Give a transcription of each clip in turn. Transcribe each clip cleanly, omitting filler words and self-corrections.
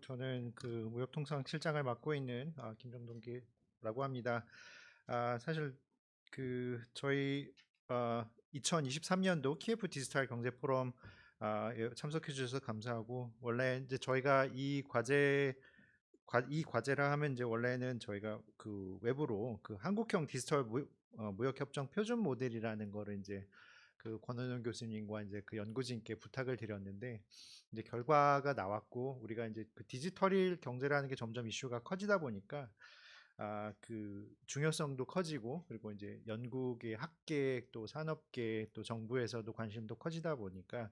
저는 그 무역통상실장을 맡고 있는 김정동기라고 합니다. 사실 저희 2023년도 키예프 디지털 경제 포럼 참석해 주셔서 감사하고, 원래 이제 저희가 이 과제라 하면 이제 원래는 저희가 그 외부로 그 한국형 디지털 무역협정 표준 모델이라는 거를 이제 그 권은영 교수님과 이제 그 연구진께 부탁을 드렸는데, 이제 결과가 나왔고, 우리가 이제 그 디지털 경제라는 게 점점 이슈가 커지다 보니까 그 중요성도 커지고, 그리고 이제 연구계, 학계, 또 산업계, 또 정부에서도 관심도 커지다 보니까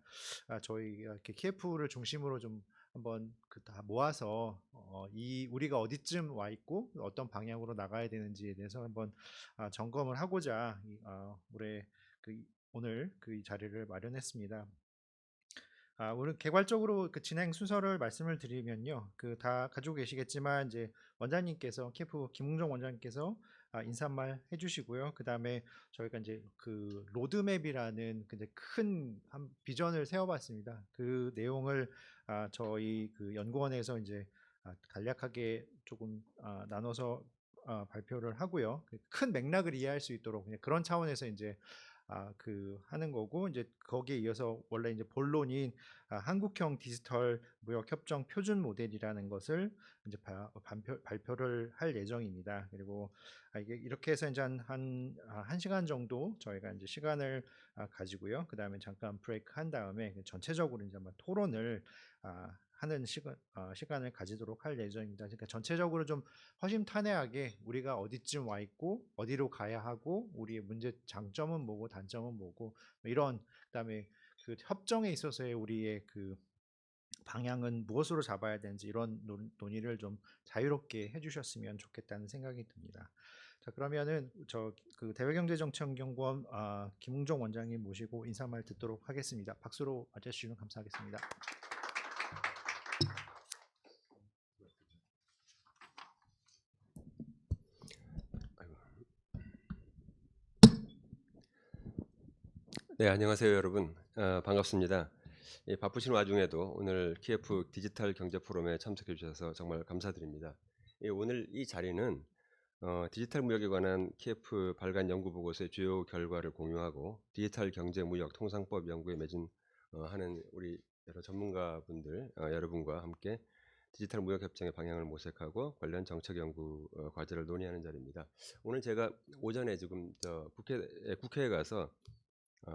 저희가 이렇게 KF를 중심으로 좀 한번 그 다 모아서 이 우리가 어디쯤 와 있고 어떤 방향으로 나가야 되는지에 대해서 한번 점검을 하고자 올해 오늘 그 자리를 마련했습니다. 오늘 개괄적으로 그 진행 순서를 말씀을 드리면요, 그 다 가지고 계시겠지만 이제 원장님께서 KF 김웅정 원장님께서 인사말 해주시고요. 그 다음에 저희가 이제 그 로드맵이라는 그 이제 큰 비전을 세워봤습니다. 그 내용을 저희 그 연구원에서 이제 간략하게 조금 나눠서 발표를 하고요. 큰 맥락을 이해할 수 있도록 그냥 그런 차원에서 이제 하는 거고, 이제 거기에 이어서 원래 이제 본론인 한국형 디지털 무역 협정 표준 모델이라는 것을 이제 발표를 할 예정입니다. 그리고 이게 이렇게 해서 이제 한 시간 정도 저희가 이제 시간을 가지고요. 그 다음에 잠깐 브레이크 한 다음에 전체적으로 이제 한번 토론을 하는 시간을 가지도록 할 예정입니다. 그러니까 전체적으로 좀 허심탄회하게 우리가 어디쯤 와 있고 어디로 가야 하고 우리의 문제 장점은 뭐고 단점은 뭐고 이런, 그다음에 그 협정에 있어서의 우리의 그 방향은 무엇으로 잡아야 되는지 이런 논의를 좀 자유롭게 해주셨으면 좋겠다는 생각이 듭니다. 자, 그러면은 저 그 대외경제정책연구원 김웅정 원장님 모시고 인사말 듣도록 하겠습니다. 박수로 맞아주시면 감사하겠습니다. 네, 안녕하세요 여러분. 반갑습니다. 바쁘신 와중에도 오늘 KF 디지털 경제 포럼에 참석해 주셔서 정말 감사드립니다. 오늘 이 자리는 디지털 무역에 관한 KF 발간 연구 보고서의 주요 결과를 공유하고 디지털 경제 무역 통상법 연구에 하는 우리 여러 전문가분들 여러분과 함께 디지털 무역 협정의 방향을 모색하고 관련 정책 연구 과제를 논의하는 자리입니다. 오늘 제가 오전에 지금 국회에 가서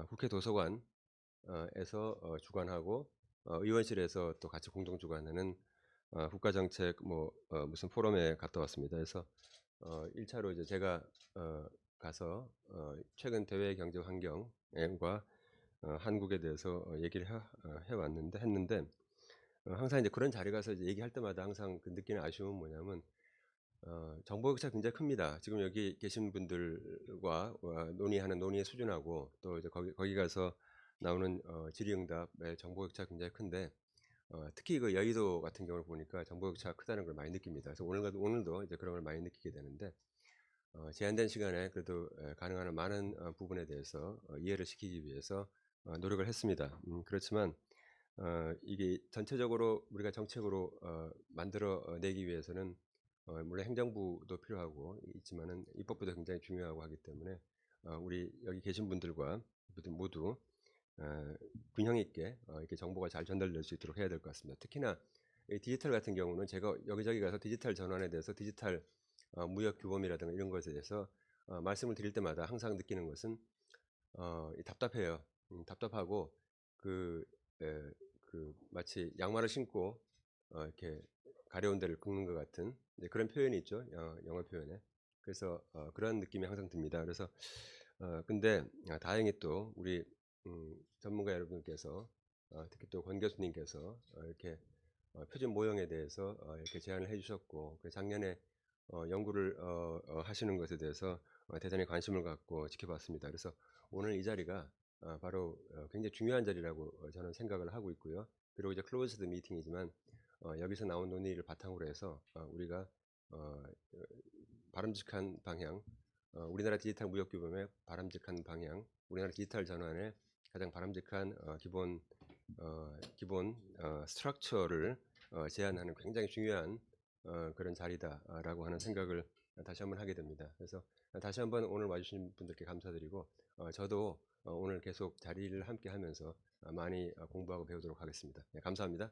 국회 도서관에서 주관하고 의원실에서 또 같이 공동 주관하는 국가정책 무슨 포럼에 갔다 왔습니다. 그래서 1차로 이제 제가 가서 최근 대외 경제 환경과 한국에 대해서 얘기를 했는데 항상 이제 그런 자리 가서 이제 얘기할 때마다 항상 그 느끼는 아쉬움은 뭐냐면 정보 격차 굉장히 큽니다. 지금 여기 계신 분들과 논의하는 논의의 수준하고 또 이제 거기 가서 나오는 질의응답의 정보 격차 굉장히 큰데 특히 그 여의도 같은 경우를 보니까 정보 격차가 크다는 걸 많이 느낍니다. 그래서 오늘도 이제 그런 걸 많이 느끼게 되는데 제한된 시간에 그래도 가능한 많은 부분에 대해서 이해를 시키기 위해서 노력을 했습니다. 그렇지만 이게 전체적으로 우리가 정책으로 만들어내기 위해서는 물론 행정부도 필요하고 있지만은 입법부도 굉장히 중요하고 하기 때문에 우리 여기 계신 분들과 모두 균형 있게 이렇게 정보가 잘 전달될 수 있도록 해야 될 것 같습니다. 특히나 이 디지털 같은 경우는 제가 여기저기 가서 디지털 전환에 대해서 디지털 무역 규범이라든가 이런 것에 대해서 말씀을 드릴 때마다 항상 느끼는 것은 답답해요. 답답하고 그 마치 양말을 신고 이렇게 가려운 데를 긁는 것 같은 그런 표현이 있죠. 영어 표현에. 그래서 그런 느낌이 항상 듭니다. 그래서 근데 다행히 또 우리 전문가 여러분께서 특히 또 권 교수님께서 이렇게 표준 모형에 대해서 이렇게 제안을 해주셨고 작년에 연구를 하시는 것에 대해서 대단히 관심을 갖고 지켜봤습니다. 그래서 오늘 이 자리가 바로 굉장히 중요한 자리라고 저는 생각을 하고 있고요. 그리고 이제 클로즈드 미팅이지만 여기서 나온 논의를 바탕으로 해서 우리가 바람직한 방향, 우리나라 디지털 무역 규범의 바람직한 방향, 우리나라 디지털 전환의 가장 바람직한 기본 스트럭처를 제안하는 굉장히 중요한 그런 자리다라고 하는 생각을 다시 한번 하게 됩니다. 그래서 다시 한번 오늘 와주신 분들께 감사드리고 저도 오늘 계속 자리를 함께 하면서 많이 공부하고 배우도록 하겠습니다. 네, 감사합니다.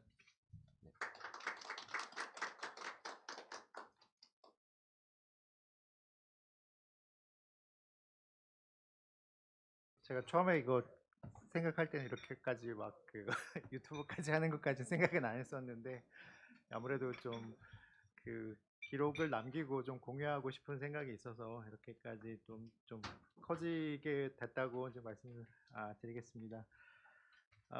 제가 처음에 이거 생각할 때는 이렇게까지 막 그 유튜브까지 하는 것까지 생각은 안 했었는데 아무래도 좀 그 기록을 남기고 좀 공유하고 싶은 생각이 있어서 이렇게까지 좀 커지게 됐다고 이제 말씀을 드리겠습니다.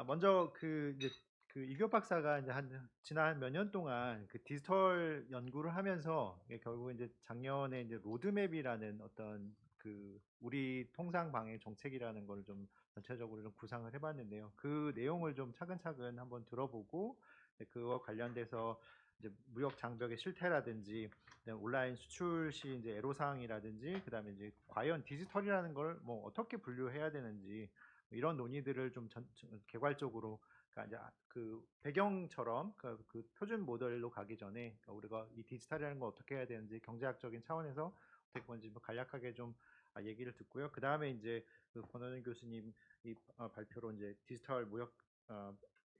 먼저 그 이제 그 이교 박사가 이제 지난 몇 년 동안 그 디지털 연구를 하면서 이게 결국 이제 작년에 이제 로드맵이라는 어떤 그 우리 통상 방해 정책이라는 걸 좀 전체적으로 좀 구상을 해봤는데요. 그 내용을 좀 차근차근 한번 들어보고 그와 관련돼서 이제 무역 장벽의 실태라든지 그다음에 온라인 수출 시 이제 애로사항이라든지 그다음에 이제 과연 디지털이라는 걸 뭐 어떻게 분류해야 되는지 이런 논의들을 좀 개괄적으로 그러니까 이제 그 배경처럼 그 표준 모델로 가기 전에 그러니까 우리가 이 디지털이라는 걸 어떻게 해야 되는지 경제학적인 차원에서 어떻게 뭔지 뭐 간략하게 좀 얘기를 듣고요. 그 다음에 이제 그 권원영 교수님 이 발표로 이제 디지털 무역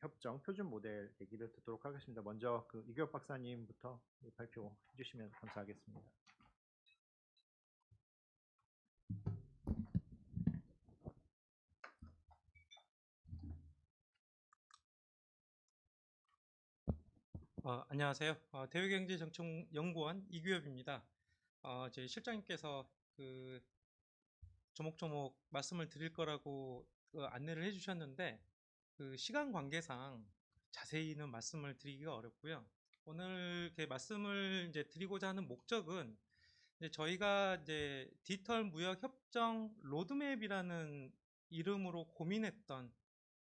협정 표준 모델 얘기를 듣도록 하겠습니다. 먼저 그 이교혁 박사님부터 발표해 주시면 감사하겠습니다. 안녕하세요. 대외경제정책연구원 이규엽입니다. 저희 실장님께서 조목조목 말씀을 드릴 거라고 안내를 해주셨는데 시간 관계상 자세히는 말씀을 드리기가 어렵고요. 오늘 이렇게 말씀을 이제 드리고자 하는 목적은 이제 저희가 이제 디지털 무역 협정 로드맵이라는 이름으로 고민했던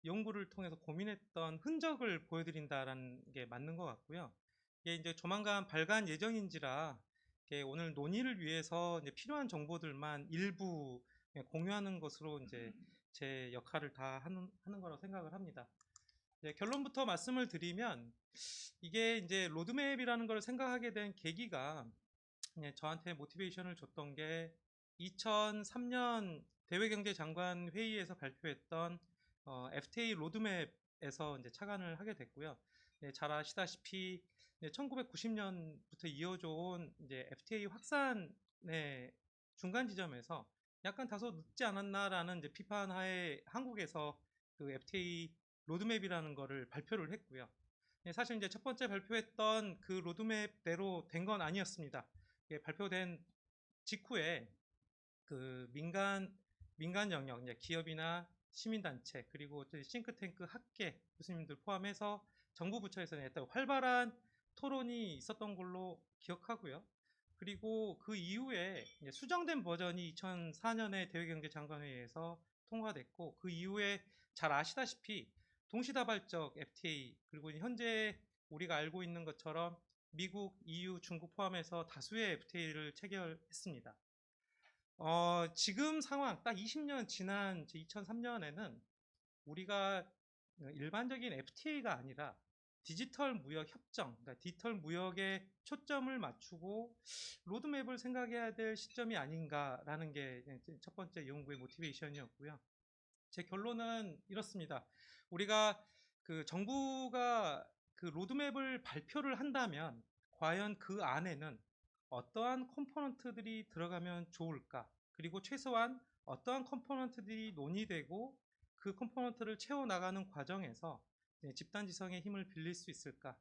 연구를 통해서 고민했던 흔적을 보여드린다라는 게 맞는 것 같고요. 이게 이제 조만간 발간 예정인지라 오늘 논의를 위해서 이제 필요한 정보들만 일부 공유하는 것으로 이제 제 역할을 다 하는 거라고 생각을 합니다. 결론부터 말씀을 드리면 이게 이제 로드맵이라는 걸 생각하게 된 계기가 저한테 모티베이션을 줬던 게 2003년 대외경제장관 회의에서 발표했던 FTA 로드맵에서 이제 착안을 하게 됐고요. 잘 아시다시피 1990년부터 이어져 온 이제 FTA 확산의 중간 지점에서 약간 다소 늦지 않았나라는 이제 비판하에 한국에서 그 FTA 로드맵이라는 거를 발표를 했고요. 사실 이제 첫 번째 발표했던 그 로드맵대로 된 건 아니었습니다. 발표된 직후에 그 민간 영역, 이제 기업이나 시민단체 그리고 싱크탱크 학계 교수님들 포함해서 정부 부처에서는 일단 활발한 토론이 있었던 걸로 기억하고요. 그리고 그 이후에 수정된 버전이 2004년에 대외경제장관회의에서 통과됐고 그 이후에 잘 아시다시피 동시다발적 FTA 그리고 현재 우리가 알고 있는 것처럼 미국, EU, 중국 포함해서 다수의 FTA를 체결했습니다. 지금 상황 딱 20년 지난 2003년에는 우리가 일반적인 FTA가 아니라 디지털 무역 협정, 그러니까 디지털 무역에 초점을 맞추고 로드맵을 생각해야 될 시점이 아닌가라는 게 첫 번째 연구의 모티베이션이었고요. 제 결론은 이렇습니다. 우리가 정부가 그 로드맵을 발표를 한다면 과연 그 안에는 어떠한 컴포넌트들이 들어가면 좋을까? 그리고 최소한 어떠한 컴포넌트들이 논의되고 그 컴포넌트를 채워나가는 과정에서 집단지성의 힘을 빌릴 수 있을까?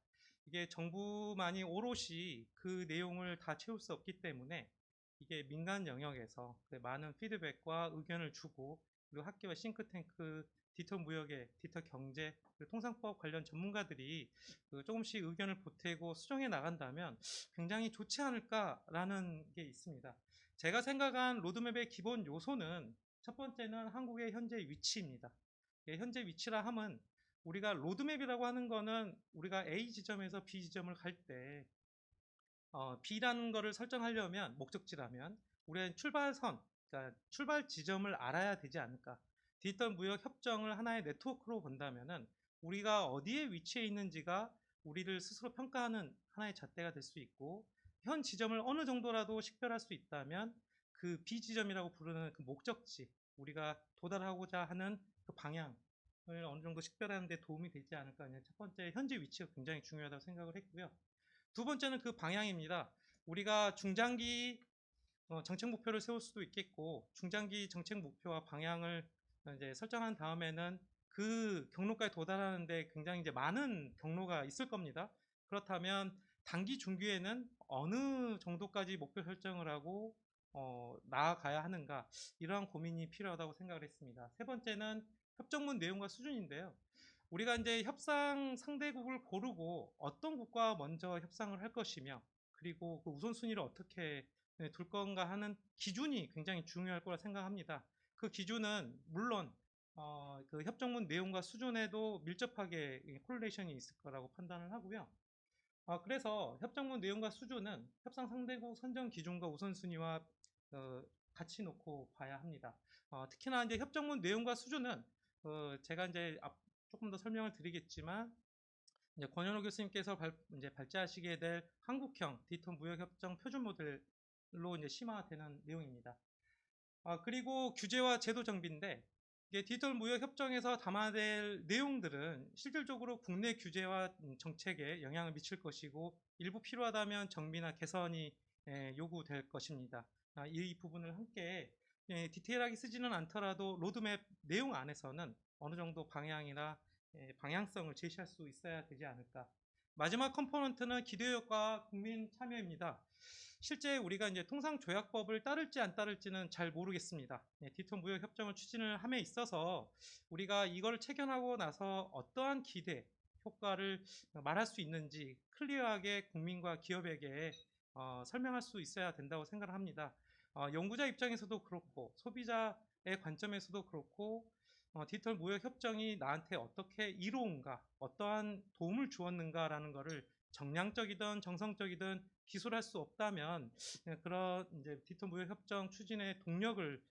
이게 정부만이 오롯이 그 내용을 다 채울 수 없기 때문에 이게 민간 영역에서 많은 피드백과 의견을 주고 그리고 학계와 싱크탱크, 디지털 무역의 디지털 경제, 통상법 관련 전문가들이 조금씩 의견을 보태고 수정해 나간다면 굉장히 좋지 않을까라는 게 있습니다. 제가 생각한 로드맵의 기본 요소는 첫 번째는 한국의 현재 위치입니다. 현재 위치라 함은 우리가 로드맵이라고 하는 거는 우리가 A 지점에서 B 지점을 갈 때 B라는 거를 설정하려면 목적지라면 우리는 출발선, 그러니까 출발 지점을 알아야 되지 않을까. 디지털 무역 협정을 하나의 네트워크로 본다면은 우리가 어디에 위치해 있는지가 우리를 스스로 평가하는 하나의 잣대가 될 수 있고, 현 지점을 어느 정도라도 식별할 수 있다면 그 비지점이라고 부르는 그 목적지, 우리가 도달하고자 하는 그 방향을 어느 정도 식별하는 데 도움이 되지 않을까 하는 첫 번째 현재 위치가 굉장히 중요하다고 생각을 했고요. 두 번째는 그 방향입니다. 우리가 중장기 정책 목표를 세울 수도 있겠고, 중장기 정책 목표와 방향을 이제 설정한 다음에는 그 경로까지 도달하는데 굉장히 이제 많은 경로가 있을 겁니다. 그렇다면 단기 중기에는 어느 정도까지 목표 설정을 하고 나아가야 하는가, 이러한 고민이 필요하다고 생각을 했습니다. 세 번째는 협정문 내용과 수준인데요. 우리가 이제 협상 상대국을 고르고 어떤 국가와 먼저 협상을 할 것이며, 그리고 그 우선순위를 어떻게 둘 건가 하는 기준이 굉장히 중요할 거라 생각합니다. 그 기준은 물론 그 협정문 내용과 수준에도 밀접하게 콜레이션이 있을 거라고 판단을 하고요. 그래서 협정문 내용과 수준은 협상 상대국 선정 기준과 우선순위와 같이 놓고 봐야 합니다. 특히나 이제 협정문 내용과 수준은 제가 이제 조금 더 설명을 드리겠지만, 이제 권현호 교수님께서 이제 발제하시게 될 한국형 디지털 무역협정 표준 모델로 이제 심화되는 내용입니다. 그리고 규제와 제도 정비인데, 이게 디지털 무역 협정에서 담아낼 내용들은 실질적으로 국내 규제와 정책에 영향을 미칠 것이고, 일부 필요하다면 정비나 개선이 요구될 것입니다. 이 부분을 함께 디테일하게 쓰지는 않더라도 로드맵 내용 안에서는 어느 정도 방향이나 방향성을 제시할 수 있어야 되지 않을까. 마지막 컴포넌트는 기대효과 국민 참여입니다. 실제 우리가 이제 통상조약법을 따를지 안 따를지는 잘 모르겠습니다. 디지털 무역 협정을 추진을 함에 있어서 우리가 이걸 체결하고 나서 어떠한 기대, 효과를 말할 수 있는지 클리어하게 국민과 기업에게 설명할 수 있어야 된다고 생각을 합니다. 연구자 입장에서도 그렇고, 소비자의 관점에서도 그렇고, 디지털 무역 협정이 나한테 어떻게 이로운가, 어떠한 도움을 주었는가라는 것을 정량적이든 정성적이든 기술할 수 없다면 그런 이제 디지털 무역 협정 추진의 동력을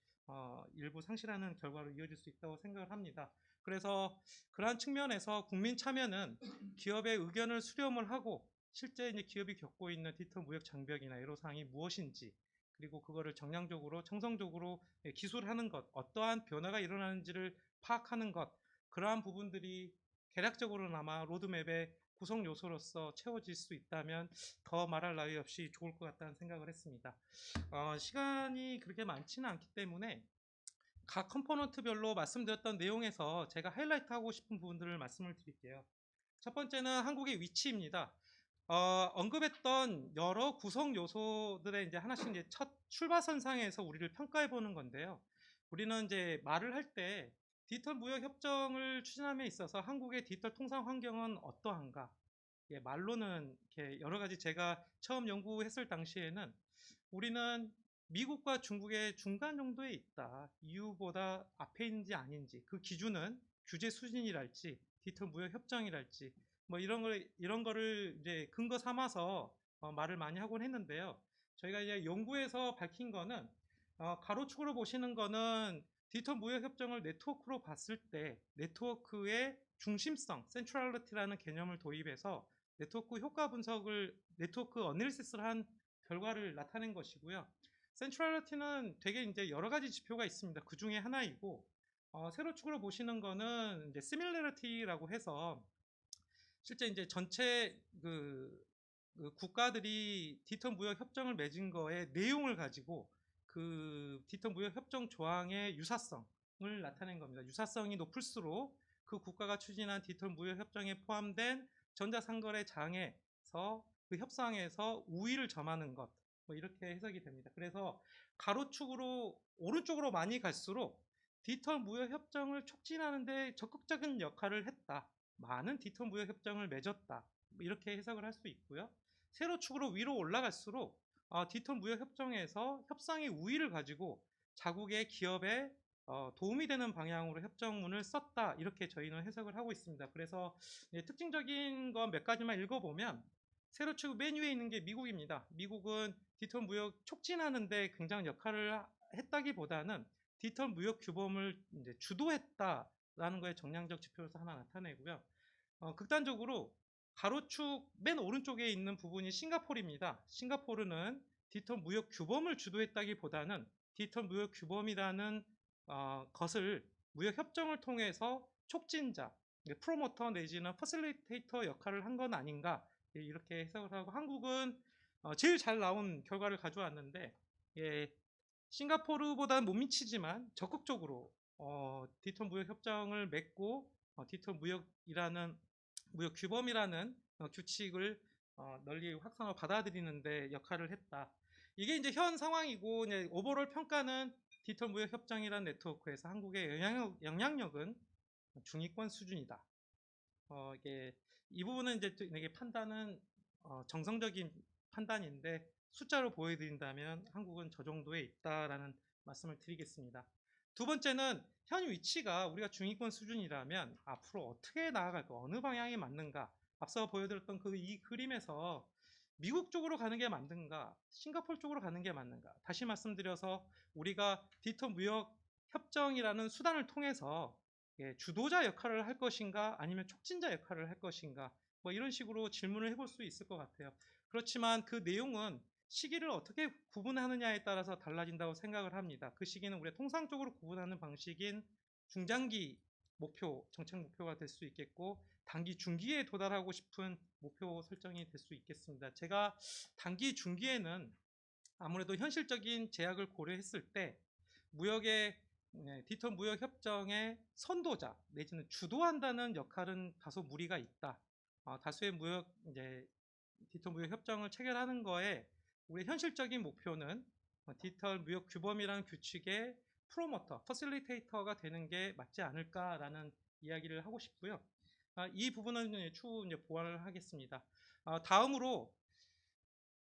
일부 상실하는 결과로 이어질 수 있다고 생각을 합니다. 그래서 그러한 측면에서 국민 참여는 기업의 의견을 수렴을 하고, 실제 이제 기업이 겪고 있는 디지털 무역 장벽이나 애로사항이 무엇인지, 그리고 그거를 정량적으로 청성적으로 기술하는 것, 어떠한 변화가 일어나는지를 파악하는 것, 그러한 부분들이 개략적으로나마 로드맵의 구성 요소로서 채워질 수 있다면 더 말할 나위 없이 좋을 것 같다는 생각을 했습니다. 시간이 그렇게 많지는 않기 때문에 각 컴포넌트별로 말씀드렸던 내용에서 제가 하이라이트 하고 싶은 부분들을 말씀을 드릴게요. 첫 번째는 한국의 위치입니다. 언급했던 여러 구성 요소들의 이제 하나씩 이제 첫 출발선상에서 우리를 평가해 보는 건데요. 우리는 이제 말을 할 때 디지털 무역 협정을 추진함에 있어서 한국의 디지털 통상 환경은 어떠한가? 말로는 이렇게 여러 가지, 제가 처음 연구했을 당시에는 우리는 미국과 중국의 중간 정도에 있다. EU보다 앞에 있는지 아닌지, 그 기준은 규제 수준이랄지 디지털 무역 협정이랄지 뭐 이런 거를 이제 근거 삼아서 말을 많이 하곤 했는데요. 저희가 이제 연구에서 밝힌 거는 가로축으로 보시는 거는 디지털 무역 협정을 네트워크로 봤을 때 네트워크의 중심성, 센트럴리티라는 개념을 도입해서 네트워크 효과 분석을, 네트워크 어널리시스를 한 결과를 나타낸 것이고요. 센트럴리티는 되게 이제 여러 가지 지표가 있습니다. 그 중에 하나이고, 세로축으로 보시는 거는 이제 시밀러리티라고 해서 실제 이제 전체 그 국가들이 디지털 무역 협정을 맺은 거의 내용을 가지고 그 디지털 무역 협정 조항의 유사성을 나타낸 겁니다. 유사성이 높을수록 그 국가가 추진한 디지털 무역 협정에 포함된 전자상거래 장에서 그 협상에서 우위를 점하는 것, 뭐 이렇게 해석이 됩니다. 그래서 가로축으로 오른쪽으로 많이 갈수록 디지털 무역 협정을 촉진하는 데 적극적인 역할을 했다. 많은 디지털 무역 협정을 맺었다. 이렇게 해석을 할 수 있고요. 세로축으로 위로 올라갈수록 디지털 무역 협정에서 협상의 우위를 가지고 자국의 기업에 도움이 되는 방향으로 협정문을 썼다. 이렇게 저희는 해석을 하고 있습니다. 그래서 특징적인 건 몇 가지만 읽어보면, 세로축 맨 위에 있는 게 미국입니다. 미국은 디지털 무역 촉진하는데 굉장히 역할을 했다기보다는 디지털 무역 규범을 이제 주도했다라는 거에 정량적 지표로서 하나 나타내고요. 극단적으로 가로축 맨 오른쪽에 있는 부분이 싱가포르입니다. 싱가포르는 디지털 무역 규범을 주도했다기보다는 디지털 무역 규범이라는 것을 무역 협정을 통해서 촉진자, 프로모터 내지는 퍼실리테이터 역할을 한 건 아닌가, 이렇게 해석을 하고, 한국은 제일 잘 나온 결과를 가져왔는데, 예, 싱가포르보다는 못 미치지만 적극적으로 디지털 무역 협정을 맺고 디지털 무역이라는 무역 규범이라는 규칙을 널리 확산하고 받아들이는데 역할을 했다. 이게 이제 현 상황이고, 이제 오버롤 평가는 디지털 무역 협정이라는 네트워크에서 한국의 영향력은 중위권 수준이다. 이게 이 부분은 이제 이게 판단은 정성적인 판단인데, 숫자로 보여드린다면 한국은 저 정도에 있다라는 말씀을 드리겠습니다. 두 번째는 현 위치가 우리가 중위권 수준이라면 앞으로 어떻게 나아갈까, 어느 방향이 맞는가. 앞서 보여드렸던 이 그림에서 미국 쪽으로 가는 게 맞는가, 싱가포르 쪽으로 가는 게 맞는가. 다시 말씀드려서 우리가 디지털 무역 협정이라는 수단을 통해서 주도자 역할을 할 것인가, 아니면 촉진자 역할을 할 것인가, 뭐 이런 식으로 질문을 해볼 수 있을 것 같아요. 그렇지만 그 내용은 시기를 어떻게 구분하느냐에 따라서 달라진다고 생각을 합니다. 그 시기는 우리가 통상적으로 구분하는 방식인 중장기 목표, 정책 목표가 될 수 있겠고, 단기 중기에 도달하고 싶은 목표 설정이 될 수 있겠습니다. 제가 단기 중기에는 아무래도 현실적인 제약을 고려했을 때 무역의 디지털 무역 협정의 선도자 내지는 주도한다는 역할은 다소 무리가 있다. 다수의 디지털 무역 협정을 체결하는 거에 우리의 현실적인 목표는 디지털 무역 규범이라는 규칙의 프로모터, 퍼실리테이터가 되는 게 맞지 않을까라는 이야기를 하고 싶고요. 이 부분은 추후 보완을 하겠습니다. 다음으로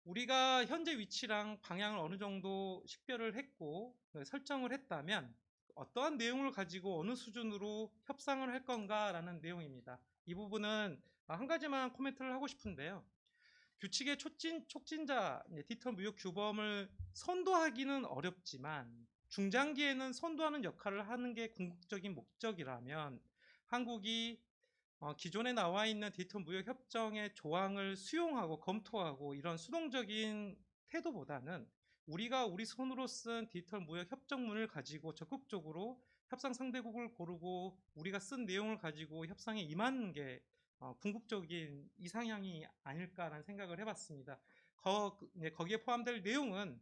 우리가 현재 위치랑 방향을 어느 정도 식별을 했고 설정을 했다면 어떠한 내용을 가지고 어느 수준으로 협상을 할 건가라는 내용입니다. 이 부분은 한 가지만 코멘트를 하고 싶은데요. 규칙의 촉진자, 디지털 무역 규범을 선도하기는 어렵지만 중장기에는 선도하는 역할을 하는 게 궁극적인 목적이라면, 한국이 기존에 나와 있는 디지털 무역 협정의 조항을 수용하고 검토하고 이런 수동적인 태도보다는 우리가 우리 손으로 쓴 디지털 무역 협정문을 가지고 적극적으로 협상 상대국을 고르고 우리가 쓴 내용을 가지고 협상에 임하는 게 궁극적인 이상향이 아닐까라는 생각을 해봤습니다. 거기에 포함될 내용은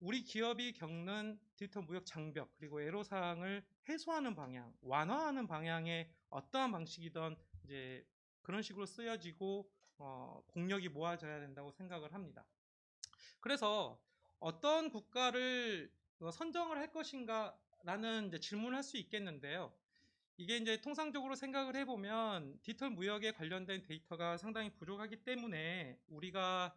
우리 기업이 겪는 디지털 무역 장벽 그리고 애로사항을 해소하는 방향, 완화하는 방향의 어떠한 방식이든 이제 그런 식으로 쓰여지고 공력이 모아져야 된다고 생각을 합니다. 그래서 어떤 국가를 선정을 할 것인가라는 질문을 할 수 있겠는데요. 이게 이제 통상적으로 생각을 해보면 디지털 무역에 관련된 데이터가 상당히 부족하기 때문에 우리가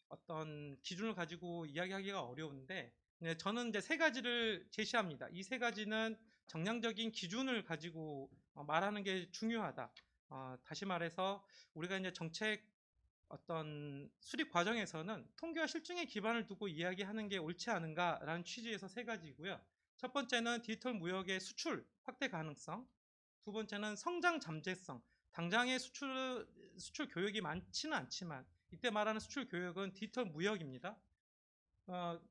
어떤 기준을 가지고 이야기하기가 어려운데, 저는 이제 세 가지를 제시합니다. 이 세 가지는 정량적인 기준을 가지고 말하는 게 중요하다. 다시 말해서 우리가 이제 정책 어떤 수립 과정에서는 통계와 실증에 기반을 두고 이야기하는 게 옳지 않은가라는 취지에서 세 가지고요. 첫 번째는 디지털 무역의 수출 확대 가능성, 두 번째는 성장 잠재성. 당장의 수출 교역이 많지는 않지만, 이때 말하는 수출 교역은 디지털 무역입니다.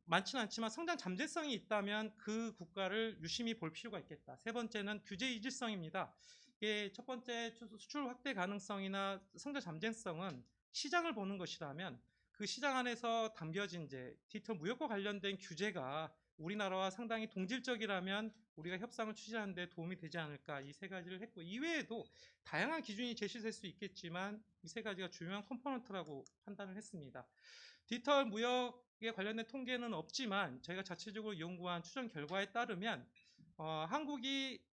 많지는 않지만 성장 잠재성이 있다면 그 국가를 유심히 볼 필요가 있겠다. 세 번째는 규제 이질성입니다. 이게 첫 번째 수출 확대 가능성이나 성장 잠재성은 시장을 보는 것이라면, 그 시장 안에서 담겨진 디지털 무역과 관련된 규제가 우리나라와 상당히 동질적이라면 우리가 협상을 추진하는 데 도움이 되지 않을까, 이 세 가지를 했고, 이외에도 다양한 기준이 제시될 수 있겠지만 이 세 가지가 중요한 컴포넌트라고 판단을 했습니다. 디지털 무역에 관련된 통계는 없지만 저희가 자체적으로 연구한 추정 결과에 따르면 한국이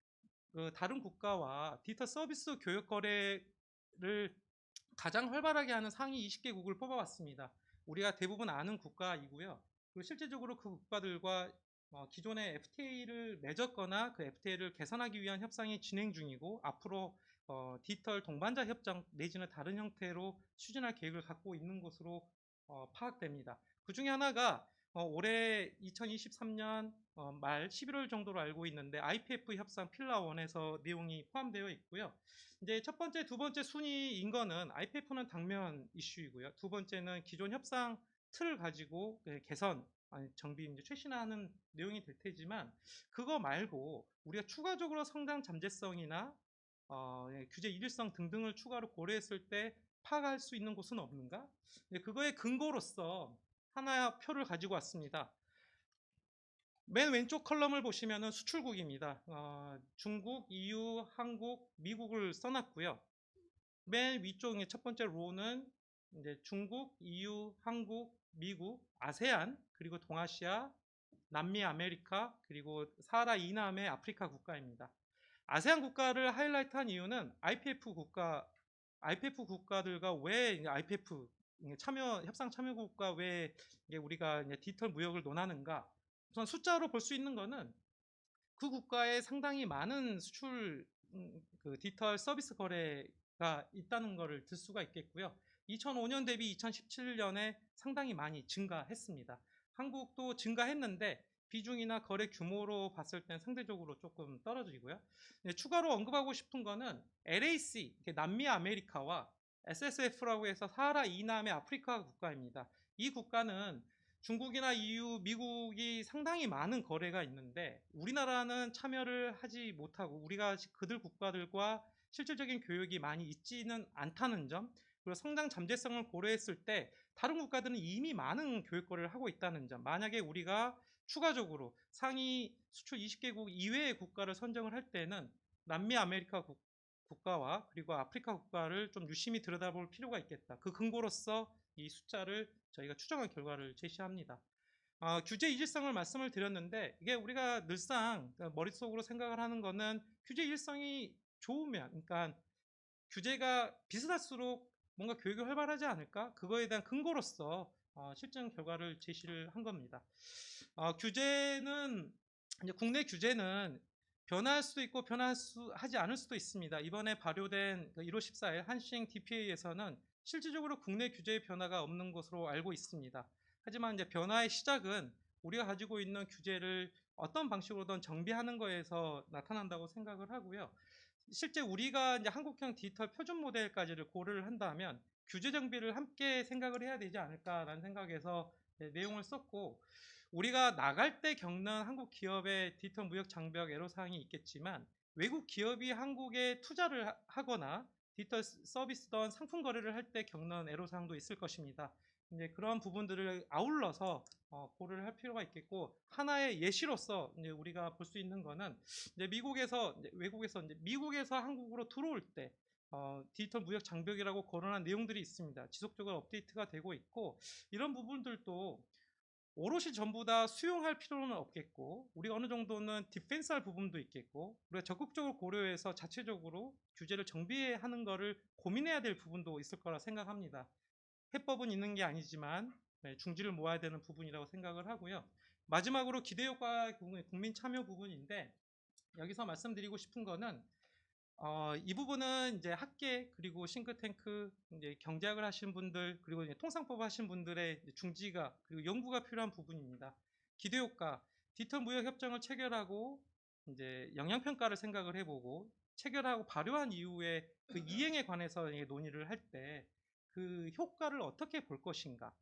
다른 국가와 디지털 서비스 교역 거래를 가장 활발하게 하는 상위 20개국을 뽑아봤습니다. 우리가 대부분 아는 국가이고요. 그리고 실제적으로 그 국가들과 기존의 FTA를 맺었거나 그 FTA를 개선하기 위한 협상이 진행 중이고, 앞으로 디지털 동반자 협정 내지는 다른 형태로 추진할 계획을 갖고 있는 것으로 파악됩니다. 그 중에 하나가 올해 2023년 말 11월 정도로 알고 있는데 IPF 협상 필라 1에서 내용이 포함되어 있고요. 이제 첫 번째, 두 번째 순위인 거는 IPF는 당면 이슈이고요. 두 번째는 기존 협상 틀을 가지고 개선, 정비 이제 최신화하는 내용이 될 테지만 그거 말고 우리가 추가적으로 성장 잠재성이나 규제 일일성 등등을 추가로 고려했을 때 파악할 수 있는 곳은 없는가? 그거의 근거로서 하나 표를 가지고 왔습니다. 맨 왼쪽 컬럼을 보시면은 수출국입니다. 중국, EU, 한국, 미국을 써놨고요. 맨 위쪽 첫 번째 로는 이제 중국, EU, 한국, 미국, 아세안, 그리고 동아시아, 남미 아메리카, 그리고 사하라 이남의 아프리카 국가입니다. 아세안 국가를 하이라이트한 이유는 IPF 국가들과 왜 IPF 협상 참여국가 왜 우리가 디지털 무역을 논하는가? 우선 숫자로 볼 수 있는 거는 그 국가에 상당히 많은 수출 그 디지털 서비스 거래가 있다는 것을 들 수가 있겠고요. 2005년 대비 2017년에 상당히 많이 증가했습니다. 한국도 증가했는데 비중이나 거래 규모로 봤을 땐 상대적으로 조금 떨어지고요. 추가로 언급하고 싶은 거는 LAC, 남미 아메리카와 SSF라고 해서 사하라 이남의 아프리카 국가입니다. 이 국가는 중국이나 EU, 미국이 상당히 많은 거래가 있는데 우리나라는 참여를 하지 못하고 우리가 그들 국가들과 실질적인 교역이 많이 있지는 않다는 점, 그리고 성장 잠재성을 고려했을 때 다른 국가들은 이미 많은 교역 거래를 하고 있다는 점, 만약에 우리가 추가적으로 상위 수출 20개국 이외의 국가를 선정을 할 때는 남미 아메리카 국가와 그리고 아프리카 국가를 좀 유심히 들여다볼 필요가 있겠다. 그 근거로서 이 숫자를 저희가 추정한 결과를 제시합니다. 규제 이질성을 말씀을 드렸는데 이게 우리가 늘상 머릿속으로 생각을 하는 거는 규제 이질성이 좋으면, 그러니까 규제가 비슷할수록 뭔가 교육이 활발하지 않을까? 그거에 대한 근거로서 실증 결과를 제시를 한 겁니다. 규제는 이제 국내 규제는 변화할 수도 있고 하지 않을 수도 있습니다. 이번에 발효된 1월 14일 한싱 DPA에서는 실질적으로 국내 규제의 변화가 없는 것으로 알고 있습니다. 하지만 이제 변화의 시작은 우리가 가지고 있는 규제를 어떤 방식으로든 정비하는 거에서 나타난다고 생각을 하고요. 실제 우리가 이제 한국형 디지털 표준 모델까지를 고려를 한다면 규제 정비를 함께 생각을 해야 되지 않을까라는 생각에서 내용을 썼고, 우리가 나갈 때 겪는 한국 기업의 디지털 무역 장벽 애로사항이 있겠지만 외국 기업이 한국에 투자를 하거나 디지털 서비스든 상품 거래를 할 때 겪는 애로사항도 있을 것입니다. 이제 그런 부분들을 아울러서 고려를 할 필요가 있겠고, 하나의 예시로서 이제 우리가 볼 수 있는 거는 이제 미국에서 한국으로 들어올 때 디지털 무역 장벽이라고 거론한 내용들이 있습니다. 지속적으로 업데이트가 되고 있고, 이런 부분들도 오롯이 전부 다 수용할 필요는 없겠고, 우리가 어느 정도는 디펜스할 부분도 있겠고, 우리가 적극적으로 고려해서 자체적으로 규제를 정비하는 것을 고민해야 될 부분도 있을 거라 생각합니다. 해법은 있는 게 아니지만 중지를 모아야 되는 부분이라고 생각을 하고요. 마지막으로 기대효과 국민 참여 부분인데, 여기서 말씀드리고 싶은 거는 이 부분은 이제 학계 그리고 싱크탱크, 이제 경제학을 하신 분들, 그리고 이제 통상법 하신 분들의 중지가 그리고 연구가 필요한 부분입니다. 기대효과, 디지털 무역 협정을 체결하고 이제 영향 평가를 생각을 해보고, 체결하고 발효한 이후에 그 이행에 관해서 논의를 할 때 그 효과를 어떻게 볼 것인가,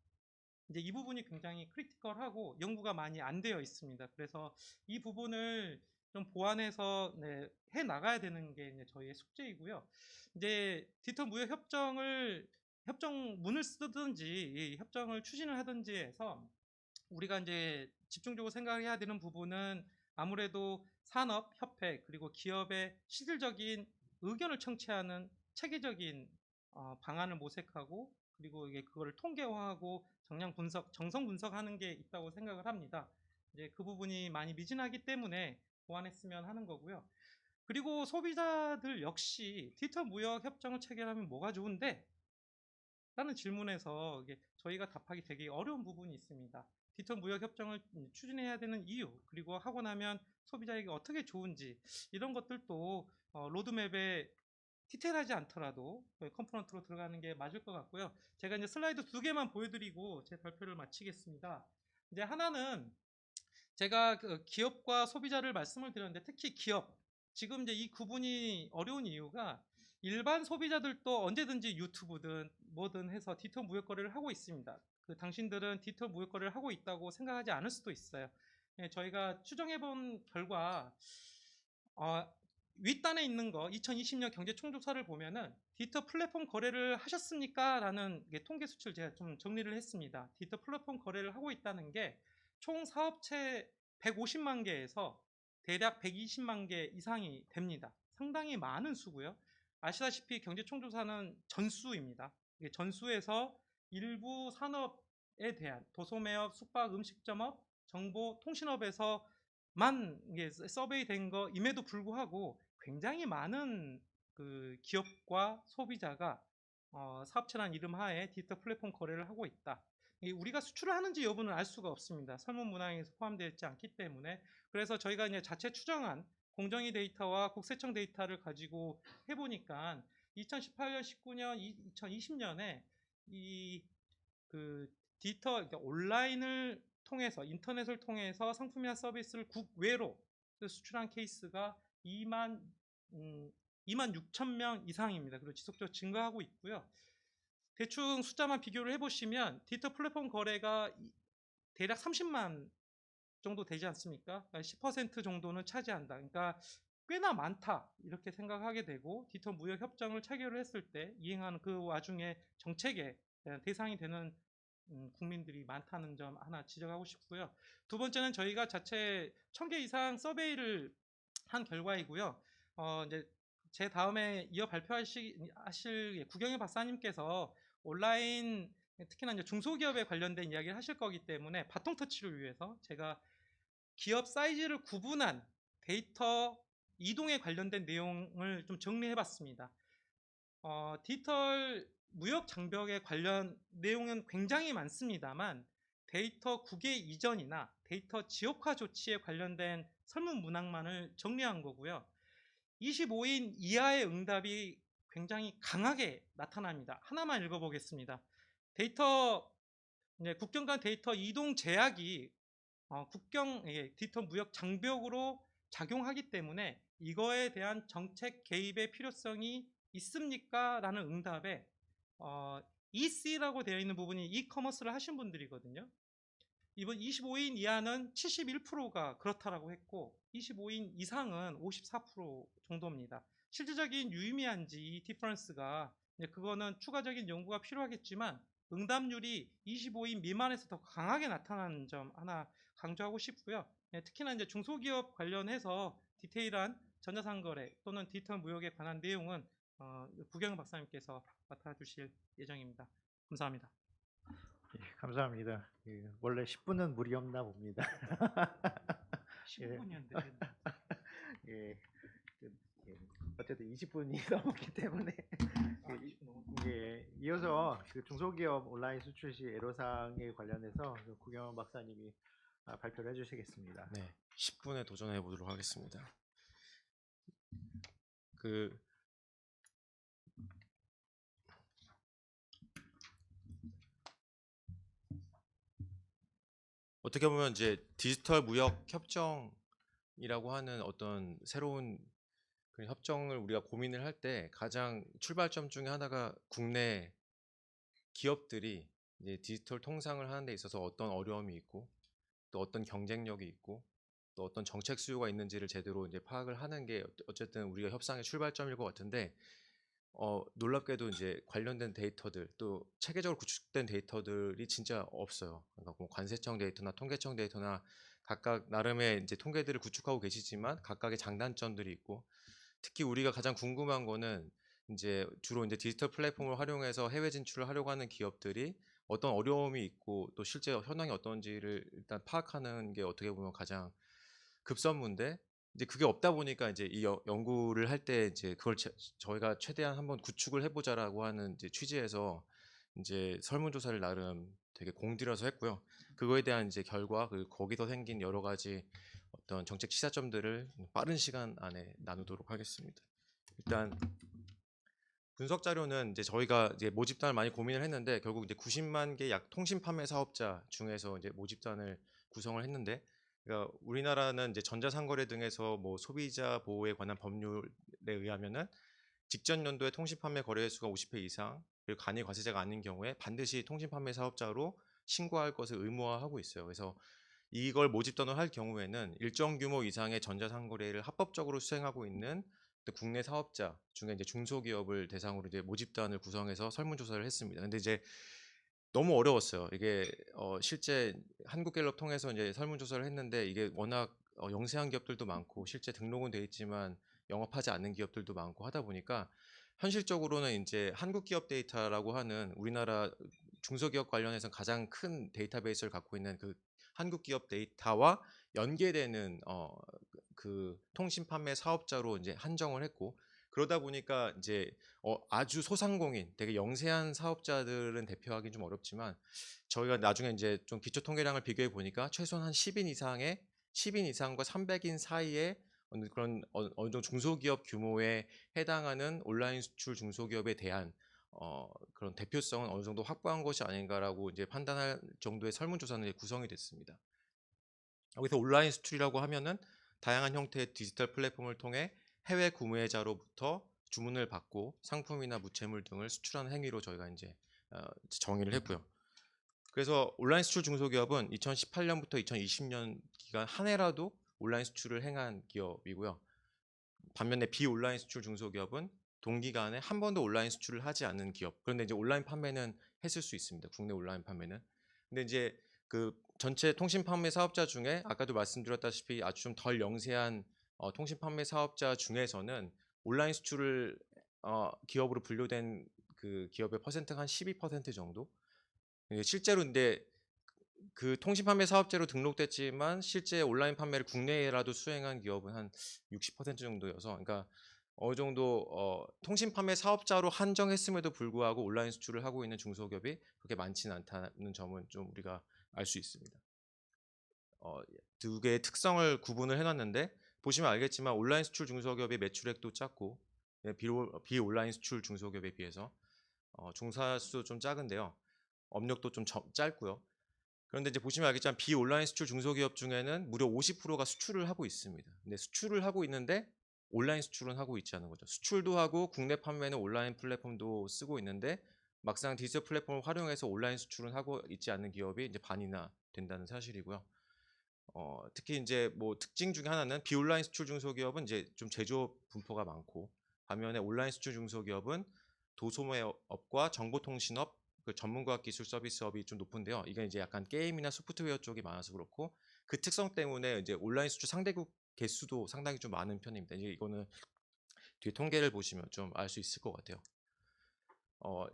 이제 이 부분이 굉장히 크리티컬하고 연구가 많이 안 되어 있습니다. 그래서 이 부분을 좀 보완해서 해 나가야 되는 게 이제 저희의 숙제이고요. 이제 디지털 무역 협정문을 쓰든지 이 협정을 추진을 하든지 해서 우리가 이제 집중적으로 생각해야 되는 부분은 아무래도 산업, 협회, 그리고 기업의 실질적인 의견을 청취하는 체계적인 방안을 모색하고, 그리고 이게 그거를 통계화하고 정성 분석하는 게 있다고 생각을 합니다. 이제 그 부분이 많이 미진하기 때문에 보완했으면 하는 거고요. 그리고 소비자들 역시 디지털 무역 협정을 체결하면 뭐가 좋은데? 라는 질문에서 저희가 답하기 되게 어려운 부분이 있습니다. 디지털 무역 협정을 추진해야 되는 이유, 그리고 하고 나면 소비자에게 어떻게 좋은지, 이런 것들도 로드맵에 디테일하지 않더라도 컴포넌트로 들어가는 게 맞을 것 같고요. 제가 이제 슬라이드 2개만 보여드리고 제 발표를 마치겠습니다. 이제 하나는 제가 그 기업과 소비자를 말씀을 드렸는데 특히 기업 지금 이제 이 구분이 어려운 이유가 일반 소비자들도 언제든지 유튜브든 뭐든 해서 디지털 무역 거래를 하고 있습니다. 그 당신들은 디지털 무역 거래를 하고 있다고 생각하지 않을 수도 있어요. 예, 저희가 추정해 본 결과 어, 윗단에 있는 거 2020년 경제 총조사를 보면은 디지털 플랫폼 거래를 하셨습니까? 라는 통계 수치를 제가 좀 정리를 했습니다. 디지털 플랫폼 거래를 하고 있다는 게 총 사업체 150만 개에서 대략 120만 개 이상이 됩니다. 상당히 많은 수고요. 아시다시피 경제 총조사는 전수입니다. 이게 전수에서 일부 산업에 대한 도소매업, 숙박, 음식점업, 정보, 통신업에서 만 이게 서베이 된 거임에도 불구하고 굉장히 많은 그 기업과 소비자가 사업체라는 이름 하에 디지털 플랫폼 거래를 하고 있다. 우리가 수출을 하는지 여부는 알 수가 없습니다. 설문 문항에서 포함되어 있지 않기 때문에. 그래서 저희가 이제 자체 추정한 공정위 데이터와 국세청 데이터를 가지고 해보니까 2018년, 19년, 2020년에 이 그 디지털 그러니까 온라인을 통해서 인터넷을 통해서 상품이나 서비스를 국외로 수출한 케이스가 2만 6천 명 이상입니다. 그리고 지속적으로 증가하고 있고요. 대충 숫자만 비교를 해보시면 디지털 플랫폼 거래가 대략 30만 정도 되지 않습니까? 그러니까 10% 정도는 차지한다. 그러니까 꽤나 많다 이렇게 생각하게 되고 디지털 무역 협정을 체결을 했을 때 이행하는 그 와중에 정책에 대한 대상이 되는 국민들이 많다는 점 하나 지적하고 싶고요. 두 번째는 저희가 자체 1000개 이상 서베이를 한 결과이고요. 이제 제 다음에 이어 발표하실 구경희 박사님께서 온라인 특히나 이제 중소기업에 관련된 이야기를 하실 거기 때문에 바통 터치를 위해서 제가 기업 사이즈를 구분한 데이터 이동에 관련된 내용을 좀 정리해 봤습니다. 디지털 무역 장벽에 관련 내용은 굉장히 많습니다만 데이터 국외 이전이나 데이터 지역화 조치에 관련된 설문 문항만을 정리한 거고요. 25인 이하의 응답이 굉장히 강하게 나타납니다. 하나만 읽어보겠습니다. 국경 간 데이터 이동 제약이 국경 디지털 무역 장벽으로 작용하기 때문에 이거에 대한 정책 개입의 필요성이 있습니까? 라는 응답에 EC라고 되어 있는 부분이 이커머스를 하신 분들이거든요. 이번 25인 이하는 71%가 그렇다라고 했고 25인 이상은 54% 정도입니다. 실질적인 유의미한지 이 디퍼런스가 그거는 추가적인 연구가 필요하겠지만 응답률이 25인 미만에서 더 강하게 나타나는 점 하나 강조하고 싶고요. 특히나 이제 중소기업 관련해서 디테일한 전자상거래 또는 디지털 무역에 관한 내용은 구경 박사님께서 맡아주실 예정입니다. 감사합니다. 예, 감사합니다. 예, 원래 10분은 무리 없나 봅니다. 15분이었는데 예, 예, 어쨌든 20분이 넘었기 때문에 이어서 그 중소기업 온라인 수출 시 애로사항에 관련해서 구경 박사님이 발표를 해주시겠습니다. 네, 10분에 도전해 보도록 하겠습니다. 어떻게 보면 이제 디지털 무역 협정이라고 하는 어떤 새로운 그 협정을 우리가 고민을 할 때 가장 출발점 중에 하나가 국내 기업들이 이제 디지털 통상을 하는 데 있어서 어떤 어려움이 있고 또 어떤 경쟁력이 있고 또 어떤 정책 수요가 있는지를 제대로 이제 파악을 하는 게 어쨌든 우리가 협상의 출발점일 것 같은데 놀랍게도 이제 관련된 데이터들 또 체계적으로 구축된 데이터들이 진짜 없어요. 그러니까 뭐 관세청 데이터나 통계청 데이터나 각각 나름의 이제 통계들을 구축하고 계시지만 각각의 장단점들이 있고 특히 우리가 가장 궁금한 거는 이제 주로 이제 디지털 플랫폼을 활용해서 해외 진출을 하려고 하는 기업들이 어떤 어려움이 있고 또 실제 현황이 어떤지를 일단 파악하는 게 어떻게 보면 가장 급선무인데 이제 그게 없다 보니까 이제 이 연구를 할 때 이제 그걸 저희가 최대한 한번 구축을 해보자라고 하는 이제 취지에서 이제 설문조사를 나름 되게 공들여서 했고요. 그거에 대한 이제 결과 거기서 생긴 여러 가지 어떤 정책 시사점들을 빠른 시간 안에 나누도록 하겠습니다. 일단 분석 자료는 이제 저희가 이제 모집단을 많이 고민을 했는데 결국 이제 90만 개 약 통신 판매 사업자 중에서 이제 모집단을 구성을 했는데 그러니까 우리나라는 이제 전자상거래 등에서 뭐 소비자 보호에 관한 법률에 의하면은 직전 연도에 통신 판매 거래 횟수가 50회 이상 그리고 간이 과세자가 아닌 경우에 반드시 통신 판매 사업자로 신고할 것을 의무화하고 있어요. 그래서 이걸 모집단을 할 경우에는 일정 규모 이상의 전자상거래를 합법적으로 수행하고 있는 또 국내 사업자 중에 이제 중소기업을 대상으로 이제 모집단을 구성해서 설문조사를 했습니다. 근데 이제 너무 어려웠어요. 이게 실제 한국갤럽 통해서 이제 설문조사를 했는데 이게 워낙 영세한 기업들도 많고 실제 등록은 돼 있지만 영업하지 않는 기업들도 많고 하다 보니까 현실적으로는 이제 한국기업 데이터라고 하는 우리나라 중소기업 관련해서 가장 큰 데이터베이스를 갖고 있는 그 한국기업 데이터와 연계되는 그 통신 판매 사업자로 이제 한정을 했고 그러다 보니까 이제 아주 소상공인, 되게 영세한 사업자들은 대표하기 좀 어렵지만 저희가 나중에 이제 좀 기초 통계량을 비교해 보니까 최소한 한 10인 이상의 10인 이상과 300인 사이에 그런 어느 정도 중소기업 규모에 해당하는 온라인 수출 중소기업에 대한 그런 대표성은 어느 정도 확보한 것이 아닌가라고 이제 판단할 정도의 설문조사는 구성이 됐습니다. 여기서 온라인 수출이라고 하면은 다양한 형태의 디지털 플랫폼을 통해 해외 구매자로부터 주문을 받고 상품이나 무채물 등을 수출하는 행위로 저희가 이제 정의를 했고요. 그래서 온라인 수출 중소기업은 2018년부터 2020년 기간 한 해라도 온라인 수출을 행한 기업이고요. 반면에 비온라인 수출 중소기업은 동기간에 한 번도 온라인 수출을 하지 않는 기업. 그런데 이제 온라인 판매는 했을 수 있습니다. 국내 온라인 판매는. 근데 이제 그 전체 통신 판매 사업자 중에 아까도 말씀드렸다시피 아주 좀 덜 영세한 통신 판매 사업자 중에서는 온라인 수출을 기업으로 분류된 그 기업의 퍼센트가 한 12% 정도. 실제로 근데 그 통신 판매 사업자로 등록됐지만 실제 온라인 판매를 국내에라도 수행한 기업은 한 60% 정도여서 그러니까 어느 정도 통신 판매 사업자로 한정했음에도 불구하고 온라인 수출을 하고 있는 중소기업이 그렇게 많지는 않다는 점은 좀 우리가 알 수 있습니다. 두 개의 특성을 구분을 해놨는데 보시면 알겠지만 온라인 수출 중소기업의 매출액도 작고 비온라인 수출 중소기업에 비해서 종사수 좀 작은데요. 업력도 좀 짧고요. 그런데 이제 보시면 알겠지만 비온라인 수출 중소기업 중에는 무려 50%가 수출을 하고 있습니다. 근데 수출을 하고 있는데 온라인 수출은 하고 있지 않은 거죠. 수출도 하고 국내 판매는 온라인 플랫폼도 쓰고 있는데 막상 디지털 플랫폼을 활용해서 온라인 수출은 하고 있지 않는 기업이 이제 반이나 된다는 사실이고요. 특히 이제 뭐 특징 중에 하나는 비온라인 수출 중소기업은 이제 좀 제조업 분포가 많고 반면에 온라인 수출 중소기업은 도소매업과 정보통신업 그 전문과학기술 서비스업이 좀 높은데요. 이건 이제 약간 게임이나 소프트웨어 쪽이 많아서 그렇고 그 특성 때문에 이제 온라인 수출 상대국 개수도 상당히 좀 많은 편입니다. 이제 이거는 뒤에 통계를 보시면 좀 알 수 있을 것 같아요.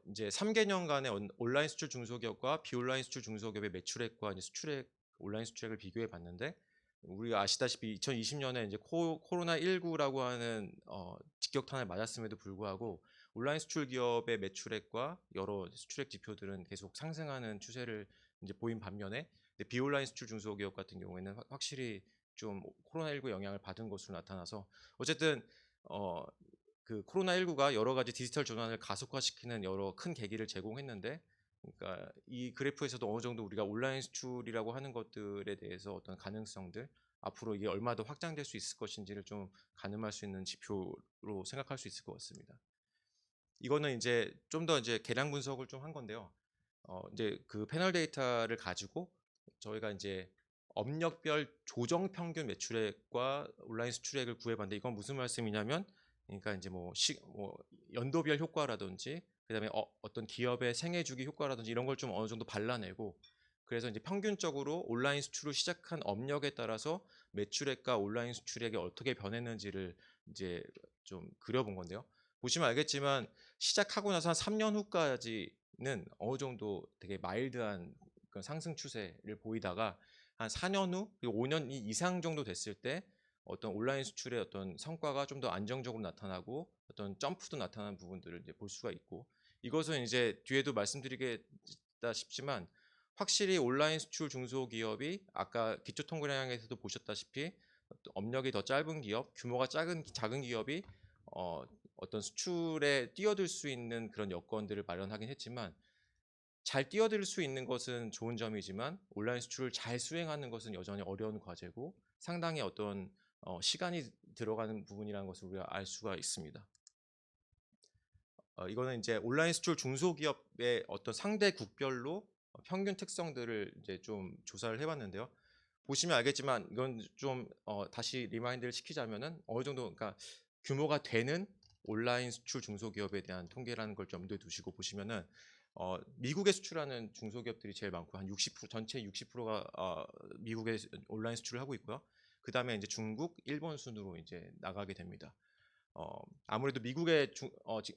이제 3개년간의 온라인 수출 중소기업과 비온라인 수출 중소기업의 매출액과 이제 수출액 온라인 수출액을 비교해 봤는데 우리가 아시다시피 2020년에 이제 코로나 19라고 하는 직격탄을 맞았음에도 불구하고 온라인 수출 기업의 매출액과 여러 수출액 지표들은 계속 상승하는 추세를 이제 보인 반면에 비온라인 수출 중소기업 같은 경우에는 확실히 좀 코로나19 영향을 받은 것으로 나타나서 어쨌든 그 코로나19가 여러 가지 디지털 전환을 가속화시키는 여러 큰 계기를 제공했는데 그러니까 이 그래프에서도 어느 정도 우리가 온라인 수출이라고 하는 것들에 대해서 어떤 가능성들 앞으로 이게 얼마 더 확장될 수 있을 것인지를 좀 가늠할 수 있는 지표로 생각할 수 있을 것 같습니다. 이거는 이제 좀 더 이제 계량 분석을 좀 한 건데요. 이제 그 패널 데이터를 가지고 저희가 이제 업력별 조정 평균 매출액과 온라인 수출액을 구해봤는데 이건 무슨 말씀이냐면 그러니까 이제 뭐 연도별 효과라든지 그다음에 어떤 기업의 생애 주기 효과라든지 이런 걸 좀 어느 정도 발라내고 그래서 이제 평균적으로 온라인 수출을 시작한 업력에 따라서 매출액과 온라인 수출액이 어떻게 변했는지를 이제 좀 그려본 건데요. 보시면 알겠지만 시작하고 나서 한 3년 후까지는 어느 정도 되게 마일드한 그런 상승 추세를 보이다가 한 4년 후, 그리고 5년 이상 정도 됐을 때 어떤 온라인 수출의 어떤 성과가 좀 더 안정적으로 나타나고 어떤 점프도 나타나는 부분들을 이제 볼 수가 있고 이것은 이제 뒤에도 말씀드리겠다 싶지만 확실히 온라인 수출 중소기업이 아까 기초통계량에서도 보셨다시피 업력이 더 짧은 기업, 규모가 작은 기업이 어떤 수출에 뛰어들 수 있는 그런 여건들을 마련하긴 했지만 잘 뛰어들 수 있는 것은 좋은 점이지만 온라인 수출을 잘 수행하는 것은 여전히 어려운 과제고 상당히 어떤 시간이 들어가는 부분이라는 것을 우리가 알 수가 있습니다. 이거는 이제 온라인 수출 중소기업의 어떤 상대국별로 평균 특성들을 이제 좀 조사를 해봤는데요. 보시면 알겠지만 이건 좀 다시 리마인드를 시키자면은 어느 정도 그러니까 규모가 되는 온라인 수출 중소기업에 대한 통계라는 걸 좀 염두에 두시고 보시면은 미국에 수출하는 중소기업들이 제일 많고 한 60% 전체 60%가 미국에 온라인 수출을 하고 있고요. 그 다음에 이제 중국, 일본 순으로 이제 나가게 됩니다. 아무래도 미국에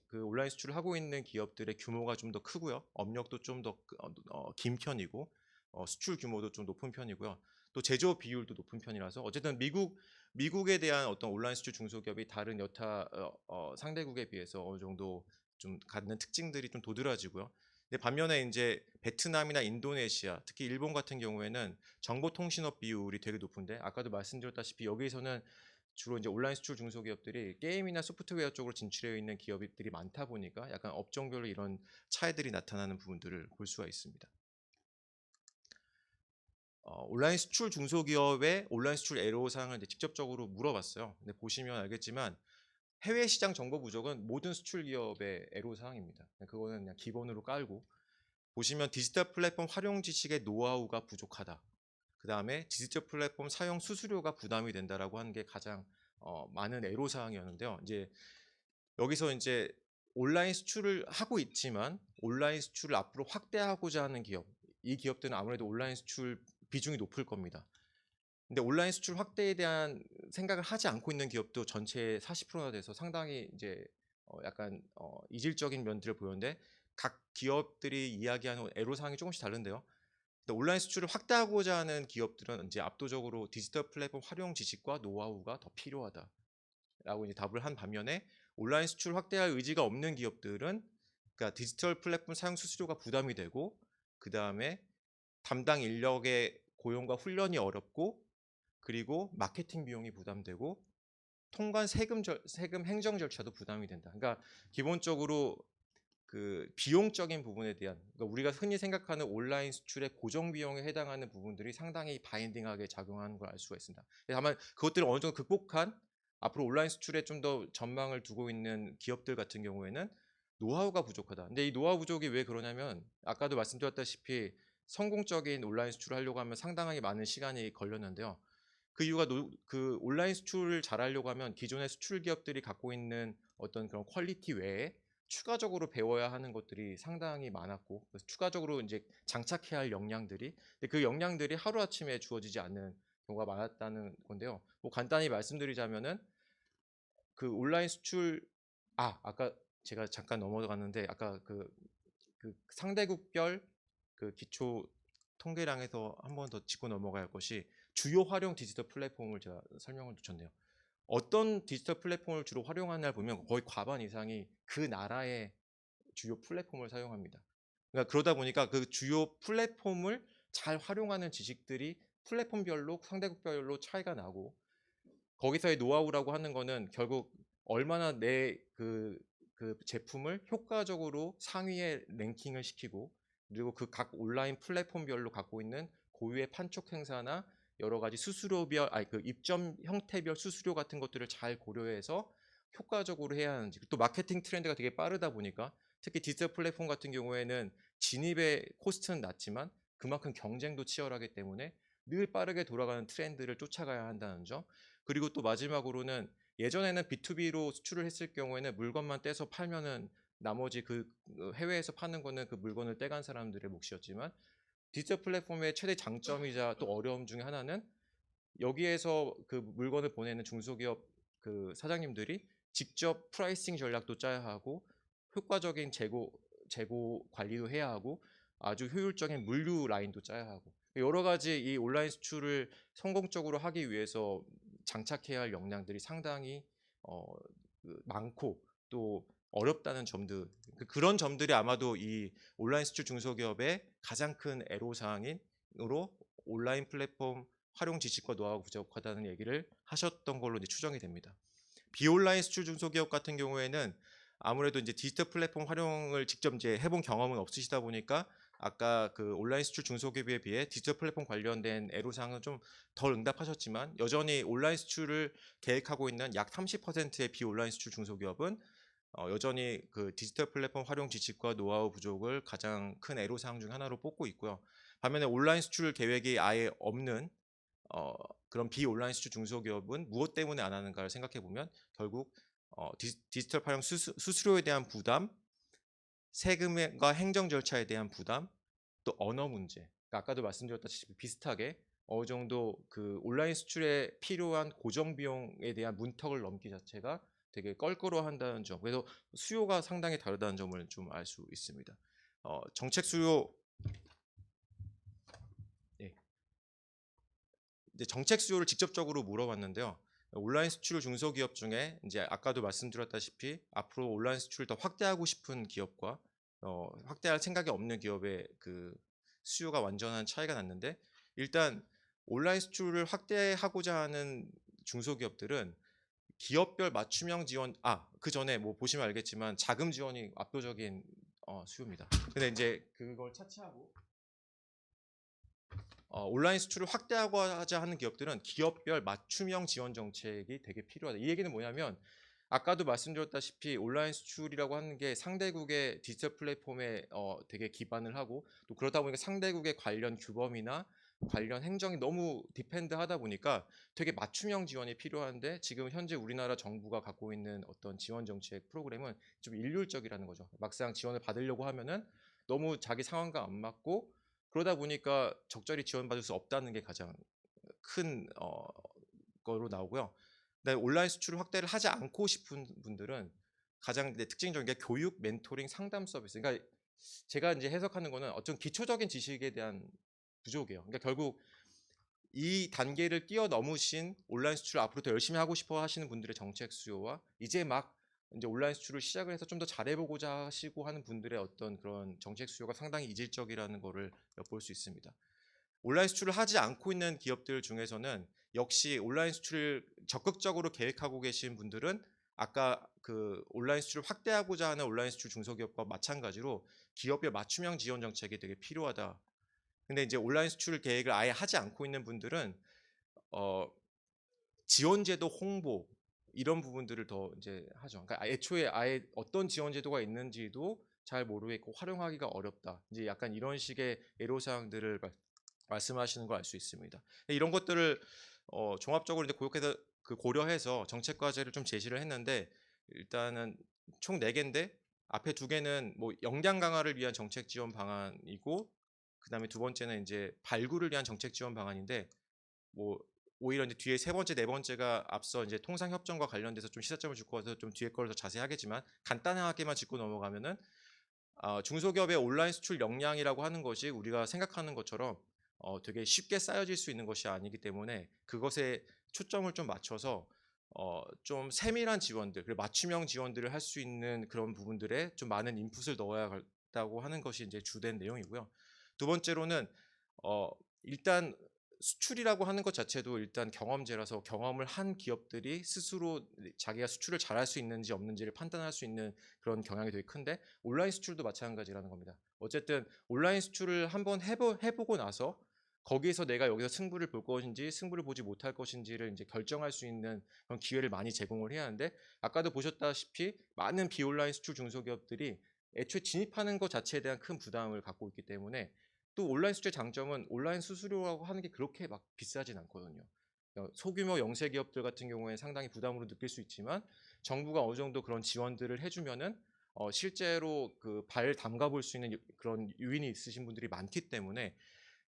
그 온라인 수출을 하고 있는 기업들의 규모가 좀 더 크고요. 업력도 좀 더 긴 편이고 수출 규모도 좀 높은 편이고요. 또 제조업 비율도 높은 편이라서 어쨌든 미국에 대한 어떤 온라인 수출 중소기업이 다른 여타 상대국에 비해서 어느 정도 좀 갖는 특징들이 좀 도드라지고요. 근데 반면에 이제 베트남이나 인도네시아, 특히 일본 같은 경우에는 정보통신업 비율이 되게 높은데 아까도 말씀드렸다시피 여기서는 주로 이제 온라인 수출 중소기업들이 게임이나 소프트웨어 쪽으로 진출해 있는 기업들이 많다 보니까 약간 업종별로 이런 차이들이 나타나는 부분들을 볼 수가 있습니다. 온라인 수출 중소기업의 온라인 수출 애로사항을 이제 직접적으로 물어봤어요. 근데 보시면 알겠지만 해외 시장 정보 부족은 모든 수출 기업의 애로사항입니다. 그거는 그냥 기본으로 깔고 보시면 디지털 플랫폼 활용 지식의 노하우가 부족하다. 그 다음에 디지털 플랫폼 사용 수수료가 부담이 된다라고 하는 게 가장 많은 애로사항이었는데요. 이제 여기서 이제 온라인 수출을 하고 있지만 온라인 수출을 앞으로 확대하고자 하는 기업, 이 기업들은 아무래도 온라인 수출 비중이 높을 겁니다. 근데 온라인 수출 확대에 대한 생각을 하지 않고 있는 기업도 전체의 40%나 돼서 상당히 이제 약간 이질적인 면들을 보였는데 각 기업들이 이야기하는 애로사항이 조금씩 다른데요. 근데 온라인 수출을 확대하고자 하는 기업들은 이제 압도적으로 디지털 플랫폼 활용 지식과 노하우가 더 필요하다라고 이제 답을 한 반면에 온라인 수출 확대할 의지가 없는 기업들은 그러니까 디지털 플랫폼 사용 수수료가 부담이 되고 그 다음에 담당 인력의 고용과 훈련이 어렵고 그리고 마케팅 비용이 부담되고 통관 세금 행정 절차도 부담이 된다. 그러니까 기본적으로 그 비용적인 부분에 대한 그러니까 우리가 흔히 생각하는 온라인 수출의 고정 비용에 해당하는 부분들이 상당히 바인딩하게 작용하는 걸 알 수가 있습니다. 다만 그것들을 어느 정도 극복한 앞으로 온라인 수출에 좀 더 전망을 두고 있는 기업들 같은 경우에는 노하우가 부족하다. 근데 이 노하우 부족이 왜 그러냐면 아까도 말씀드렸다시피 성공적인 온라인 수출을 하려고 하면 상당히 많은 시간이 걸렸는데요. 그 이유가 그 온라인 수출을 잘하려고 하면 기존의 수출 기업들이 갖고 있는 어떤 그런 퀄리티 외에 추가적으로 배워야 하는 것들이 상당히 많았고 그래서 추가적으로 이제 장착해야 할 역량들이 근데 그 역량들이 하루아침에 주어지지 않는 경우가 많았다는 건데요. 뭐 간단히 말씀드리자면은 그 온라인 수출 아까 제가 잠깐 넘어갔는데 아까 그 상대국별 그 기초 통계량에서 한 번 더 짚고 넘어가야 할 것이 주요 활용 디지털 플랫폼을 제가 설명을 놓쳤네요. 어떤 디지털 플랫폼을 주로 활용하냐를 보면 거의 과반 이상이 그 나라의 주요 플랫폼을 사용합니다. 그러니까 그러다 보니까 그 주요 플랫폼을 잘 활용하는 지식들이 플랫폼별로 상대국별로 차이가 나고 거기서의 노하우라고 하는 거는 결국 얼마나 내 그 제품을 효과적으로 상위에 랭킹을 시키고 그리고 그 각 온라인 플랫폼별로 갖고 있는 고유의 판촉 행사나 여러 가지 수수료별 그 입점 형태별 수수료 같은 것들을 잘 고려해서 효과적으로 해야 하는지 또 마케팅 트렌드가 되게 빠르다 보니까 특히 디지털 플랫폼 같은 경우에는 진입의 코스트는 낮지만 그만큼 경쟁도 치열하기 때문에 늘 빠르게 돌아가는 트렌드를 쫓아가야 한다는 점 그리고 또 마지막으로는 예전에는 B2B로 수출을 했을 경우에는 물건만 떼서 팔면은 나머지 그 해외에서 파는 거는 그 물건을 떼간 사람들의 몫이었지만 디지털 플랫폼의 최대 장점이자 또 어려움 중에 하나는 여기에서 그 물건을 보내는 중소기업 그 사장님들이 직접 프라이싱 전략도 짜야 하고 효과적인 재고 관리도 해야 하고 아주 효율적인 물류 라인도 짜야 하고 여러 가지 이 온라인 수출을 성공적으로 하기 위해서 장착해야 할 역량들이 상당히 많고 또 어렵다는 점들 그런 점들이 아마도 이 온라인 수출 중소기업의 가장 큰 애로사항으로 온라인 플랫폼 활용 지식과 노하우가 부족하다는 얘기를 하셨던 걸로 이제 추정이 됩니다. 비온라인 수출 중소기업 같은 경우에는 아무래도 이제 디지털 플랫폼 활용을 직접 이제 해본 경험은 없으시다 보니까 아까 그 온라인 수출 중소기업에 비해 디지털 플랫폼 관련된 애로사항은 좀 덜 응답하셨지만 여전히 온라인 수출을 계획하고 있는 약 30%의 비온라인 수출 중소기업은 여전히 그 디지털 플랫폼 활용 지식과 노하우 부족을 가장 큰 애로사항 중 하나로 뽑고 있고요. 반면에 온라인 수출 계획이 아예 없는 그런 비온라인 수출 중소기업은 무엇 때문에 안 하는가를 생각해 보면 결국 디지털 활용 수수료에 대한 부담, 세금과 행정 절차에 대한 부담, 또 언어 문제. 그러니까 아까도 말씀드렸다시피 비슷하게 어느 정도 그 온라인 수출에 필요한 고정 비용에 대한 문턱을 넘기 자체가 되게 껄끄러워한다는 점. 그래서 수요가 상당히 다르다는 점을 좀 알 수 있습니다. 정책 수요 예. 이제 정책 수요를 직접적으로 물어봤는데요. 온라인 수출 중소기업 중에 이제 아까도 말씀드렸다시피 앞으로 온라인 수출을 더 확대하고 싶은 기업과 확대할 생각이 없는 기업의 그 수요가 완전한 차이가 났는데 일단 온라인 수출을 확대하고자 하는 중소기업들은 기업별 맞춤형 지원 그 전에 뭐 보시면 알겠지만 자금 지원이 압도적인 수요입니다. 근데 이제 그걸 차치하고 온라인 수출을 확대하고자 하는 기업들은 기업별 맞춤형 지원 정책이 되게 필요하다. 이 얘기는 뭐냐면 아까도 말씀드렸다시피 온라인 수출이라고 하는 게 상대국의 디지털 플랫폼에 되게 기반을 하고 또 그러다 보니까 상대국의 관련 규범이나 관련 행정이 너무 디펜드하다 보니까 되게 맞춤형 지원이 필요한데 지금 현재 우리나라 정부가 갖고 있는 어떤 지원 정책 프로그램은 좀 일률적이라는 거죠. 막상 지원을 받으려고 하면은 너무 자기 상황과 안 맞고 그러다 보니까 적절히 지원받을 수 없다는 게 가장 큰 거로 나오고요. 그다음에 온라인 수출을 확대를 하지 않고 싶은 분들은 가장 이제 특징적인 게 교육, 멘토링, 상담 서비스. 그러니까 제가 이제 해석하는 거는 어떤 기초적인 지식에 대한 부족이에요. 그러니까 결국 이 단계를 뛰어넘으신 온라인 수출을 앞으로 더 열심히 하고 싶어 하시는 분들의 정책 수요와 이제 막 이제 온라인 수출을 시작을 해서 좀 더 잘해보고자 하시고 하는 분들의 어떤 그런 정책 수요가 상당히 이질적이라는 거를 엿볼 수 있습니다. 온라인 수출을 하지 않고 있는 기업들 중에서는 역시 온라인 수출을 적극적으로 계획하고 계신 분들은 아까 그 온라인 수출을 확대하고자 하는 온라인 수출 중소기업과 마찬가지로 기업별 맞춤형 지원 정책이 되게 필요하다. 근데 이제 온라인 수출 계획을 아예 하지 않고 있는 분들은 지원제도 홍보 이런 부분들을 더 이제 하죠. 그러니까 애초에 아예 어떤 지원제도가 있는지도 잘 모르겠고 활용하기가 어렵다. 이제 약간 이런 식의 애로사항들을 말씀하시는 걸 알 수 있습니다. 이런 것들을 종합적으로 이제 고려해서 정책 과제를 좀 제시를 했는데 일단은 총 4개인데 앞에 2개는 뭐 역량 강화를 위한 정책 지원 방안이고 그다음에 2번째는 이제 발굴을 위한 정책 지원 방안인데 뭐 오히려 이제 뒤에 3번째, 4번째가 앞서 이제 통상 협정과 관련돼서 좀 시사점을 짚고 와서 좀 뒤에 걸 더 자세히 하겠지만 간단하게만 짚고 넘어가면은 중소기업의 온라인 수출 역량이라고 하는 것이 우리가 생각하는 것처럼 되게 쉽게 쌓여질 수 있는 것이 아니기 때문에 그것에 초점을 좀 맞춰서 좀 세밀한 지원들 그리고 맞춤형 지원들을 할 수 있는 그런 부분들에 좀 많은 인풋을 넣어야겠다고 하는 것이 이제 주된 내용이고요. 2번째로는 일단 수출이라고 하는 것 자체도 일단 경험제라서 경험을 한 기업들이 스스로 자기가 수출을 잘할 수 있는지 없는지를 판단할 수 있는 그런 경향이 되게 큰데 온라인 수출도 마찬가지라는 겁니다. 어쨌든 온라인 수출을 한번 해보고 나서 거기에서 내가 여기서 승부를 볼 것인지 승부를 보지 못할 것인지를 이제 결정할 수 있는 그런 기회를 많이 제공을 해야 하는데 아까도 보셨다시피 많은 비온라인 수출 중소기업들이 애초에 진입하는 것 자체에 대한 큰 부담을 갖고 있기 때문에 또 온라인 수출의 장점은 온라인 수수료라고 하는 게 그렇게 막 비싸진 않거든요. 소규모 영세 기업들 같은 경우에 상당히 부담으로 느낄 수 있지만 정부가 어느 정도 그런 지원들을 해주면은 실제로 그 발 담가 볼 수 있는 그런 유인이 있으신 분들이 많기 때문에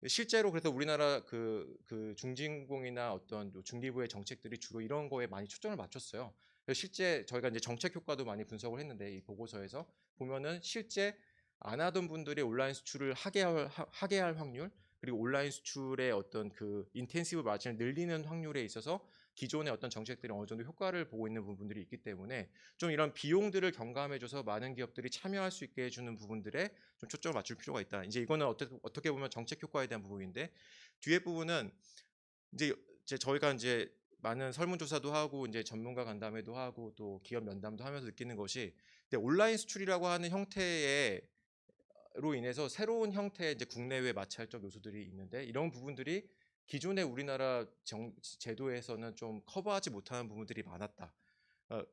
실제로 그래서 우리나라 그 중진공이나 어떤 중기부의 정책들이 주로 이런 거에 많이 초점을 맞췄어요. 그래서 실제 저희가 이제 정책 효과도 많이 분석을 했는데 이 보고서에서 보면은 실제 안 하던 분들이 온라인 수출을 하게 할 확률 그리고 온라인 수출의 어떤 그 인텐시브 마진을 늘리는 확률에 있어서 기존의 어떤 정책들이 어느 정도 효과를 보고 있는 부분들이 있기 때문에 좀 이런 비용들을 경감해줘서 많은 기업들이 참여할 수 있게 해주는 부분들에 좀 초점을 맞출 필요가 있다. 이제 이거는 어떻게 보면 정책 효과에 대한 부분인데 뒤에 부분은 이제 저희가 이제 많은 설문조사도 하고 이제 전문가 간담회도 하고 또 기업 면담도 하면서 느끼는 것이 온라인 수출이라고 하는 형태의 변화로 인해서 새로운 형태의 이제 국내외 마찰적 요소들이 있는데 이런 부분들이 기존의 우리나라 제도에서는 좀 커버하지 못하는 부분들이 많았다.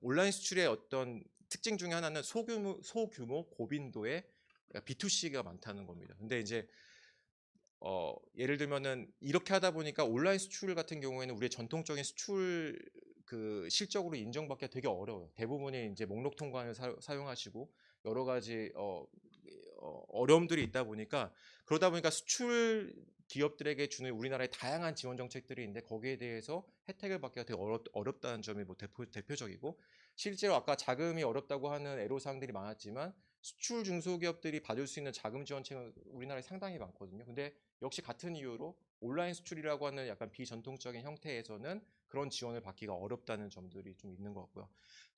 온라인 수출의 어떤 특징 중에 하나는 소규모 고빈도의 B2C가 많다는 겁니다. 근데 이제 예를 들면은 이렇게 하다 보니까 온라인 수출 같은 경우에는 우리의 전통적인 수출 그 실적으로 인정받기가 되게 어려워요. 대부분이 이제 목록 통관을 사용하시고 여러 가지 어려움들이 있다 보니까 그러다 보니까 수출 기업들에게 주는 우리나라의 다양한 지원 정책들이 있는데 거기에 대해서 혜택을 받기가 되게 어렵다는 점이 뭐 대표적이고 실제로 아까 자금이 어렵다고 하는 애로사항들이 많았지만 수출 중소기업들이 받을 수 있는 자금 지원책은 우리나라에 상당히 많거든요. 근데 역시 같은 이유로 온라인 수출이라고 하는 약간 비전통적인 형태에서는 그런 지원을 받기가 어렵다는 점들이 좀 있는 것 같고요.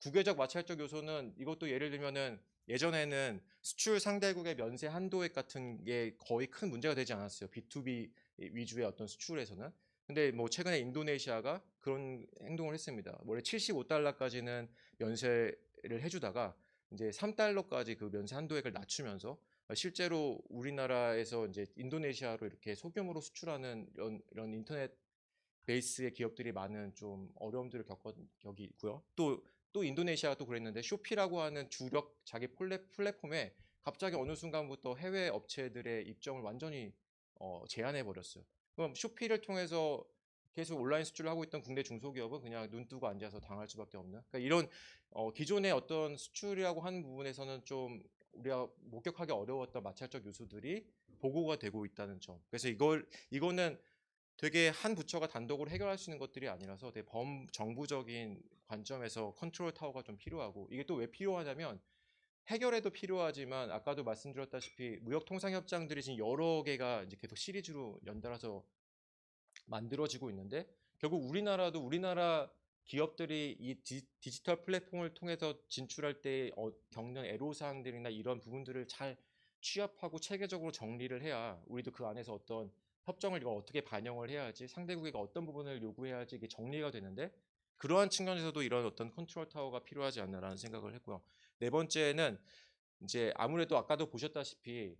국외적 마찰적 요소는 이것도 예를 들면은 예전에는 수출 상대국의 면세 한도액 같은 게 거의 큰 문제가 되지 않았어요. B2B 위주의 어떤 수출에서는. 근데 뭐 최근에 인도네시아가 그런 행동을 했습니다. 원래 75달러까지는 면세를 해주다가 이제 3달러까지 그 면세 한도액을 낮추면서 실제로 우리나라에서 이제 인도네시아로 이렇게 소규모로 수출하는 이런 인터넷 베이스의 기업들이 많은 좀 어려움들을 겪이 있고요. 또 인도네시아가 또 그랬는데 쇼피라고 하는 주력 자기 플랫폼에 갑자기 어느 순간부터 해외 업체들의 입점을 완전히 제한해 버렸어요. 그럼 쇼피를 통해서 계속 온라인 수출을 하고 있던 국내 중소기업은 그냥 눈 뜨고 앉아서 당할 수밖에 없는. 그러니까 이런 기존의 어떤 수출이라고 하는 부분에서는 좀 우리가 목격하기 어려웠던 마찰적 요소들이 보고가 되고 있다는 점. 그래서 이거는 되게 한 부처가 단독으로 해결할 수 있는 것들이 아니라서 되게 범정부적인 관점에서 컨트롤 타워가 좀 필요하고 이게 또 왜 필요하냐면 해결에도 필요하지만 아까도 말씀드렸다시피 무역통상협정들이 지금 여러 개가 이제 계속 시리즈로 연달아서 만들어지고 있는데 결국 우리나라도 우리나라 기업들이 이 디지털 플랫폼을 통해서 진출할 때 겪는 애로사항들이나 이런 부분들을 잘 취합하고 체계적으로 정리를 해야 우리도 그 안에서 어떤 협정을 이거 어떻게 반영을 해야지 상대국에게 어떤 부분을 요구해야지 이게 정리가 되는데 그러한 측면에서도 이런 어떤 컨트롤 타워가 필요하지 않나라는 생각을 했고요. 네 번째는 이제 아무래도 아까도 보셨다시피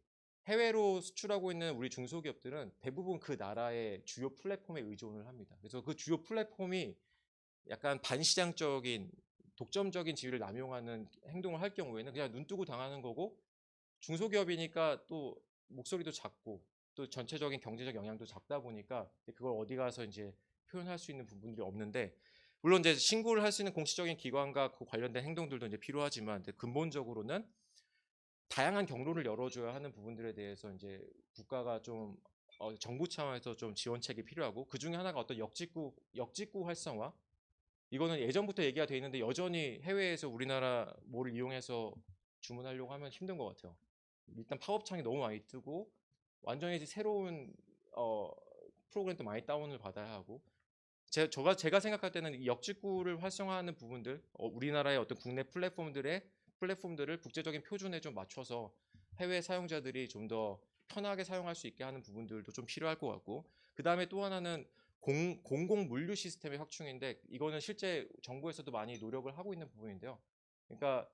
해외로 수출하고 있는 우리 중소기업들은 대부분 그 나라의 주요 플랫폼에 의존을 합니다. 그래서 그 주요 플랫폼이 약간 반시장적인 독점적인 지위를 남용하는 행동을 할 경우에는 그냥 눈 뜨고 당하는 거고 중소기업이니까 또 목소리도 작고 또 전체적인 경제적 영향도 작다 보니까 그걸 어디 가서 이제 표현할 수 있는 부분들이 없는데 물론 이제 신고를 할 수 있는 공식적인 기관과 그 관련된 행동들도 이제 필요하지만 근본적으로는 다양한 경로를 열어줘야 하는 부분들에 대해서 이제 국가가 좀 정부 차원에서 좀 지원책이 필요하고 그 중에 하나가 어떤 역직구 활성화 이거는 예전부터 얘기가 돼 있는데 여전히 해외에서 우리나라 뭐를 이용해서 주문하려고 하면 힘든 것 같아요. 일단 팝업창이 너무 많이 뜨고 완전히 새로운 프로그램도 많이 다운을 받아야 하고 제가 생각할 때는 이 역직구를 활성화하는 부분들 우리나라의 어떤 국내 플랫폼들을 국제적인 표준에 좀 맞춰서 해외 사용자들이 좀 더 편하게 사용할 수 있게 하는 부분들도 좀 필요할 것 같고 그 다음에 또 하나는 공공 물류 시스템의 확충인데 이거는 실제 정부에서도 많이 노력을 하고 있는 부분인데요. 그러니까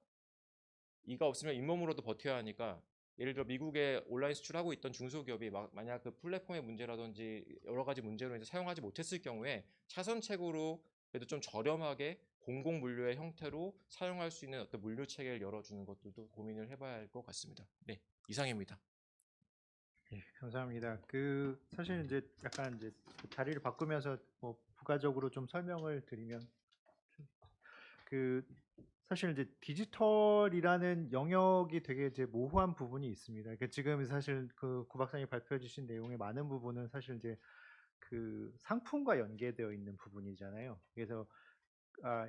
이가 없으면 잇몸으로도 버텨야 하니까 예를 들어 미국에 온라인 수출하고 있던 중소기업이 만약 그 플랫폼의 문제라든지 여러 가지 문제로 이제 사용하지 못했을 경우에 차선책으로 그래도 좀 저렴하게 공공 물류의 형태로 사용할 수 있는 어떤 물류 체계를 열어주는 것들도 고민을 해봐야 할 것 같습니다. 네, 이상입니다. 네, 감사합니다. 사실 이제 약간 이제 자리를 바꾸면서 뭐 부가적으로 좀 설명을 드리면 사실 이제 디지털이라는 영역이 되게 이제 모호한 부분이 있습니다. 그러니까 지금 사실 구 박사님 발표해 주신 내용의 많은 부분은 사실 이제 상품과 연계되어 있는 부분이잖아요. 그래서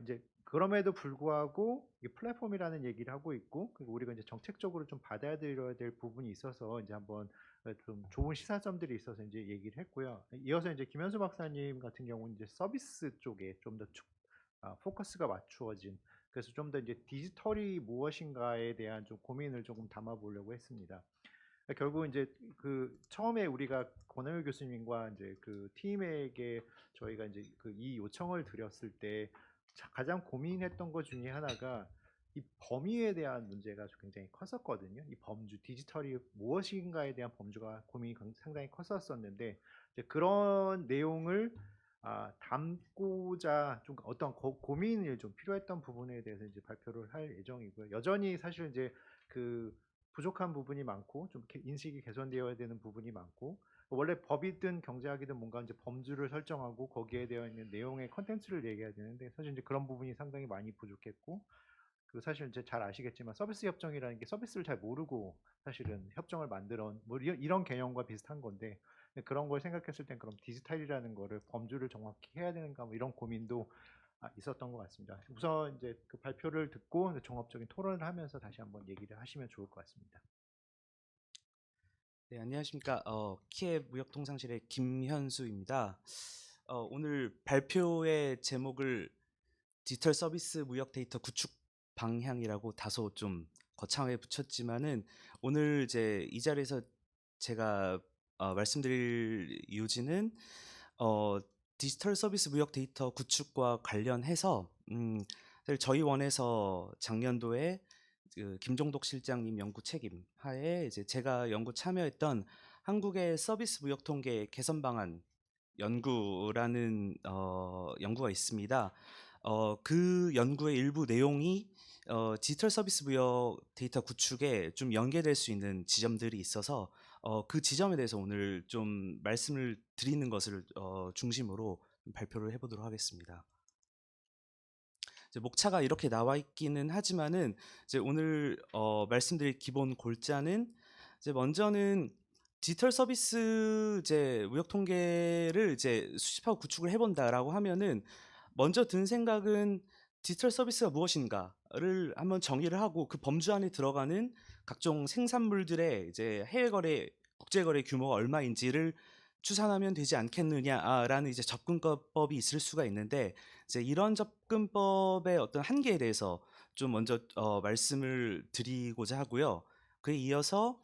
이제 그럼에도 불구하고 이 플랫폼이라는 얘기를 하고 있고 그리고 우리가 이제 정책적으로 좀 받아들여야 될 부분이 있어서 이제 한번 좀 좋은 시사점들이 있어서 이제 얘기를 했고요. 이어서 이제 김현수 박사님 같은 경우는 이제 서비스 쪽에 좀 더 포커스가 맞추어진 그래서 좀 더 이제 디지털이 무엇인가에 대한 좀 고민을 조금 담아보려고 했습니다. 결국 이제 처음에 우리가 권영일 교수님과 이제 팀에게 저희가 이제 이 요청을 드렸을 때 가장 고민했던 것 중에 하나가 이 범위에 대한 문제가 굉장히 컸었거든요. 이 범주, 디지털이 무엇인가에 대한 범주가 고민이 상당히 컸었었는데 이제 그런 내용을 담고자 좀 어떤 고민이 좀 필요했던 부분에 대해서 이제 발표를 할 예정이고요. 여전히 사실 이제 그 부족한 부분이 많고 좀 인식이 개선되어야 되는 부분이 많고 원래 법이든 경제학이든 뭔가 이제 범주를 설정하고 거기에 되어 있는 내용의 컨텐츠를 얘기해야 되는데 사실 이제 그런 부분이 상당히 많이 부족했고 그 사실 이제 잘 아시겠지만 서비스 협정이라는 게 서비스를 잘 모르고 사실은 협정을 만들어 뭐 이런 개념과 비슷한 건데 그런 걸 생각했을 땐 그럼 디지털이라는 거를 범주를 정확히 해야 되는가 뭐 이런 고민도 있었던 것 같습니다. 우선 이제 그 발표를 듣고 종합적인 토론을 하면서 다시 한번 얘기를 하시면 좋을 것 같습니다. 네, 안녕하십니까. 키ев 무역통상실의 김현수입니다. 오늘 발표의 제목을 디지털 서비스 무역 데이터 구축 방향이라고 다소 좀 거창하게 붙였지만은 오늘 이제 이 자리에서 제가 말씀드릴 요지는 디지털 서비스 무역 데이터 구축과 관련해서 사실 저희 원에서 작년도에 그 김종덕 실장님 연구 책임 하에 이제 제가 연구 참여했던 한국의 서비스 무역 통계 개선 방안 연구라는 연구가 있습니다. 그 연구의 일부 내용이 디지털 서비스 무역 데이터 구축에 좀 연계될 수 있는 지점들이 있어서 그 지점에 대해서 오늘 좀 말씀을 드리는 것을 중심으로 발표를 해보도록 하겠습니다. 이제 목차가 이렇게 나와 있기는 하지만은 이제 오늘 말씀드릴 기본 골자는 이제 먼저는 디지털 서비스 이제 무역 통계를 이제 수집하고 구축을 해본다라고 하면은 먼저 든 생각은 디지털 서비스가 무엇인가를 한번 정의를 하고 그 범주 안에 들어가는 각종 생산물들의 이제 해외 거래, 국제 거래 규모가 얼마인지를 추산하면 되지 않겠느냐라는 이제 접근법이 있을 수가 있는데 이제 이런 접근법의 어떤 한계에 대해서 좀 먼저 말씀을 드리고자 하고요. 그에 이어서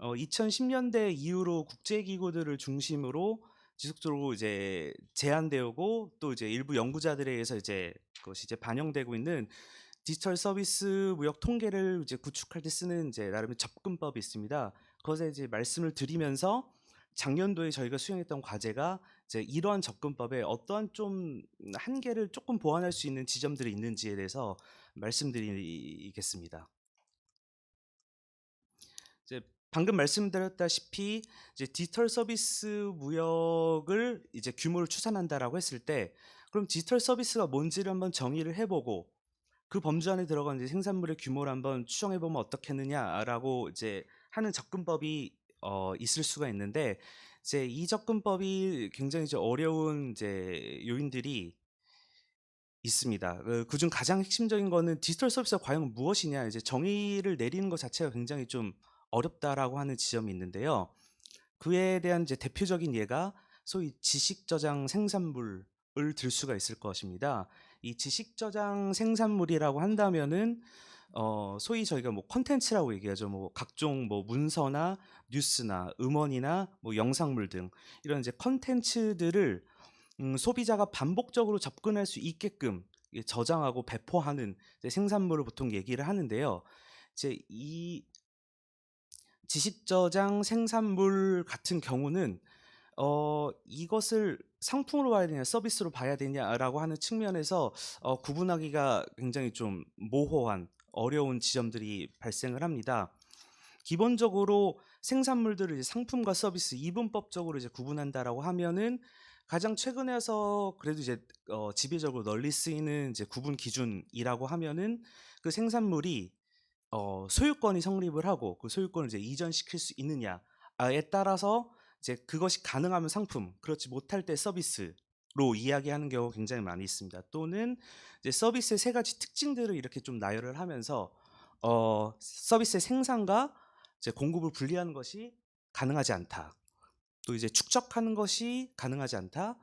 2010년대 이후로 국제기구들을 중심으로 지속적으로 이제 제안되고 또 이제 일부 연구자들에 의해서 이제 그것이 이제 반영되고 있는 디지털 서비스 무역 통계를 이제 구축할 때 쓰는 이제 나름의 접근법이 있습니다. 그것에 이제 말씀을 드리면서 작년도에 저희가 수행했던 과제가 이제 이러한 접근법에 어떠한 좀 한계를 조금 보완할 수 있는 지점들이 있는지에 대해서 말씀드리겠습니다. 이제 방금 말씀드렸다시피 이제 디지털 서비스 무역을 이제 규모를 추산한다라고 했을 때 그럼 디지털 서비스가 뭔지를 한번 정의를 해보고 그 범주 안에 들어간 이제 생산물의 규모를 한번 추정해 보면 어떻겠느냐라고 이제 하는 접근법이 있을 수가 있는데 이제 이 접근법이 굉장히 이제 어려운 이제 요인들이 있습니다. 그중 가장 핵심적인 거는 디지털 서비스가 과연 무엇이냐 이제 정의를 내리는 것 자체가 굉장히 좀 어렵다라고 하는 지점이 있는데요. 그에 대한 이제 대표적인 예가 소위 지식 저장 생산물을 들 수가 있을 것입니다. 이 지식 저장 생산물이라고 한다면은 소위 저희가 뭐 컨텐츠라고 얘기하죠. 뭐 각종 뭐 문서나 뉴스나 음원이나 뭐 영상물 등 이런 이제 컨텐츠들을 소비자가 반복적으로 접근할 수 있게끔 저장하고 배포하는 이제 생산물을 보통 얘기를 하는데요. 이제 이 지식 저장 생산물 같은 경우는 이것을 상품으로 봐야 되냐 서비스로 봐야 되냐라고 하는 측면에서 구분하기가 굉장히 좀 모호한 어려운 지점들이 발생을 합니다. 기본적으로 생산물들을 이제 상품과 서비스 이분법적으로 이제 구분한다라고 하면은 가장 최근에 와서 그래도 이제 지배적으로 널리 쓰이는 이제 구분 기준이라고 하면은 그 생산물이 소유권이 성립을 하고 그 소유권을 이제 이전시킬 수 있느냐에 따라서 이제 그것이 가능하면 상품, 그렇지 못할 때 서비스로 이야기하는 경우가 굉장히 많이 있습니다. 또는 이제 서비스의 세 가지 특징들을 이렇게 좀 나열을 하면서 서비스의 생산과 이제 공급을 분리하는 것이 가능하지 않다. 또 이제 축적하는 것이 가능하지 않다.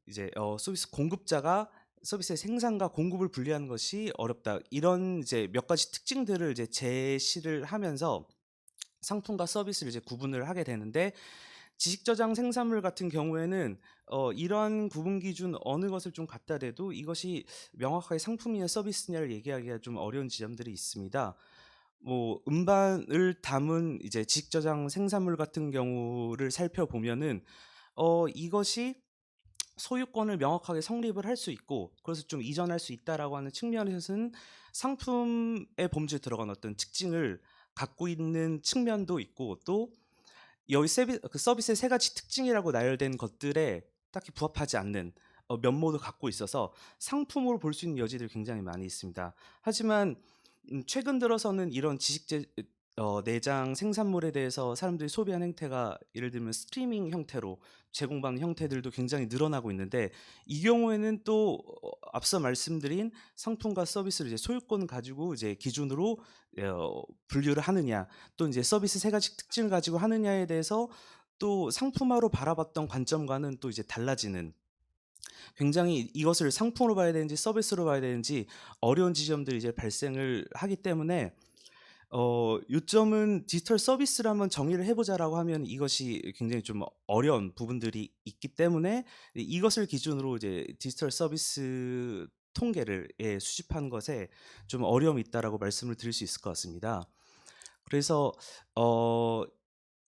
이제 서비스 공급자가 서비스의 생산과 공급을 분리하는 것이 어렵다. 이런 이제 몇 가지 특징들을 이제 제시를 하면서 상품과 서비스를 이제 구분을 하게 되는데 지식 저장 생산물 같은 경우에는 이러한 구분 기준 어느 것을 좀 갖다 대도 이것이 명확하게 상품이냐 서비스냐를 얘기하기가 좀 어려운 지점들이 있습니다. 뭐 음반을 담은 이제 지식 저장 생산물 같은 경우를 살펴보면은 이것이 소유권을 명확하게 성립을 할 수 있고 그래서 좀 이전할 수 있다라고 하는 측면에서는 상품의 범주에 들어간 어떤 특징을 갖고 있는 측면도 있고 또 여기 그 서비스의 세 가지 특징이라고 나열된 것들에 딱히 부합하지 않는 면모도 갖고 있어서 상품으로 볼 수 있는 여지들이 굉장히 많이 있습니다. 하지만 최근 들어서는 이런 내장 생산물에 대해서 사람들이 소비하는 행태가 예를 들면 스트리밍 형태로 제공받는 형태들도 굉장히 늘어나고 있는데 이 경우에는 또 앞서 말씀드린 상품과 서비스를 이제 소유권 가지고 이제 기준으로 분류를 하느냐 또 이제 서비스 세 가지 특징을 가지고 하느냐에 대해서 또 상품화로 바라봤던 관점과는 또 이제 달라지는 굉장히 이것을 상품으로 봐야 되는지 서비스로 봐야 되는지 어려운 지점들이 이제 발생을 하기 때문에 요점은 디지털 서비스를 한번 정의를 해보자라고 하면 이것이 굉장히 좀 어려운 부분들이 있기 때문에 이것을 기준으로 이제 디지털 서비스 통계를 수집한 것에 좀 어려움이 있다라고 말씀을 드릴 수 있을 것 같습니다. 그래서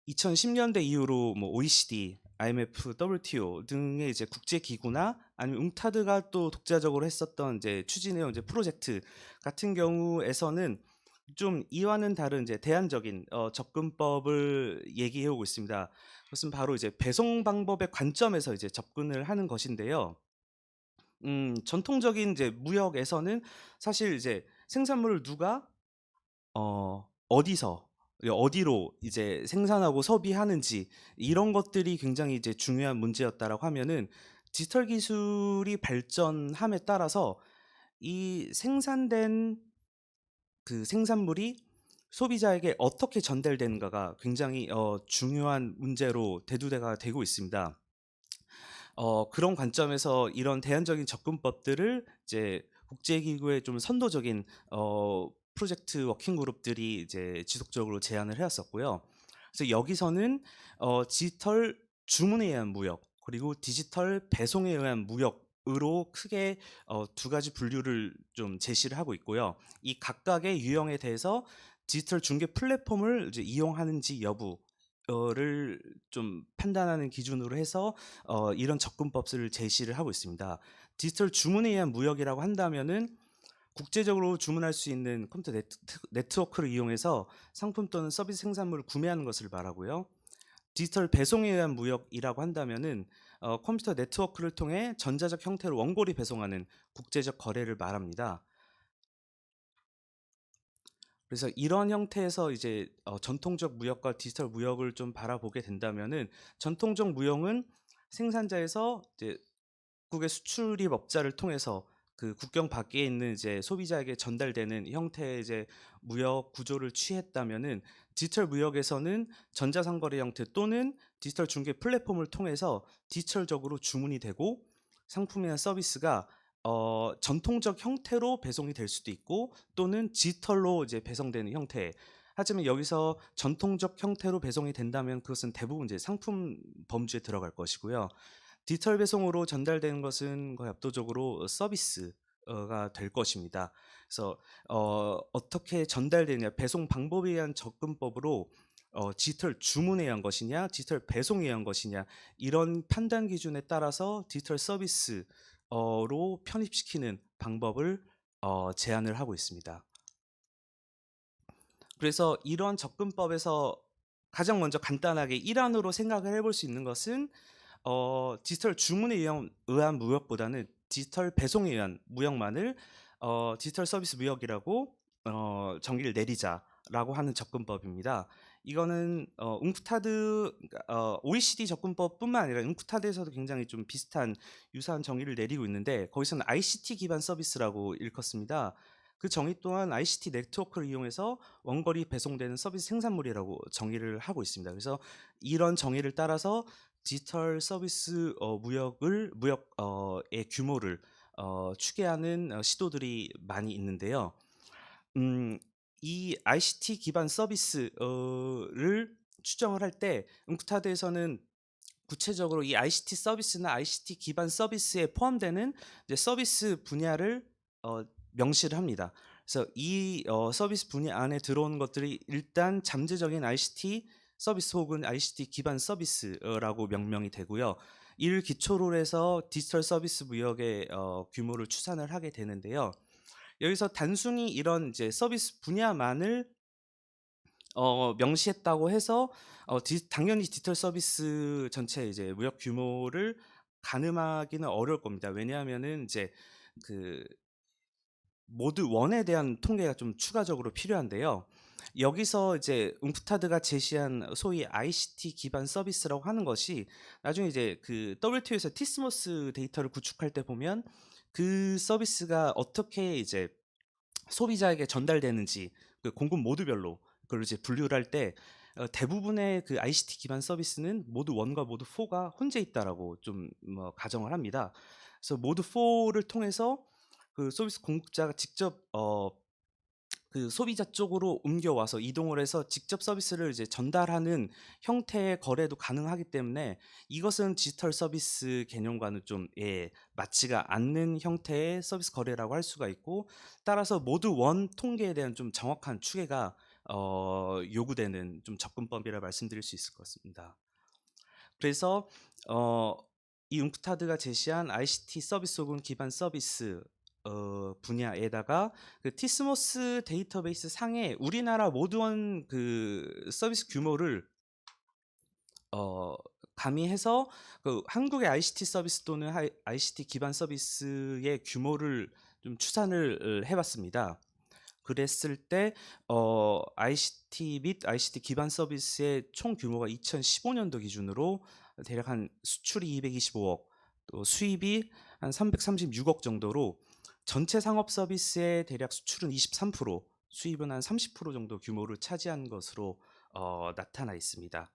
2010년대 이후로 뭐 OECD, IMF, WTO 등의 이제 국제 기구나 아니면 웅타드가 또 독자적으로 했었던 이제 추진해온 이제 프로젝트 같은 경우에서는 좀 이와는 다른 이제 대안적인 접근법을 얘기해 오고 있습니다. 그것은 바로 이제 배송 방법의 관점에서 이제 접근을 하는 것인데요. 전통적인 이제 무역에서는 사실 이제 생산물을 누가 어디서 어디로 이제 생산하고 소비하는지 이런 것들이 굉장히 이제 중요한 문제였다라고 하면은 디지털 기술이 발전함에 따라서 이 생산된 그 생산물이 소비자에게 어떻게 전달되는가가 굉장히 중요한 문제로 대두가 되고 있습니다. 그런 관점에서 이런 대안적인 접근법들을 이제 국제기구의 좀 선도적인 프로젝트 워킹 그룹들이 이제 지속적으로 제안을 해왔었고요. 그래서 여기서는 디지털 주문에 의한 무역 그리고 디지털 배송에 의한 무역으로 크게 두 가지 분류를 좀 제시를 하고 있고요. 이 각각의 유형에 대해서 디지털 중개 플랫폼을 이제 이용하는지 여부를 좀 판단하는 기준으로 해서 이런 접근법을 제시를 하고 있습니다. 디지털 주문에 의한 무역이라고 한다면은 국제적으로 주문할 수 있는 컴퓨터 네트워크를 이용해서 상품 또는 서비스 생산물을 구매하는 것을 말하고요. 디지털 배송에 의한 무역이라고 한다면은 컴퓨터 네트워크를 통해 전자적 형태로 원고리 배송하는 국제적 거래를 말합니다. 그래서 이런 형태에서 이제 전통적 무역과 디지털 무역을 좀 바라보게 된다면은 전통적 무역은 생산자에서 이제 국의 수출입업자를 통해서 그 국경 밖에 있는 이제 소비자에게 전달되는 형태의 이제 무역 구조를 취했다면은 디지털 무역에서는 전자상거래 형태 또는 디지털 중개 플랫폼을 통해서 디지털적으로 주문이 되고 상품이나 서비스가 전통적 형태로 배송이 될 수도 있고 또는 디지털로 이제 배송되는 형태. 하지만 여기서 전통적 형태로 배송이 된다면 그것은 대부분 이제 상품 범주에 들어갈 것이고요. 디지털 배송으로 전달되는 것은 거의 압도적으로 서비스가 될 것입니다. 그래서 어떻게 전달되냐 배송 방법에 의한 접근법으로 디지털 주문에 의한 것이냐 디지털 배송에 의한 것이냐 이런 판단 기준에 따라서 디지털 서비스로 편입시키는 방법을 제안을 하고 있습니다. 그래서 이런 접근법에서 가장 먼저 간단하게 일환으로 생각을 해볼 수 있는 것은 디지털 주문에 의한 무역보다는 디지털 배송에 의한 무역만을 디지털 서비스 무역이라고 정의를 내리자라고 하는 접근법입니다. 이거는 웅크타드 OECD 접근법뿐만 아니라 웅크타드에서도 굉장히 좀 비슷한 유사한 정의를 내리고 있는데 거기서는 ICT 기반 서비스라고 일컫습니다. 그 정의 또한 ICT 네트워크를 이용해서 원거리 배송되는 서비스 생산물이라고 정의를 하고 있습니다. 그래서 이런 정의를 따라서 디지털 서비스 무역의 규모를 추계하는 시도들이 많이 있는데요. 이 ICT 기반 서비스를 추정을 할 때 웅크타드에서는 구체적으로 이 ICT 서비스나 ICT 기반 서비스에 포함되는 이제 서비스 분야를 명시를 합니다. 그래서 이 서비스 분야 안에 들어오는 것들이 일단 잠재적인 ICT 서비스 혹은 ICT 기반 서비스라고 명명이 되고요. 이를 기초로 해서 디지털 서비스 무역의 규모를 추산을 하게 되는데요. 여기서 단순히 이런 이제 서비스 분야만을 명시했다고 해서 당연히 디지털 서비스 전체 이제 무역 규모를 가늠하기는 어려울 겁니다. 왜냐하면은 이제 그 모드 1에 대한 통계가 좀 추가적으로 필요한데요. 여기서 이제 웅크타드가 제시한 소위 ICT 기반 서비스라고 하는 것이 나중에 이제 그 WTO에서 티스모스 데이터를 구축할 때 보면 그 서비스가 어떻게 이제 소비자에게 전달되는지 그 공급 모드별로 그걸 이제 분류를 할 때 대부분의 그 ICT 기반 서비스는 모드 1과 모드 4가 혼재 있다라고 좀 뭐 가정을 합니다. 그래서 모드 4를 통해서 그 서비스 공급자가 직접 그 소비자 쪽으로 옮겨와서 이동을 해서 직접 서비스를 이제 전달하는 형태의 거래도 가능하기 때문에 이것은 디지털 서비스 개념과는 좀 맞지가 않는 형태의 서비스 거래라고 할 수가 있고, 따라서 모드 1 통계에 대한 좀 정확한 추계가 요구되는 좀 접근법이라 말씀드릴 수 있을 것 같습니다. 그래서 이 웅크타드가 제시한 ICT 서비스 혹은 기반 서비스 분야에다가 그 티스모스 데이터베이스 상에 우리나라 모드 1 그 서비스 규모를 가미해서 그 한국의 ICT 서비스 또는 ICT 기반 서비스의 규모를 좀 추산을 해봤습니다. 그랬을 때 ICT 및 ICT 기반 서비스의 총 규모가 2015년도 기준으로 대략 한 수출이 225억, 또 수입이 한 336억 정도로 전체 상업 서비스의 대략 수출은 23%, 수입은 한 30% 정도 규모를 차지한 것으로 나타나 있습니다.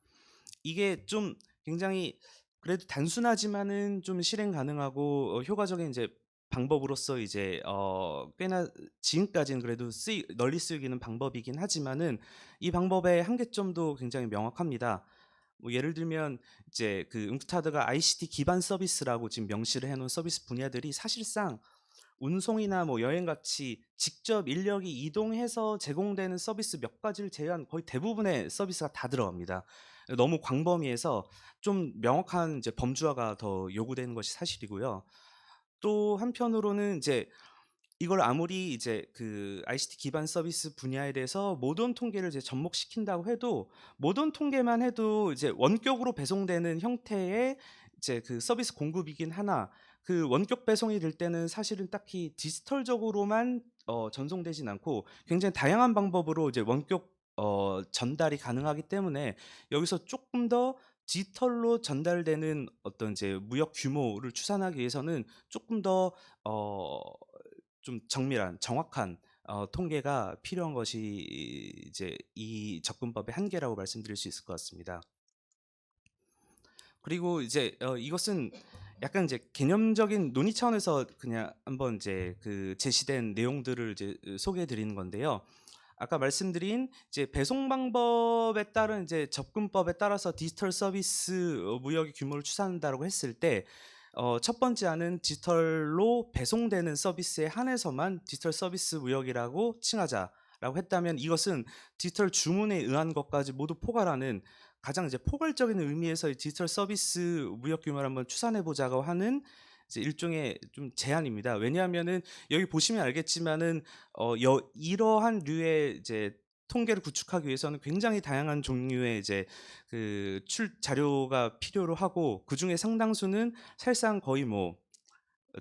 이게 좀 굉장히 그래도 단순하지만은 좀 실행 가능하고 효과적인 이제 방법으로서 이제 꽤나 지금까지는 그래도 널리 쓰이기는 방법이긴 하지만은 이 방법의 한계점도 굉장히 명확합니다. 뭐 예를 들면 이제 그 웅크타드가 ICT 기반 서비스라고 지금 명시를 해놓은 서비스 분야들이 사실상 운송이나 뭐 여행같이 직접 인력이 이동해서 제공되는 서비스 몇 가지를 제외한 거의 대부분의 서비스가 다 들어갑니다. 너무 광범위해서 좀 명확한 이제 범주화가 더 요구되는 것이 사실이고요. 또 한편으로는 이제 이걸 아무리 이제 그 ICT 기반 서비스 분야에 대해서 모던 통계를 이제 접목시킨다고 해도 모던 통계만 해도 이제 원격으로 배송되는 형태의 이제 그 서비스 공급이긴 하나, 그 원격 배송이 될 때는 사실은 딱히 디지털적으로만 전송되진 않고 굉장히 다양한 방법으로 이제 원격 전달이 가능하기 때문에 여기서 조금 더 디지털로 전달되는 어떤 이제 무역 규모를 추산하기 위해서는 조금 더 좀 정밀한 정확한 통계가 필요한 것이 이제 이 접근법의 한계라고 말씀드릴 수 있을 것 같습니다. 그리고 이제 이것은 약간 이제 개념적인 논의 차원에서 그냥 한번 이제 그 제시된 내용들을 이제 소개해 드리는 건데요. 아까 말씀드린 이제 배송 방법에 따른 이제 접근법에 따라서 디지털 서비스 무역의 규모를 추산한다고 했을 때 첫 번째 안은 디지털로 배송되는 서비스에 한해서만 디지털 서비스 무역이라고 칭하자라고 했다면, 이것은 디지털 주문에 의한 것까지 모두 포괄하는 가장 이제 포괄적인 의미에서 디지털 서비스 무역 규모를 한번 추산해 보자고 하는 이제 일종의 좀 제안입니다. 왜냐하면은 여기 보시면 알겠지만은 이러한 류의 이제 통계를 구축하기 위해서는 굉장히 다양한 종류의 이제 그 자료가 필요로 하고, 그 중에 상당수는 사실상 거의 뭐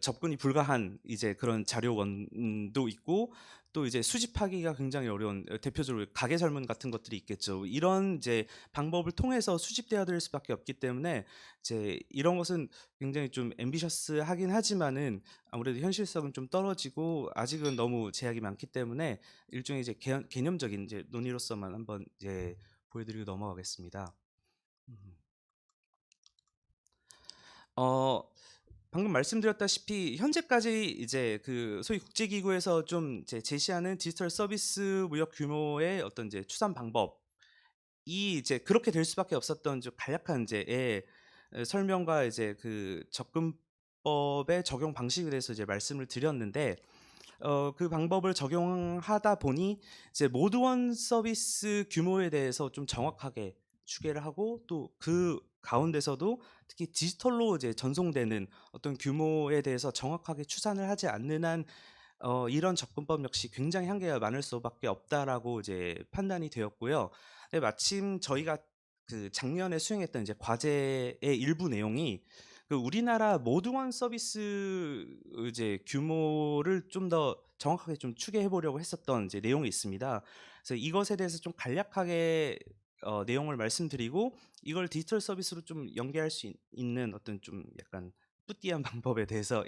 접근이 불가한 이제 그런 자료원도 있고, 또 이제 수집하기가 굉장히 어려운 대표적으로 가계 설문 같은 것들이 있겠죠. 이런 이제 방법을 통해서 수집되어야 될 수밖에 없기 때문에 이제 이런 것은 굉장히 좀 앰비셔스하긴 하지만은 아무래도 현실성은 좀 떨어지고 아직은 너무 제약이 많기 때문에 일종의 이제 개념적인 이제 논의로서만 한번 이제 보여드리고 넘어가겠습니다. 방금 말씀드렸다시피 현재까지 이제 그 소위 국제기구에서 좀 이제 제시하는 디지털 서비스 무역 규모의 어떤 이제 추산 방법, 이 이제 그렇게 될 수밖에 없었던 좀 간략한 이제 설명과 이제 그 접근법의 적용 방식에 대해서 이제 말씀을 드렸는데 그 방법을 적용하다 보니 이제 모드원 서비스 규모에 대해서 좀 정확하게 추계를 하고 또 그 가운데서도 특히 디지털로 이제 전송되는 어떤 규모에 대해서 정확하게 추산을 하지 않는 한 이런 접근법 역시 굉장히 한계가 많을 수밖에 없다라고 이제 판단이 되었고요. 근데 마침 저희가 그 작년에 수행했던 이제 과제의 일부 내용이 그 우리나라 모드원 서비스 이제 규모를 좀 더 정확하게 좀 추계해 보려고 했었던 이제 내용이 있습니다. 그래서 이것에 대해서 좀 간략하게 내용을 말씀드리고 이걸 디지털 서비스로 좀 연계할 수 있는 어떤 좀 약간 뿌띠한 방법에 대해서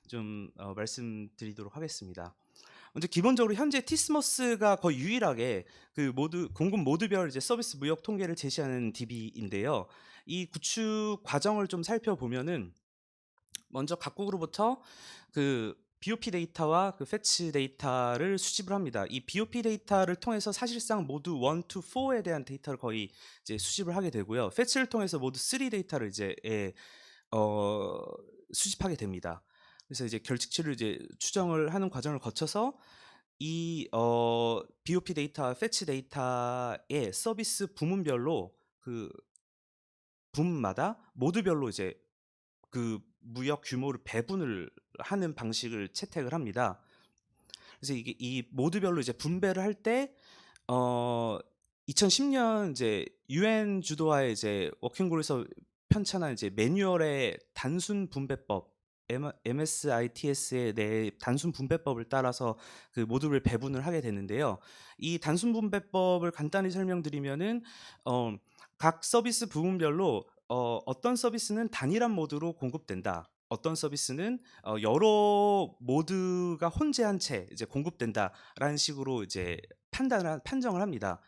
좀 말씀드리도록 하겠습니다. 먼저 기본적으로 현재 티스머스가 거의 유일하게 그 공급 모드별 이제 서비스 무역 통계를 제시하는 DB인데요. 이 구축 과정을 좀 살펴보면은 먼저 각국으로부터 그 BOP 데이터와 그 패치 데이터를 수집을 합니다. 이 BOP 데이터를 통해서 사실상 모두 1 to 4에 대한 데이터를 거의 이제 수집을 하게 되고요. 패치를 통해서 모두 3 데이터를 이제 수집하게 됩니다. 그래서 이제 결칙치를 이제 추정을 하는 과정을 거쳐서 이 BOP 데이터와 패치 데이터의 서비스 부문별로 그 부문마다 모두별로 이제 그 무역 규모를 배분을 하는 방식을 채택을 합니다. 그래서 이게 이 모두별로 이제 분배를 할 때 2010년 이제 UN 주도하에 이제 워킹그룹에서 편찬한 이제 매뉴얼의 단순 분배법 MSITS의 내 단순 분배법을 따라서 그 모듈을 배분을 하게 되는데요. 이 단순 분배법을 간단히 설명드리면은 각 서비스 부분별로 어떤 서비스는 단일한 모드로 공급된다. 어떤 서비스는 여러 모드가 혼재한 채 이제 공급된다라는 식으로 이제 판정을 합니다.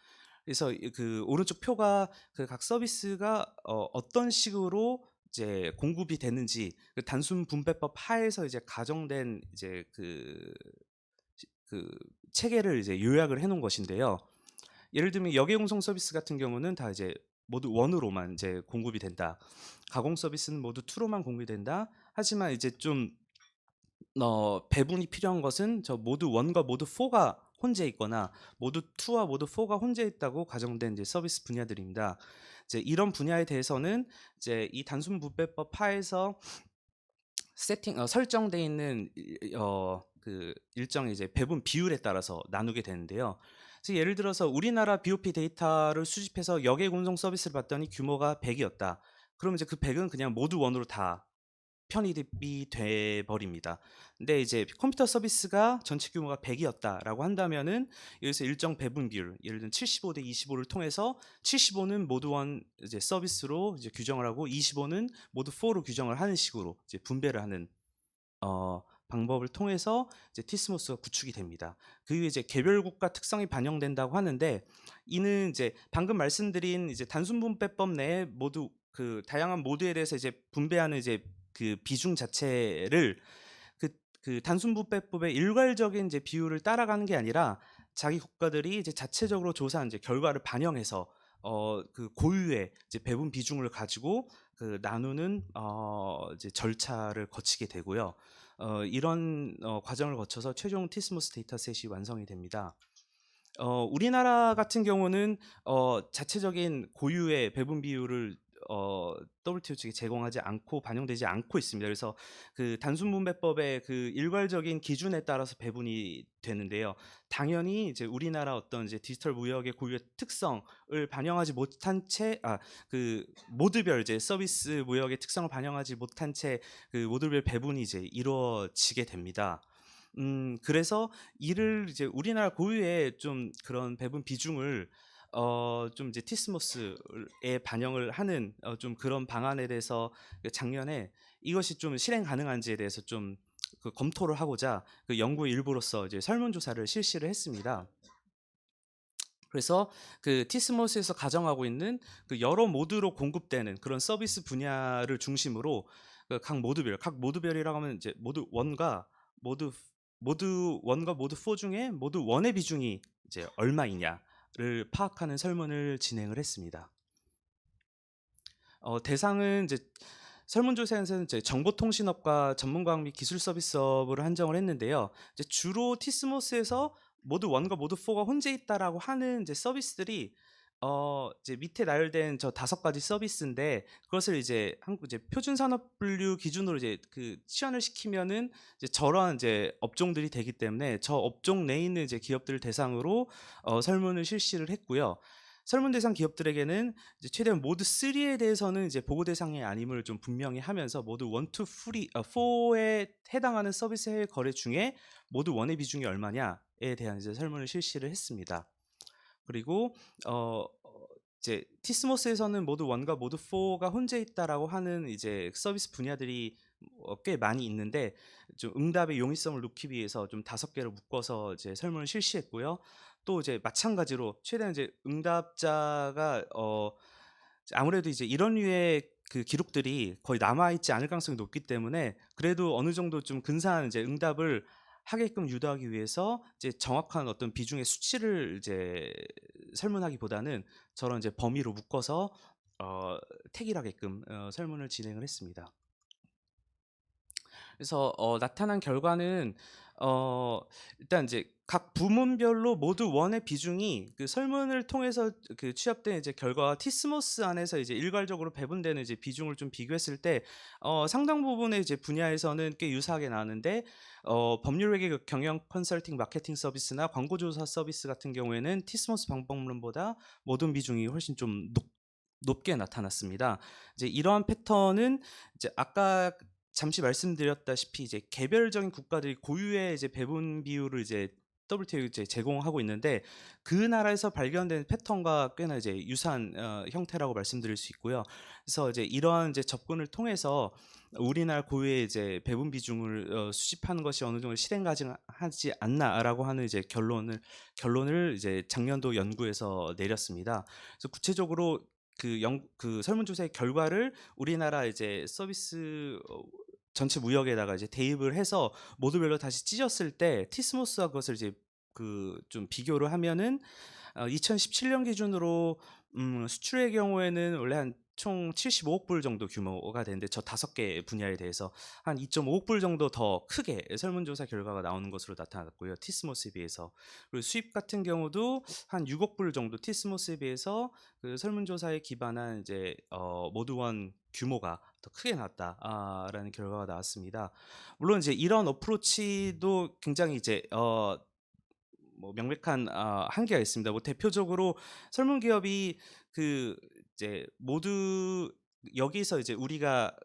그래서 그 오른쪽 표가 그 각 서비스가 어떤 식으로 이제 공급이 되는지 그 단순 분배법 하에서 이제 가정된 이제 그 체계를 이제 요약을 해놓은 것인데요. 예를 들면 역외공송 서비스 같은 경우는 다 이제 모두 1으로만 이제 공급이 된다. 가공 서비스는 모두 2로만 공급이 된다. 하지만 이제 좀 배분이 필요한 것은 저 모두 1과 모두 4가 혼재 있거나 모두 2와 모두 4가 혼재 있다고 가정된 이제 서비스 분야들입니다. 이제 이런 분야에 대해서는 이제 이 단순 분배법 하에서 설정되어 있는 그 일정의 이제 배분 비율에 따라서 나누게 되는데요. 그래서 예를 들어서 우리나라 BOP 데이터를 수집해서 역외 운송 서비스를 봤더니 규모가 100이었다. 그럼 이제 그 100은 그냥 모두 1으로 다 편입이 돼 버립니다. 근데 이제 컴퓨터 서비스가 전체 규모가 100이었다라고 한다면은 여기서 일정 배분 비율, 예를 들면 75대 25를 통해서 75는 모두 1 이제 서비스로 이제 규정을 하고 25는 모두 4로 규정을 하는 식으로 이제 분배를 하는 방법을 통해서 이제 티스모스가 구축이 됩니다. 그 이후에 이제 개별 국가 특성이 반영된다고 하는데 이는 이제 방금 말씀드린 이제 단순 분배법 내에 모두 그 다양한 모드에 대해서 이제 분배하는 이제 그 비중 자체를 그 단순 분배법의 일괄적인 이제 비율을 따라가는 게 아니라 자기 국가들이 이제 자체적으로 조사한 이제 결과를 반영해서 그 고유의 이제 배분 비중을 가지고 그 나누는 이제 절차를 거치게 되고요. 이런 과정을 거쳐서 최종 티스모스 데이터셋이 완성이 됩니다. 우리나라 같은 경우는 자체적인 고유의 배분 비율을 WTO 측에 제공하지 않고 반영되지 않고 있습니다. 그래서 그 단순 분배법의 그 일괄적인 기준에 따라서 배분이 되는데요. 당연히 이제 우리나라 어떤 이제 디지털 무역의 고유의 특성을 반영하지 못한 채, 그 모드별 이제 서비스 무역의 특성을 반영하지 못한 채 그 모드별 배분이 이제 이루어지게 됩니다. 그래서 이를 이제 우리나라 고유의 좀 그런 배분 비중을 좀 이제 티스모스에 반영을 하는 좀 그런 방안에 대해서 작년에 이것이 좀 실행 가능한지에 대해서 좀 그 검토를 하고자 그 연구 일부로서 이제 설문조사를 실시를 했습니다. 그래서 그 티스모스에서 가정하고 있는 그 여러 모드로 공급되는 그런 서비스 분야를 중심으로 그 각 모드별이라고 하면 이제 모두 1과 모두 4 중에 모두 1의 비중이 이제 얼마이냐를 파악하는 설문을 진행을 했습니다. 대상은 이제 설문조사에서는 이제 정보통신업과 전문과학 및 기술 서비스업을 한정을 했는데요. 이제 주로 티스모스에서 모드 1과 모드 4가 혼재 있다라고 하는 이제 서비스들이 이제 밑에 나열된 저 5가지 서비스인데, 그것을 이제 한국 이제 표준 산업 분류 기준으로 이제 그 치환을 시키면은 이제 저러한 이제 업종들이 되기 때문에 저 업종 내에 있는 이제 기업들을 대상으로 설문을 실시를 했고요. 설문 대상 기업들에게는 이제 최대한 모드 3에 대해서는 이제 보고 대상이 아님을 좀 분명히 하면서 모드 1, 2, 4에 해당하는 서비스 해외 거래 중에 모드 1의 비중이 얼마냐에 대한 이제 설문을 실시를 했습니다. 그리고 이제 티스모스에서는 모드 1과 모드 4가 혼재 있다라고 하는 이제 서비스 분야들이 꽤 많이 있는데, 좀 응답의 용이성을 높이기 위해서 좀 5개를 묶어서 이제 설문을 실시했고요. 또 이제 마찬가지로 최대한 이제 응답자가 아무래도 이제 이런 류의 그 기록들이 거의 남아 있지 않을 가능성이 높기 때문에 그래도 어느 정도 좀 근사한 이제 응답을 하게끔 유도하기 위해서 이제 정확한 어떤 비중의 수치를 이제 설문하기보다는 저런 이제 범위로 묶어서 택일하게끔 설문을 진행을 했습니다. 그래서 나타난 결과는 일단 이제 각 부문별로 모두 1의 비중이 그 설문을 통해서 그 취합된 이제 결과와 티스모스 안에서 이제 일괄적으로 배분되는 이제 비중을 좀 비교했을 때 상당 부분의 이제 분야에서는 꽤 유사하게 나왔는데, 법률 회계 경영 컨설팅 마케팅 서비스나 광고조사 서비스 같은 경우에는 티스모스 방법론보다 모든 비중이 훨씬 좀 높게 나타났습니다. 이제 이러한 패턴은 이제 아까 잠시 말씀드렸다시피 이제 개별적인 국가들이 고유의 이제 배분 비율을 이제 WTO 이제 제공하고 있는데, 그 나라에서 발견된 패턴과 꽤나 이제 유사한 형태라고 말씀드릴 수 있고요. 그래서 이제 이러한 이제 접근을 통해서 우리나라 고유의 이제 배분 비중을 수집하는 것이 어느 정도 실행 가능하지 않나라고 하는 이제 결론을 이제 작년도 연구에서 내렸습니다. 그래서 구체적으로 그 설문조사의 결과를 우리나라 이제 서비스 전체 무역에다가 이제 대입을 해서 모두별로 다시 찢었을 때 티스모스와 그것을 이제 그 좀 비교를 하면은 2017년 기준으로 수출의 경우에는 원래 한 총 75억 불 정도 규모가 되는데, 저 5개 분야에 대해서 한 2.5억 불 정도 더 크게 설문조사 결과가 나오는 것으로 나타났고요, 티스모스에 비해서. 그리고 수입 같은 경우도 한 6억 불 정도 티스모스에 비해서 그 설문조사에 기반한 이제 모드 1 규모가 더 크게 나왔다라는 결과가 나왔습니다. 물론 이제 이런 어프로치도 굉장히 이제 뭐 명백한 한계가 있습니다. 뭐 대표적으로 설문 기업이 그 이제 모두 여기서 이제 우리가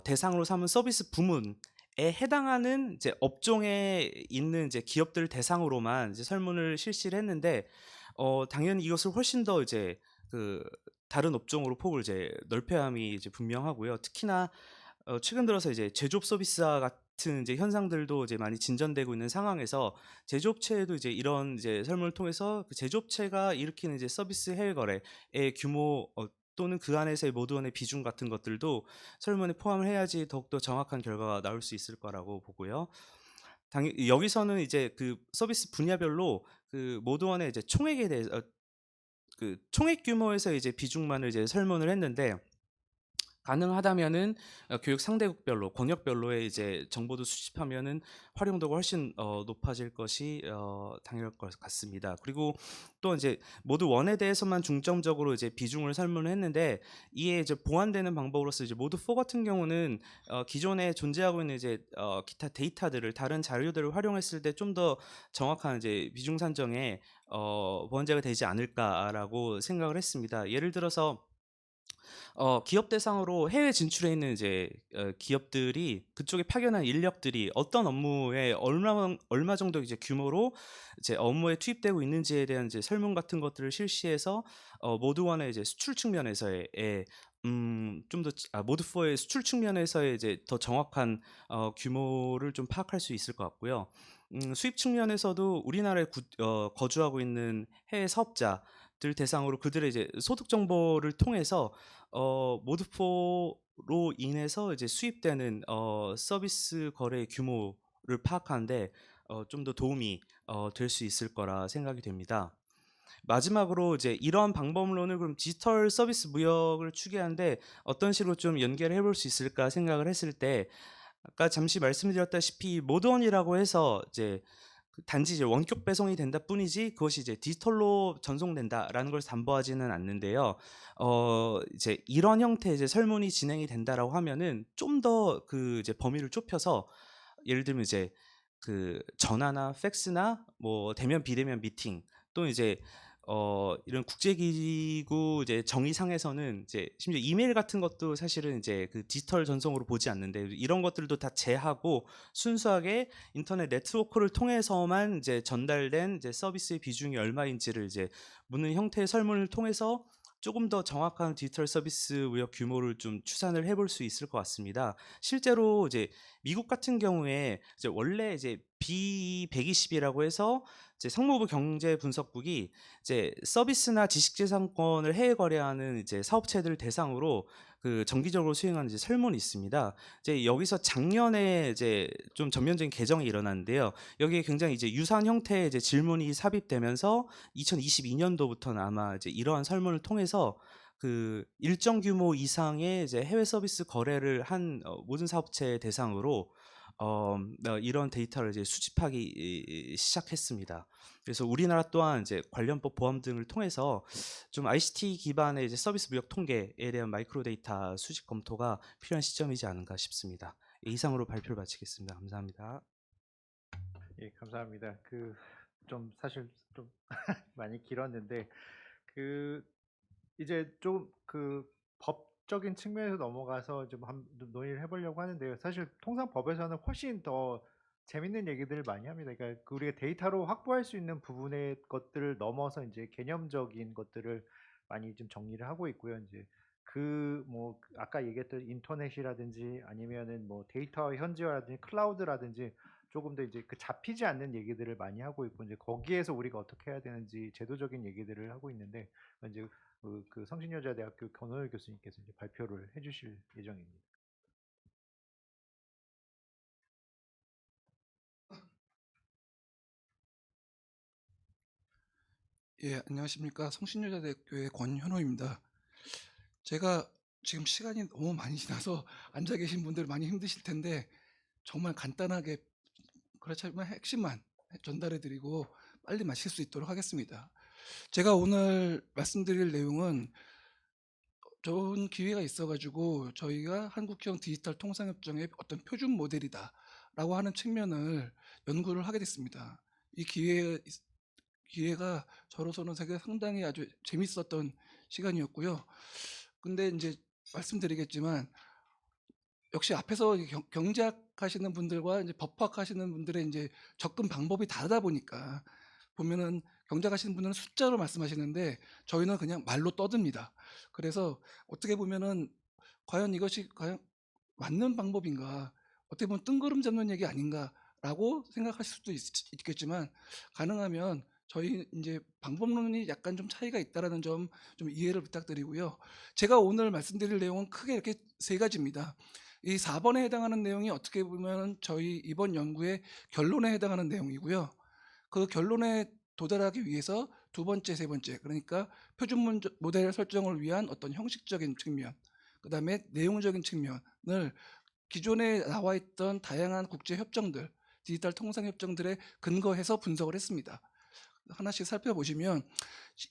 대상으로 삼은 서비스 부문에 해당하는 이제 업종에 있는 이제 기업들 대상으로만 이제 설문을 실시를 했는데, 당연히 이것을 훨씬 더 이제 그 다른 업종으로 폭을 이제 넓혀야 함이 이제 분명하고요. 특히나 최근 들어서 이제 제조업 서비스와 같은 이제 현상들도 이제 많이 진전되고 있는 상황에서 제조업체에도 이제 이런 이제 설문을 통해서 그 제조업체가 일으키는 이제 서비스 해외 거래의 규모 또는 그 안에서의 모두원의 비중 같은 것들도 설문에 포함을 해야지 더욱더 정확한 결과가 나올 수 있을 거라고 보고요. 여기서는 이제 그 서비스 분야별로 그 모두원의 이제 총액에 대해서 그 총액 규모에서 이제 비중만을 이제 설문을 했는데, 가능하다면은 교육 상대국별로, 권역별로의 이제 정보도 수집하면은 활용도가 훨씬 높아질 것이 당연할 것 같습니다. 그리고 또 이제 모드 1에 대해서만 중점적으로 이제 비중을 설문을 했는데, 이에 이제 보완되는 방법으로서 이제 모드 4 같은 경우는 기존에 존재하고 있는 이제 기타 데이터들을, 다른 자료들을 활용했을 때 좀 더 정확한 이제 비중 산정에 보완제가 되지 않을까라고 생각을 했습니다. 예를 들어서 기업 대상으로 해외 진출해 있는 이제 기업들이, 그쪽에 파견한 인력들이 어떤 업무에 얼마 정도 이제 규모로 이제 업무에 투입되고 있는지에 대한 이제 설문 같은 것들을 실시해서 모드 1의 이제 수출 측면에서의 좀 더 모드 4의 수출 측면에서의 이제 더 정확한 규모를 좀 파악할 수 있을 것 같고요. 수입 측면에서도 우리나라에 거주하고 있는 해외 사업자들 대상으로 그들의 이제 소득 정보를 통해서 모드 4로 인해서 이제 수입되는 서비스 거래 규모를 파악하는데 좀 더 도움이 될 수 있을 거라 생각이 됩니다. 마지막으로 이제 이러한 방법론을 그럼 디지털 서비스 무역을 추계하는데 어떤 식으로 좀 연계를 해볼 수 있을까 생각을 했을 때 아까 잠시 말씀드렸다시피 모드원이라고 해서 이제 단지 이제 원격 배송이 된다 뿐이지 그것이 이제 디지털로 전송된다라는 걸 담보하지는 않는데요. 이제 이런 형태의 이제 설문이 진행이 된다라고 하면은 좀 더 그 이제 범위를 좁혀서 예를 들면 이제 그 전화나 팩스나 뭐 대면 비대면 미팅 또는 이제 이런 국제기구 이제 정의상에서는 이제 심지어 이메일 같은 것도 사실은 이제 그 디지털 전송으로 보지 않는데 이런 것들도 다 제하고 순수하게 인터넷 네트워크를 통해서만 이제 전달된 이제 서비스의 비중이 얼마인지를 이제 묻는 형태의 설문을 통해서 조금 더 정확한 디지털 서비스 무역 규모를 좀 추산을 해볼 수 있을 것 같습니다. 실제로 이제 미국 같은 경우에 이제 원래 이제 B120이라고 해서 이제 상무부 경제분석국이 이제 서비스나 지식재산권을 해외 거래하는 이제 사업체들 대상으로 그 정기적으로 수행하는 이제 설문이 있습니다. 이제 여기서 작년에 이제 좀 전면적인 개정이 일어났는데요. 여기에 굉장히 이제 유사한 형태의 이제 질문이 삽입되면서 2022년도부터는 아마 이제 이러한 설문을 통해서 그 일정 규모 이상의 이제 해외 서비스 거래를 한 모든 사업체 대상으로 이런 데이터를 이제 수집하기 시작했습니다. 그래서 우리나라 또한 이제 관련법 보완 등을 통해서 좀 ICT 기반의 이제 서비스 무역 통계에 대한 마이크로 데이터 수집 검토가 필요한 시점이지 않은가 싶습니다. 이상으로 발표를 마치겠습니다. 감사합니다. 예, 감사합니다. 그 좀 사실 좀 많이 길었는데 그 이제 좀 그 법적인 측면에서 넘어가서 좀 논의를 해보려고 하는데요. 사실 통상법에서는 훨씬 더 재밌는 얘기들을 많이 합니다. 그러니까 그 우리가 데이터로 확보할 수 있는 부분의 것들을 넘어서 이제 개념적인 것들을 많이 좀 정리를 하고 있고요. 이제 그 뭐 아까 얘기했던 인터넷이라든지 아니면은 뭐 데이터 현지화라든지 클라우드라든지 조금 더 이제 그 잡히지 않는 얘기들을 많이 하고 있고 이제 거기에서 우리가 어떻게 해야 되는지 제도적인 얘기들을 하고 있는데 이제 그 성신여자대학교 권호열 교수님께서 이제 발표를 해주실 예정입니다. 예, 안녕하십니까. 성신여자대학교의 권현호입니다. 제가 지금 시간이 너무 많이 지나서 앉아 계신 분들 많이 힘드실 텐데 정말 간단하게 그렇지만 핵심만 전달해 드리고 빨리 마칠 수 있도록 하겠습니다. 제가 오늘 말씀드릴 내용은 좋은 기회가 있어가지고 저희가 한국형 디지털 통상협정의 어떤 표준 모델이다라고 하는 측면을 연구를 하게 됐습니다. 이 기회가 저로서는 상당히 아주 재밌었던 시간이었고요. 근데 이제 말씀드리겠지만 역시 앞에서 경제학 하시는 분들과 이제 법학 하시는 분들의 이제 접근 방법이 다르다 보니까 보면은 경제학 하시는 분들은 숫자로 말씀하시는데 저희는 그냥 말로 떠듭니다. 그래서 어떻게 보면은 과연 이것이 과연 맞는 방법인가, 어떻게 보면 뜬구름 잡는 얘기 아닌가라고 생각하실 수도 있겠지만 가능하면 저희 이제 방법론이 약간 좀 차이가 있다라는 점 좀 이해를 부탁드리고요. 제가 오늘 말씀드릴 내용은 크게 이렇게 세 가지입니다. 이 4번에 해당하는 내용이 어떻게 보면 저희 이번 연구의 결론에 해당하는 내용이고요. 그 결론에 도달하기 위해서 두 번째, 세 번째, 그러니까 표준 모델 설정을 위한 어떤 형식적인 측면, 그 다음에 내용적인 측면을 기존에 나와 있던 다양한 국제 협정들, 디지털 통상 협정들에 근거해서 분석을 했습니다. 하나씩 살펴보시면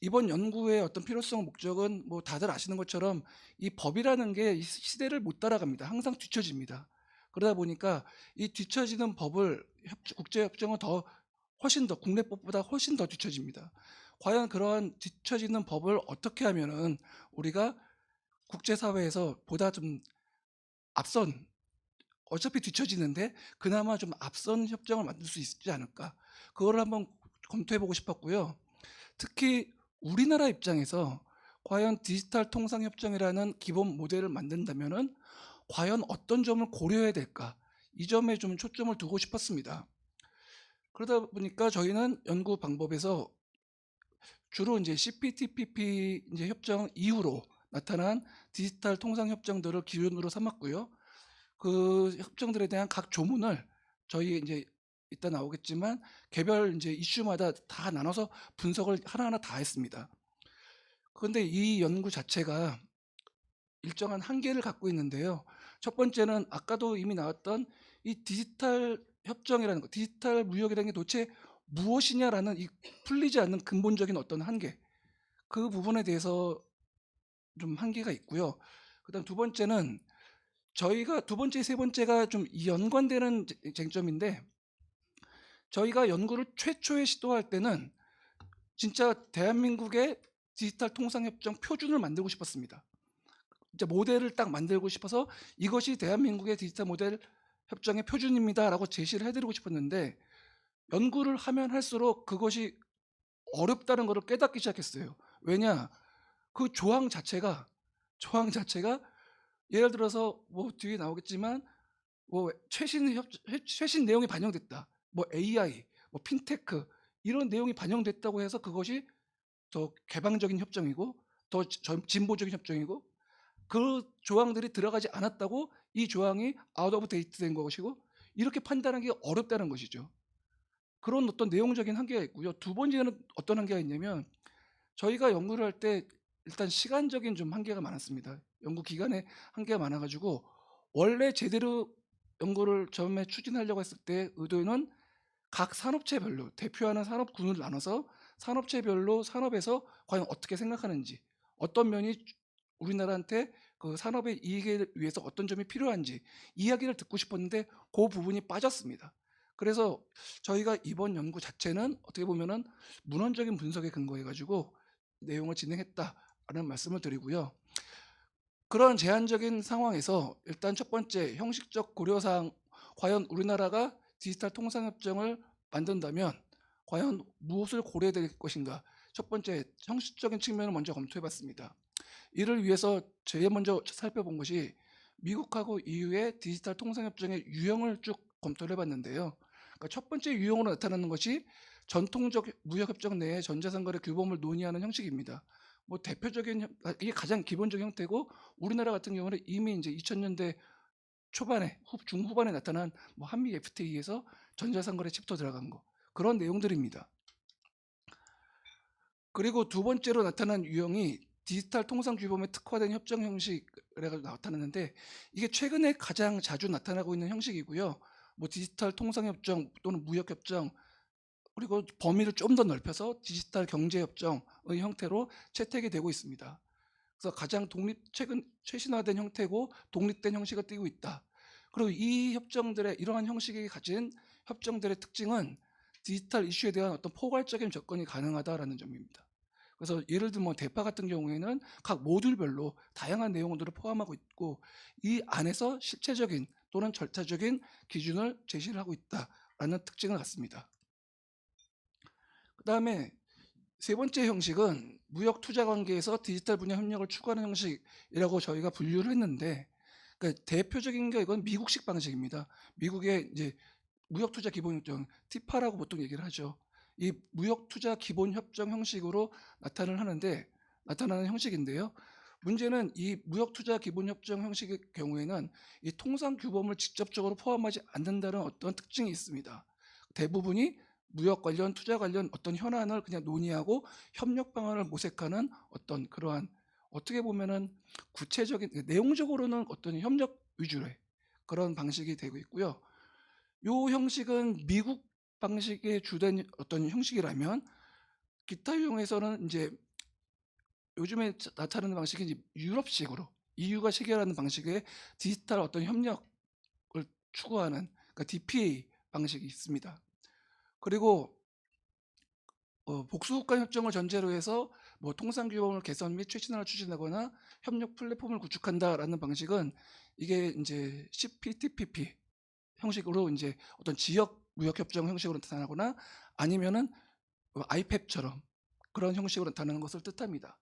이번 연구의 어떤 필요성 목적은 뭐 다들 아시는 것처럼 이 법이라는 게 시대를 못 따라갑니다. 항상 뒤처집니다. 그러다 보니까 이 뒤처지는 법을 국제협정은 훨씬 더 국내법보다 훨씬 더 뒤처집니다. 과연 그러한 뒤처지는 법을 어떻게 하면은 우리가 국제사회에서 보다 좀 앞선, 어차피 뒤처지는데 그나마 좀 앞선 협정을 만들 수 있지 않을까, 그걸 한번 검토해보고 싶었고요. 특히 우리나라 입장에서 과연 디지털 통상협정이라는 기본 모델을 만든다면은 과연 어떤 점을 고려해야 될까, 이 점에 좀 초점을 두고 싶었습니다. 그러다 보니까 저희는 연구 방법에서 주로 이제 CPTPP 이제 협정 이후로 나타난 디지털 통상 협정들을 기준으로 삼았고요. 그 협정들에 대한 각 조문을 저희 이제 이따 나오겠지만 개별 이제 이슈마다 다 나눠서 분석을 하나하나 다 했습니다. 그런데 이 연구 자체가 일정한 한계를 갖고 있는데요. 첫 번째는 아까도 이미 나왔던 이 디지털 협정이라는 것, 디지털 무역이라는 게 도대체 무엇이냐라는 이 풀리지 않는 근본적인 어떤 한계, 그 부분에 대해서 좀 한계가 있고요. 그다음 두 번째는 저희가 두 번째, 세 번째가 좀 연관되는 쟁점인데, 저희가 연구를 최초에 시도할 때는 진짜 대한민국의 디지털 통상협정 표준을 만들고 싶었습니다. 이제 모델을 딱 만들고 싶어서 이것이 대한민국의 디지털 모델 협정의 표준입니다라고 제시를 해드리고 싶었는데, 연구를 하면 할수록 그것이 어렵다는 것을 깨닫기 시작했어요. 왜냐, 그 조항 자체가 예를 들어서 뭐 뒤에 나오겠지만 뭐 최신 내용이 반영됐다, 뭐 AI, 뭐 핀테크 이런 내용이 반영됐다고 해서 그것이 더 개방적인 협정이고 더 진보적인 협정이고, 그 조항들이 들어가지 않았다고 이 조항이 아웃 오브 데이트 된 것이고, 이렇게 판단하기 어렵다는 것이죠. 그런 어떤 내용적인 한계가 있고요. 두 번째는 어떤 한계가 있냐면, 저희가 연구를 할 때 일단 시간적인 좀 한계가 많았습니다. 연구 기간에 한계가 많아가지고 원래 제대로 연구를 처음에 추진하려고 했을 때 의도는 각 산업체별로 대표하는 산업군을 나눠서 산업체별로 산업에서 과연 어떻게 생각하는지, 어떤 면이 우리나라한테 그 산업의 이익을 위해서 어떤 점이 필요한지 이야기를 듣고 싶었는데 그 부분이 빠졌습니다. 그래서 저희가 이번 연구 자체는 어떻게 보면은 문헌적인 분석에 근거해 가지고 내용을 진행했다라는 말씀을 드리고요. 그런 제한적인 상황에서 일단 첫 번째 형식적 고려사항, 과연 우리나라가 디지털 통상협정을 만든다면 과연 무엇을 고려해야 될 것인가, 첫 번째 형식적인 측면을 먼저 검토해 봤습니다. 이를 위해서 제일 먼저 살펴본 것이 미국하고 EU의 디지털 통상협정의 유형을 쭉 검토를 해봤는데요. 그러니까 첫 번째 유형으로 나타나는 것이 전통적 무역협정 내의 전자상거래 규범을 논의하는 형식입니다. 뭐 대표적인 이게 가장 기본적인 형태고, 우리나라 같은 경우는 이미 이제 2000년대 초반에 중후반에 나타난 뭐 한미 FTA에서 전자상거래 챕터 들어간 거, 그런 내용들입니다. 그리고 두 번째로 나타난 유형이 디지털 통상 규범에 특화된 협정 형식이라고 나타났는데, 이게 최근에 가장 자주 나타나고 있는 형식이고요. 뭐 디지털 통상 협정 또는 무역 협정, 그리고 범위를 좀 더 넓혀서 디지털 경제 협정의 형태로 채택이 되고 있습니다. 그래서 가장 최신화된 형태고 독립된 형식을 띠고 있다. 그리고 이 협정들의 이러한 형식이 가진 협정들의 특징은 디지털 이슈에 대한 어떤 포괄적인 접근이 가능하다라는 점입니다. 그래서 예를 들면 대파 같은 경우에는 각 모듈별로 다양한 내용들을 포함하고 있고, 이 안에서 실체적인 또는 절차적인 기준을 제시를 하고 있다라는 특징을 갖습니다. 그다음에 세 번째 형식은 무역 투자 관계에서 디지털 분야 협력을 추구하는 형식이라고 저희가 분류를 했는데, 그러니까 대표적인 게 이건 미국식 방식입니다. 미국의 이제 무역 투자 기본 협정 티파라고 보통 얘기를 하죠. 이 무역 투자 기본 협정 형식으로 나타나는 형식인데요. 문제는 이 무역 투자 기본 협정 형식의 경우에는 이 통상 규범을 직접적으로 포함하지 않는다는 어떤 특징이 있습니다. 대부분이 무역 관련, 투자 관련 어떤 현안을 그냥 논의하고 협력 방안을 모색하는 어떤 그러한, 어떻게 보면은 구체적인 내용적으로는 어떤 협력 위주의 그런 방식이 되고 있고요. 이 형식은 미국 방식의 주된 어떤 형식이라면, 기타 유형에서는 이제 요즘에 나타나는 방식이 이제 유럽식으로 EU가 체결하는 방식의 디지털 어떤 협력을 추구하는, 그러니까 DPA 방식이 있습니다. 그리고 복수국가 협정을 전제로 해서 뭐 통상 규범을 개선 및 최신화를 추진하거나 협력 플랫폼을 구축한다라는 방식은 이게 이제 CPTPP 형식으로 이제 어떤 지역 무역 협정 형식으로 나타나거나 아니면은 IPEF처럼 그런 형식으로 나타나는 것을 뜻합니다.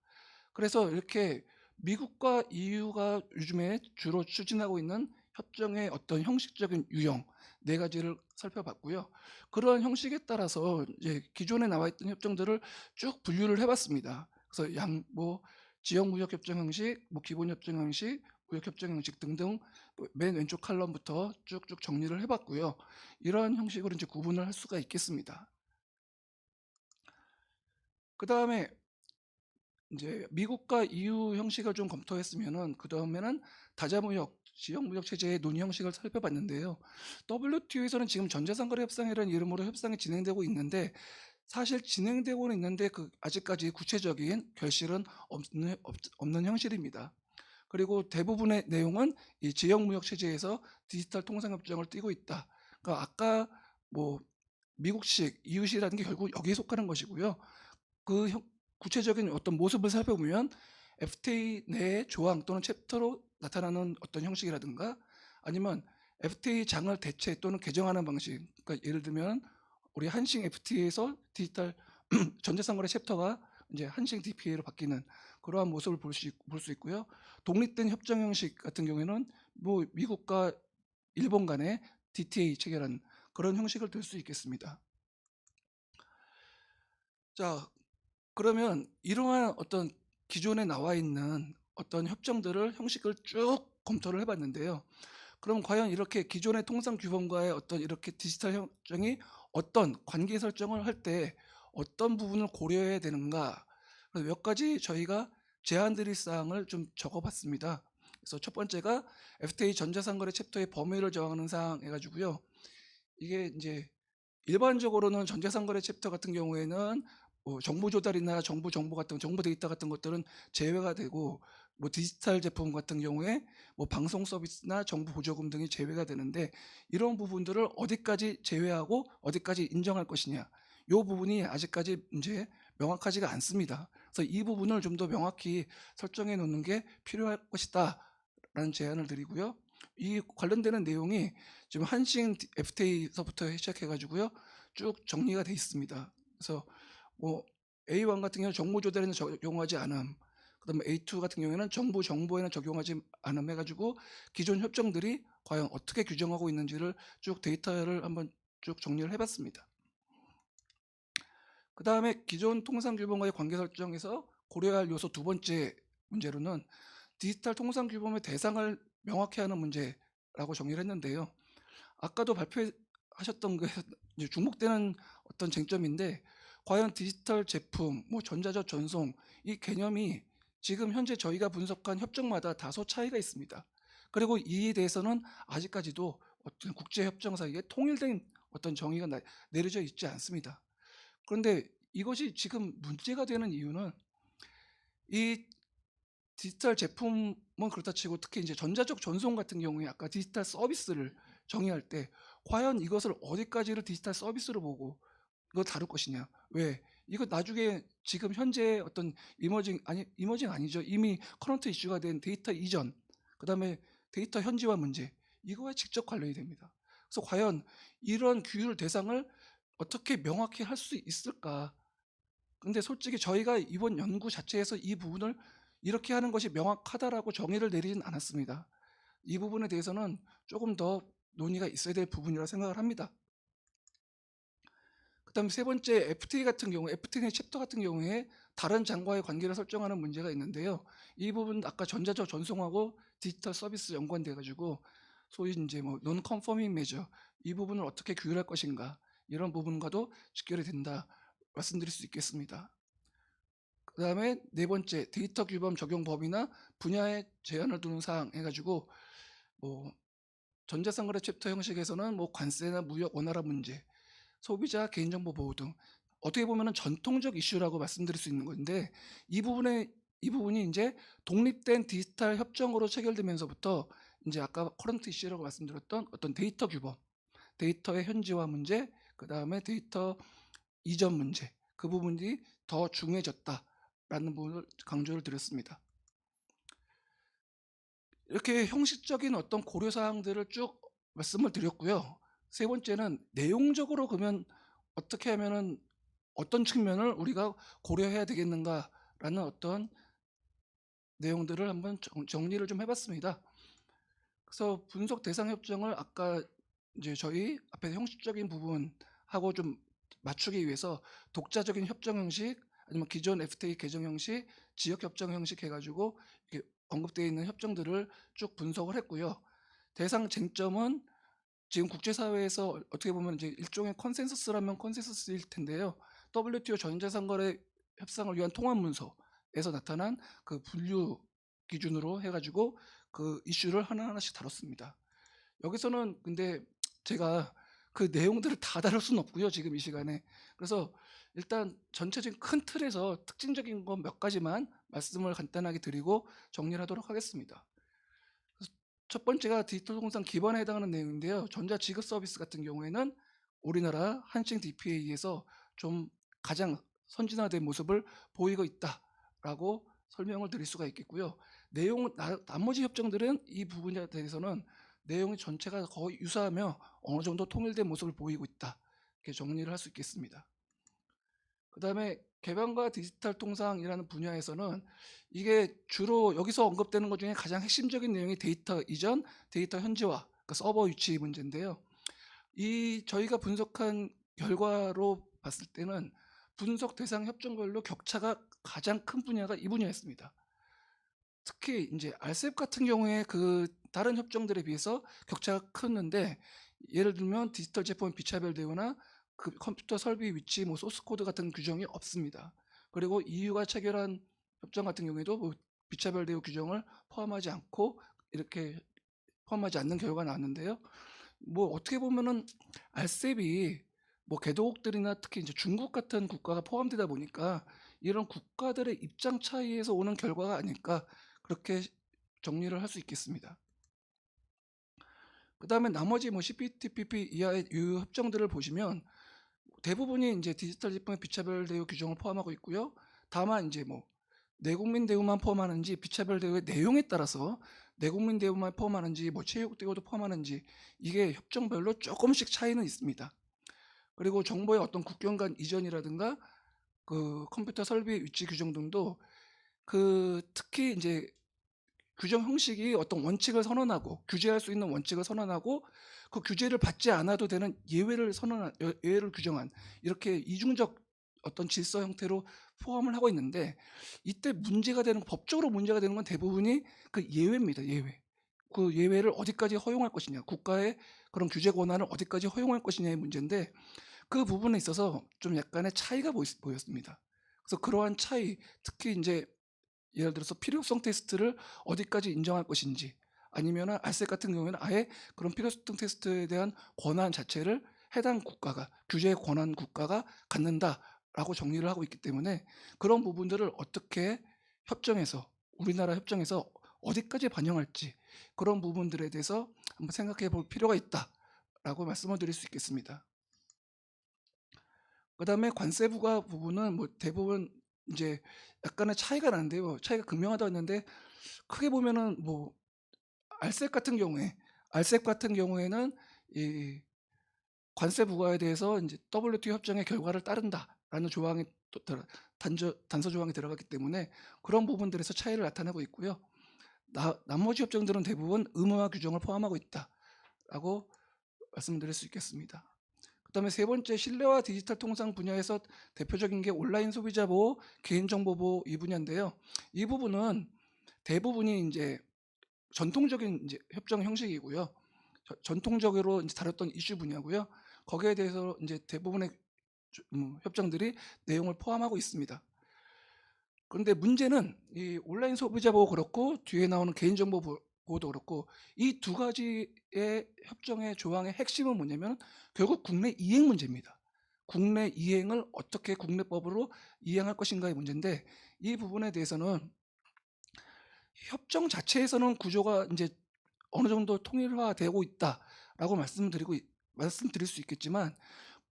그래서 이렇게 미국과 EU가 요즘에 주로 추진하고 있는 협정의 어떤 형식적인 유형 네 가지를 살펴봤고요. 그런 형식에 따라서 이제 기존에 나와 있던 협정들을 쭉 분류를 해봤습니다. 그래서 지역 무역 협정 형식, 뭐 기본 협정 형식, 무역협정 형식 등등 맨 왼쪽 칼럼부터 쭉쭉 정리를 해봤고요. 이러한 형식으로 이제 구분을 할 수가 있겠습니다. 그 다음에 이제 미국과 EU 형식을 좀 검토했으면은 그 다음에는 다자무역, 지역무역 체제의 논의 형식을 살펴봤는데요. WTO에서는 지금 전자상거래 협상이라는 이름으로 협상이 진행되고 있는데 사실 진행되고는 있는데 그 아직까지 구체적인 결실은 없는 형식입니다. 그리고 대부분의 내용은 이 지역무역 체제에서 디지털 통상협정을 띄고 있다. 그러니까 아까 뭐 미국식, EU식이라는 게 결국 여기에 속하는 것이고요. 그 구체적인 어떤 모습을 살펴보면 FTA 내의 조항 또는 챕터로 나타나는 어떤 형식이라든가 아니면 FTA 장을 대체 또는 개정하는 방식. 그러니까 예를 들면 우리 한싱 FTA에서 디지털 전자상거래 챕터가 이제 한싱 DPA로 바뀌는 그러한 모습을 볼 수 있고요. 독립된 협정 형식 같은 경우에는 뭐 미국과 일본 간의 DTA 체결한 그런 형식을 들 수 있겠습니다. 자, 그러면 이러한 어떤 기존에 나와 있는 어떤 협정들을 형식을 쭉 검토를 해봤는데요. 그럼 과연 이렇게 기존의 통상 규범과의 어떤 이렇게 디지털 협정이 어떤 관계 설정을 할 때 어떤 부분을 고려해야 되는가? 그래서 몇 가지 저희가 제안드릴 사항을 좀 적어봤습니다. 그래서 첫 번째가 FTA 전자상거래 챕터의 범위를 정하는 사항 해가지고요. 이게 이제 일반적으로는 전자상거래 챕터 같은 경우에는 뭐 정보 조달이나 정보 같은 정보 데이터 같은 것들은 제외가 되고 뭐 디지털 제품 같은 경우에 뭐 방송 서비스나 정보 보조금 등이 제외가 되는데 이런 부분들을 어디까지 제외하고 어디까지 인정할 것이냐 이 부분이 아직까지 이제 명확하지가 않습니다. 그래서 이 부분을 좀 더 명확히 설정해 놓는 게 필요할 것이다라는 제안을 드리고요. 이 관련되는 내용이 지금 한싱 FTA서부터 시작해가지고요 쭉 정리가 돼 있습니다. 그래서 뭐 A1 같은 경우는 정보 조달에는 적용하지 않음, 그다음에 A2 같은 경우에는 정보에는 적용하지 않음 해가지고 기존 협정들이 과연 어떻게 규정하고 있는지를 쭉 데이터를 한번 쭉 정리를 해봤습니다. 그 다음에 기존 통상규범과의 관계 설정에서 고려해야 할 요소 두 번째 문제로는 디지털 통상규범의 대상을 명확히 하는 문제라고 정리를 했는데요. 아까도 발표하셨던 게 중복되는 어떤 쟁점인데 과연 디지털 제품, 뭐 전자적 전송 이 개념이 지금 현재 저희가 분석한 협정마다 다소 차이가 있습니다. 그리고 이에 대해서는 아직까지도 어떤 국제 협정 사이에 통일된 어떤 정의가 내려져 있지 않습니다. 그런데 이것이 지금 문제가 되는 이유는 이 디지털 제품은 그렇다 치고 특히 이제 전자적 전송 같은 경우에 아까 디지털 서비스를 정의할 때 과연 이것을 어디까지를 디지털 서비스로 보고 이걸 다룰 것이냐. 왜? 이거 나중에 지금 현재 어떤 이머징 아니죠. 이미 커런트 이슈가 된 데이터 이전, 그다음에 데이터 현지화 문제 이거와 직접 관련이 됩니다. 그래서 과연 이런 규율 대상을 어떻게 명확히 할 수 있을까? 근데 솔직히 저희가 이번 연구 자체에서 이 부분을 이렇게 하는 것이 명확하다라고 정의를 내리진 않았습니다. 이 부분에 대해서는 조금 더 논의가 있어야 될 부분이라 생각을 합니다. 그다음 세 번째 FTA 같은 경우, FTA 챕터 같은 경우에 다른 장과의 관계를 설정하는 문제가 있는데요. 이 부분 아까 전자적 전송하고 디지털 서비스 연관돼 가지고 소위 이제 뭐 non conforming measure 이 부분을 어떻게 규율할 것인가 이런 부분과도 직결이 된다 말씀드릴 수 있겠습니다. 그다음에 네 번째 데이터 규범 적용 범위나 분야에 제한을 두는 사항 해가지고 뭐 전자상거래 챕터 형식에서는 뭐 관세나 무역 원활화 문제, 소비자 개인정보 보호 등 어떻게 보면은 전통적 이슈라고 말씀드릴 수 있는 건데 이 부분이 이제 독립된 디지털 협정으로 체결되면서부터 이제 아까 커런트 이슈라고 말씀드렸던 어떤 데이터 규범, 데이터의 현지화 문제, 그 다음에 데이터 이전 문제 그 부분이 더 중요해졌다라는 부분을 강조를 드렸습니다. 이렇게 형식적인 어떤 고려 사항들을 쭉 말씀을 드렸고요. 세 번째는 내용적으로 그러면 어떻게 하면은 어떤 측면을 우리가 고려해야 되겠는가라는 어떤 내용들을 한번 정리를 좀 해봤습니다. 그래서 분석 대상 협정을 아까 이제 저희 앞에 형식적인 부분하고 좀 맞추기 위해서 독자적인 협정 형식 아니면 기존 FTA 개정 형식, 지역 협정 형식 해가지고 이렇게 언급되어 있는 협정들을 쭉 분석을 했고요. 대상 쟁점은 지금 국제사회에서 어떻게 보면 이제 일종의 컨센서스라면 컨센서스일 텐데요. WTO 전자상거래 협상을 위한 통합 문서에서 나타난 그 분류 기준으로 해가지고 그 이슈를 하나하나씩 다뤘습니다. 여기서는 근데 제가 그 내용들을 다 다룰 수는 없고요. 지금 이 시간에. 그래서 일단 전체적인 큰 틀에서 특징적인 것 몇 가지만 말씀을 간단하게 드리고 정리를 하도록 하겠습니다. 첫 번째가 디지털 통상 기반에 해당하는 내용인데요. 전자지급 서비스 같은 경우에는 우리나라 한층 DPA에서 좀 가장 선진화된 모습을 보이고 있다라고 설명을 드릴 수가 있겠고요. 나머지 협정들은 이 부분에 대해서는 내용이 전체가 거의 유사하며 어느 정도 통일된 모습을 보이고 있다. 이렇게 정리를 할 수 있겠습니다. 그 다음에 개방과 디지털 통상이라는 분야에서는 이게 주로 여기서 언급되는 것 중에 가장 핵심적인 내용이 데이터 이전, 데이터 현지화, 그러니까 서버 위치 문제인데요. 저희가 분석한 결과로 봤을 때는 분석 대상 협정별로 격차가 가장 큰 분야가 이 분야였습니다. 특히 이제 RCEP 같은 경우에 그 다른 협정들에 비해서 격차가 컸는데, 예를 들면 디지털 제품 비차별 대우나 그 컴퓨터 설비 위치, 뭐 소스 코드 같은 규정이 없습니다. 그리고 EU가 체결한 협정 같은 경우에도 뭐 비차별 대우 규정을 포함하지 않고 이렇게 포함하지 않는 결과가 나왔는데요. 뭐 어떻게 보면은 RCEP이 뭐 개도국들이나 특히 이제 중국 같은 국가가 포함되다 보니까 이런 국가들의 입장 차이에서 오는 결과가 아닐까, 그렇게 정리를 할 수 있겠습니다. 그 다음에 나머지 뭐 CPTPP 이하의 유효 협정들을 보시면 대부분이 이제 디지털 제품의 비차별 대우 규정을 포함하고 있고요. 다만 이제 뭐 내국민 대우만 포함하는지, 비차별 대우의 내용에 따라서 내국민 대우만 포함하는지, 뭐 체육 대우도 포함하는지, 이게 협정별로 조금씩 차이는 있습니다. 그리고 정보의 어떤 국경 간 이전이라든가 그 컴퓨터 설비 위치 규정 등도 그 특히 이제 규정 형식이 어떤 원칙을 선언하고 규제할 수 있는 원칙을 선언하고 그 규제를 받지 않아도 되는 예외를 규정한, 이렇게 이중적 어떤 질서 형태로 포함을 하고 있는데, 이때 법적으로 문제가 되는 건 대부분이 그 예외입니다. 예외. 그 예외를 어디까지 허용할 것이냐, 국가의 그런 규제 권한을 어디까지 허용할 것이냐의 문제인데, 그 부분에 있어서 좀 약간의 차이가 보였습니다. 그래서 그러한 차이, 특히 이제 예를 들어서 필요성 테스트를 어디까지 인정할 것인지, 아니면 RCEP 같은 경우에는 아예 그런 필요성 테스트에 대한 권한 자체를 해당 국가가, 규제 권한 국가가 갖는다라고 정리를 하고 있기 때문에 그런 부분들을 어떻게 우리나라 협정에서 어디까지 반영할지, 그런 부분들에 대해서 한번 생각해 볼 필요가 있다라고 말씀을 드릴 수 있겠습니다. 그 다음에 관세 부과 부분은 뭐 대부분 이제 약간의 차이가 나는데요. 차이가 극명하다고 했는데, 크게 보면은 뭐 RCEP 같은 경우에는 이 관세 부과에 대해서 이제 WTO 협정의 결과를 따른다라는 조항이 단서 조항이 들어갔기 때문에 그런 부분들에서 차이를 나타내고 있고요. 나머지 협정들은 대부분 의무화 규정을 포함하고 있다라고 말씀드릴 수 있겠습니다. 그다음에 세 번째, 신뢰와 디지털 통상 분야에서 대표적인 게 온라인 소비자 보호, 개인정보 보호 이 분야인데요. 이 부분은 대부분이 이제 전통적인 이제 협정 형식이고요. 전통적으로 이제 다뤘던 이슈 분야고요. 거기에 대해서 이제 대부분의 협정들이 내용을 포함하고 있습니다. 그런데 문제는 이 온라인 소비자 보호 그렇고 뒤에 나오는 개인정보 보호도 그렇고, 이 두 가지의 협정의 조항의 핵심은 뭐냐면 결국 국내 이행 문제입니다. 국내 이행을 어떻게 국내법으로 이행할 것인가의 문제인데, 이 부분에 대해서는 협정 자체에서는 구조가 이제 어느 정도 통일화되고 있다라고 말씀드릴 수 있겠지만,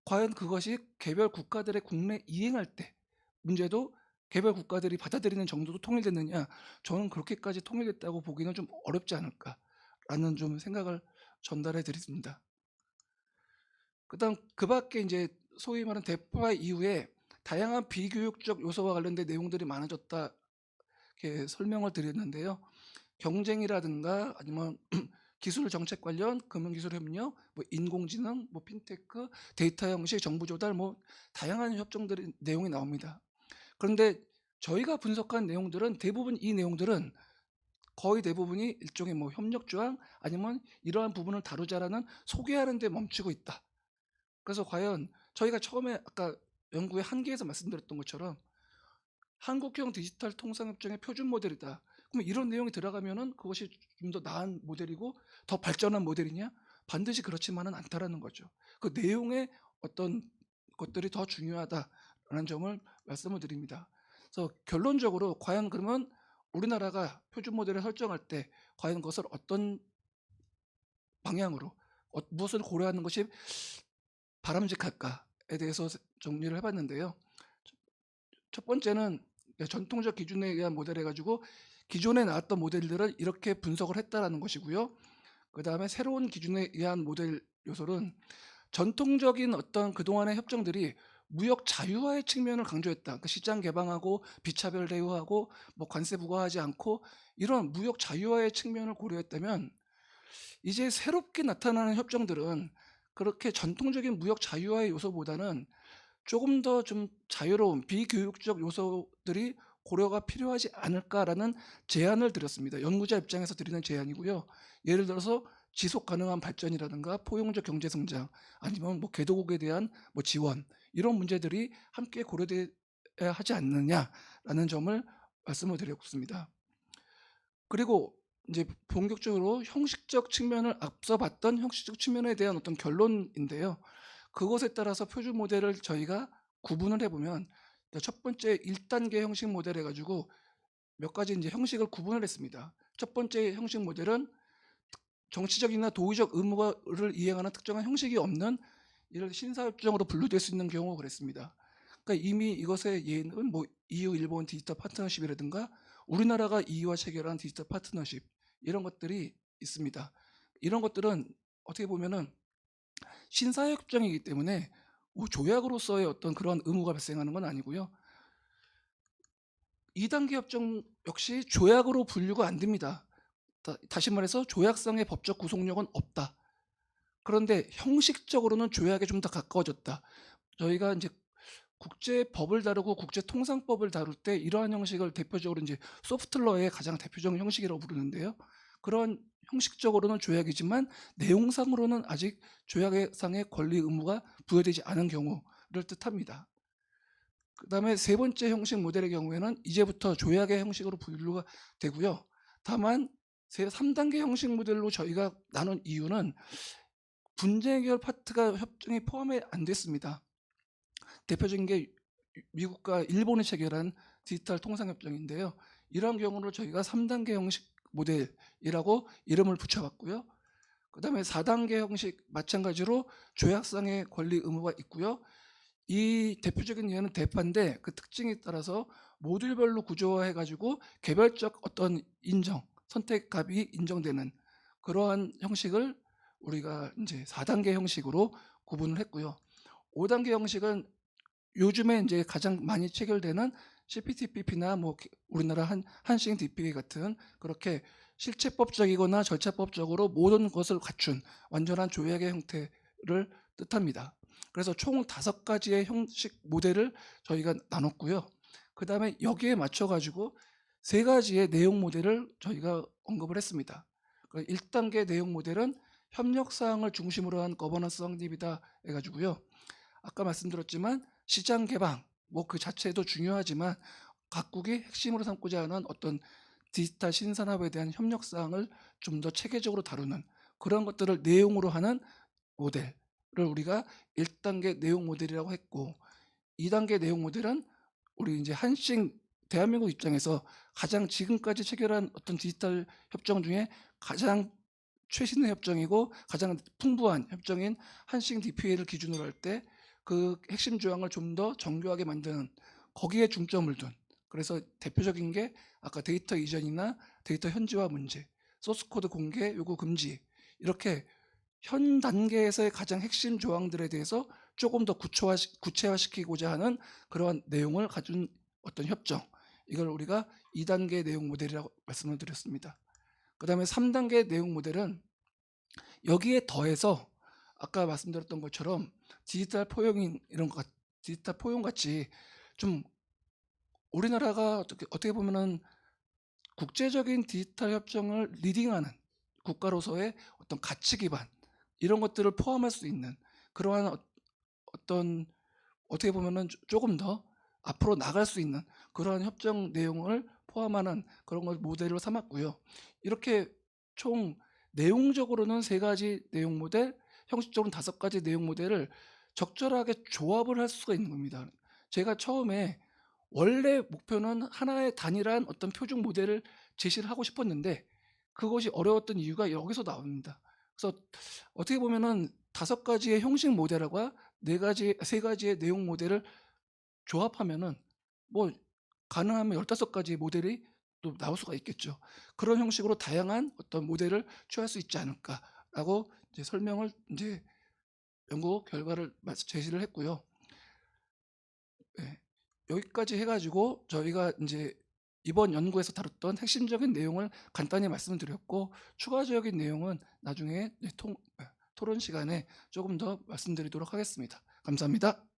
과연 그것이 개별 국가들의 국내 이행할 때 문제도 개별 국가들이 받아들이는 정도도 통일됐느냐, 저는 그렇게까지 통일됐다고 보기는 좀 어렵지 않을까라는 좀 생각을 전달해 드립니다. 그다음 그 밖에 이제 소위 말하는 대파 이후에 다양한 비교육적 요소와 관련된 내용들이 많아졌다, 이렇게 설명을 드렸는데요. 경쟁이라든가 아니면 기술 정책 관련, 금융기술 협력, 뭐 인공지능, 뭐 핀테크, 데이터 형식, 정보 조달, 뭐 다양한 협정들의 내용이 나옵니다. 그런데 저희가 분석한 내용들은 대부분 이 내용들은 거의 대부분이 일종의 뭐 협력 조항 아니면 이러한 부분을 다루자라는 소개하는 데 멈추고 있다. 그래서 과연 저희가 처음에 아까 연구의 한계에서 말씀드렸던 것처럼 한국형 디지털 통상협정의 표준 모델이다. 그럼 이런 내용이 들어가면은 그것이 좀 더 나은 모델이고 더 발전한 모델이냐? 반드시 그렇지만은 않다라는 거죠. 그 내용의 어떤 것들이 더 중요하다라는 점을 말씀을 드립니다. 그래서 결론적으로 과연 그러면 우리나라가 표준 모델을 설정할 때 과연 그것을 어떤 방향으로 무엇을 고려하는 것이 바람직할까에 대해서 정리를 해봤는데요. 첫 번째는 전통적 기준에 의한 모델 해가지고 기존에 나왔던 모델들을 이렇게 분석을 했다라는 것이고요. 그 다음에 새로운 기준에 의한 모델 요소는 전통적인 어떤 그동안의 협정들이 무역 자유화의 측면을 강조했다. 그러니까 시장 개방하고 비차별 대우하고 뭐 관세 부과하지 않고 이런 무역 자유화의 측면을 고려했다면 이제 새롭게 나타나는 협정들은 그렇게 전통적인 무역 자유화의 요소보다는 조금 더 좀 자유로운 비교육적 요소들이 고려가 필요하지 않을까라는 제안을 드렸습니다. 연구자 입장에서 드리는 제안이고요. 예를 들어서 지속 가능한 발전이라든가 포용적 경제 성장 아니면 뭐 개도국에 대한 뭐 지원 이런 문제들이 함께 고려돼야 하지 않느냐라는 점을 말씀을 드렸습니다. 그리고 이제 본격적으로 형식적 측면을 앞서 봤던 형식적 측면에 대한 어떤 결론인데요. 그것에 따라서 표준 모델을 저희가 구분을 해보면 첫 번째 1단계 형식 모델 해가지고 몇 가지 이제 형식을 구분을 했습니다. 첫 번째 형식 모델은 정치적이나 도의적 의무를 이행하는 특정한 형식이 없는 이를 신사협정으로 분류될 수 있는 경우 그랬습니다. 그러니까 이미 이것의 예는 뭐 EU 일본 디지털 파트너십이라든가 우리나라가 EU와 체결한 디지털 파트너십 이런 것들이 있습니다. 이런 것들은 어떻게 보면은 신사협정이기 때문에 뭐 조약으로서의 어떤 그런 의무가 발생하는 건 아니고요. 2단계 협정 역시 조약으로 분류가 안 됩니다. 다시 말해서 조약상의 법적 구속력은 없다. 그런데 형식적으로는 조약에 좀 더 가까워졌다. 저희가 이제 국제법을 다루고 국제통상법을 다룰 때 이러한 형식을 대표적으로 이제 소프트러의 가장 대표적인 형식이라고 부르는데요. 그런 형식적으로는 조약이지만 내용상으로는 아직 조약상의 권리 의무가 부여되지 않은 경우를 뜻합니다. 그 다음에 세 번째 형식 모델의 경우에는 이제부터 조약의 형식으로 분류가 되고요. 다만 3단계 형식 모델로 저희가 나눈 이유는 분쟁 해결 파트가 협정에 포함이 안 됐습니다. 대표적인 게 미국과 일본이 체결한 디지털 통상협정인데요. 이런 경우를 저희가 3단계 형식 모델이라고 이름을 붙여봤고요. 그 다음에 4단계 형식 마찬가지로 조약상의 권리 의무가 있고요. 이 대표적인 예는 대파인데 그 특징에 따라서 모듈별로 구조화해가지고 개별적 어떤 인정, 선택값이 인정되는 그러한 형식을 우리가 이제 4단계 형식으로 구분을 했고요. 5단계 형식은 요즘에 이제 가장 많이 체결되는 CPTPP나 뭐 우리나라 한싱 DPA 같은 그렇게 실체법적이거나 절차법적으로 모든 것을 갖춘 완전한 조약의 형태를 뜻합니다. 그래서 총 5가지의 형식 모델을 저희가 나눴고요. 그 다음에 여기에 맞춰가지고 3가지의 내용 모델을 저희가 언급을 했습니다. 1단계 내용 모델은 협력사항을 중심으로 한 거버넌스 성립이다 해가지고요. 아까 말씀드렸지만 시장 개방 뭐 그 자체도 중요하지만 각국이 핵심으로 삼고자 하는 어떤 디지털 신산업에 대한 협력사항을 좀 더 체계적으로 다루는 그런 것들을 내용으로 하는 모델을 우리가 1단계 내용 모델이라고 했고 2단계 내용 모델은 우리 이제 한싱 대한민국 입장에서 가장 지금까지 체결한 어떤 디지털 협정 중에 가장 최신의 협정이고 가장 풍부한 협정인 한싱 DPA를 기준으로 할 때 그 핵심 조항을 좀 더 정교하게 만드는 거기에 중점을 둔 그래서 대표적인 게 아까 데이터 이전이나 데이터 현지화 문제, 소스코드 공개, 요구 금지 이렇게 현 단계에서의 가장 핵심 조항들에 대해서 조금 더 구체화시키고자 하는 그러한 내용을 가진 어떤 협정 이걸 우리가 2단계 내용 모델이라고 말씀을 드렸습니다. 그 다음에 3단계 내용 모델은 여기에 더해서 아까 말씀드렸던 것처럼 디지털 포용인 이런 것 디지털 포용 같이 좀 우리나라가 어떻게 보면은 국제적인 디지털 협정을 리딩하는 국가로서의 어떤 가치 기반 이런 것들을 포함할 수 있는 그러한 어떤 어떻게 보면은 조금 더 앞으로 나갈 수 있는 그러한 협정 내용을 포함하는 그런 걸 모델로 삼았고요. 이렇게 총 내용적으로는 3가지 내용 모델, 형식적으로는 5가지 내용 모델을 적절하게 조합을 할 수가 있는 겁니다. 제가 처음에 원래 목표는 하나의 단일한 어떤 표준 모델을 제시를 하고 싶었는데 그것이 어려웠던 이유가 여기서 나옵니다. 그래서 어떻게 보면은 5가지의 형식 모델과 3가지의 내용 모델을 조합하면은 뭐 가능하면 15가지 모델이 또 나올 수가 있겠죠. 그런 형식으로 다양한 어떤 모델을 취할 수 있지 않을까라고 이제 설명을 이제 연구 결과를 제시를 했고요. 예, 여기까지 해가지고 저희가 이제 이번 연구에서 다뤘던 핵심적인 내용을 간단히 말씀드렸고 추가적인 내용은 나중에 토론 시간에 조금 더 말씀드리도록 하겠습니다. 감사합니다.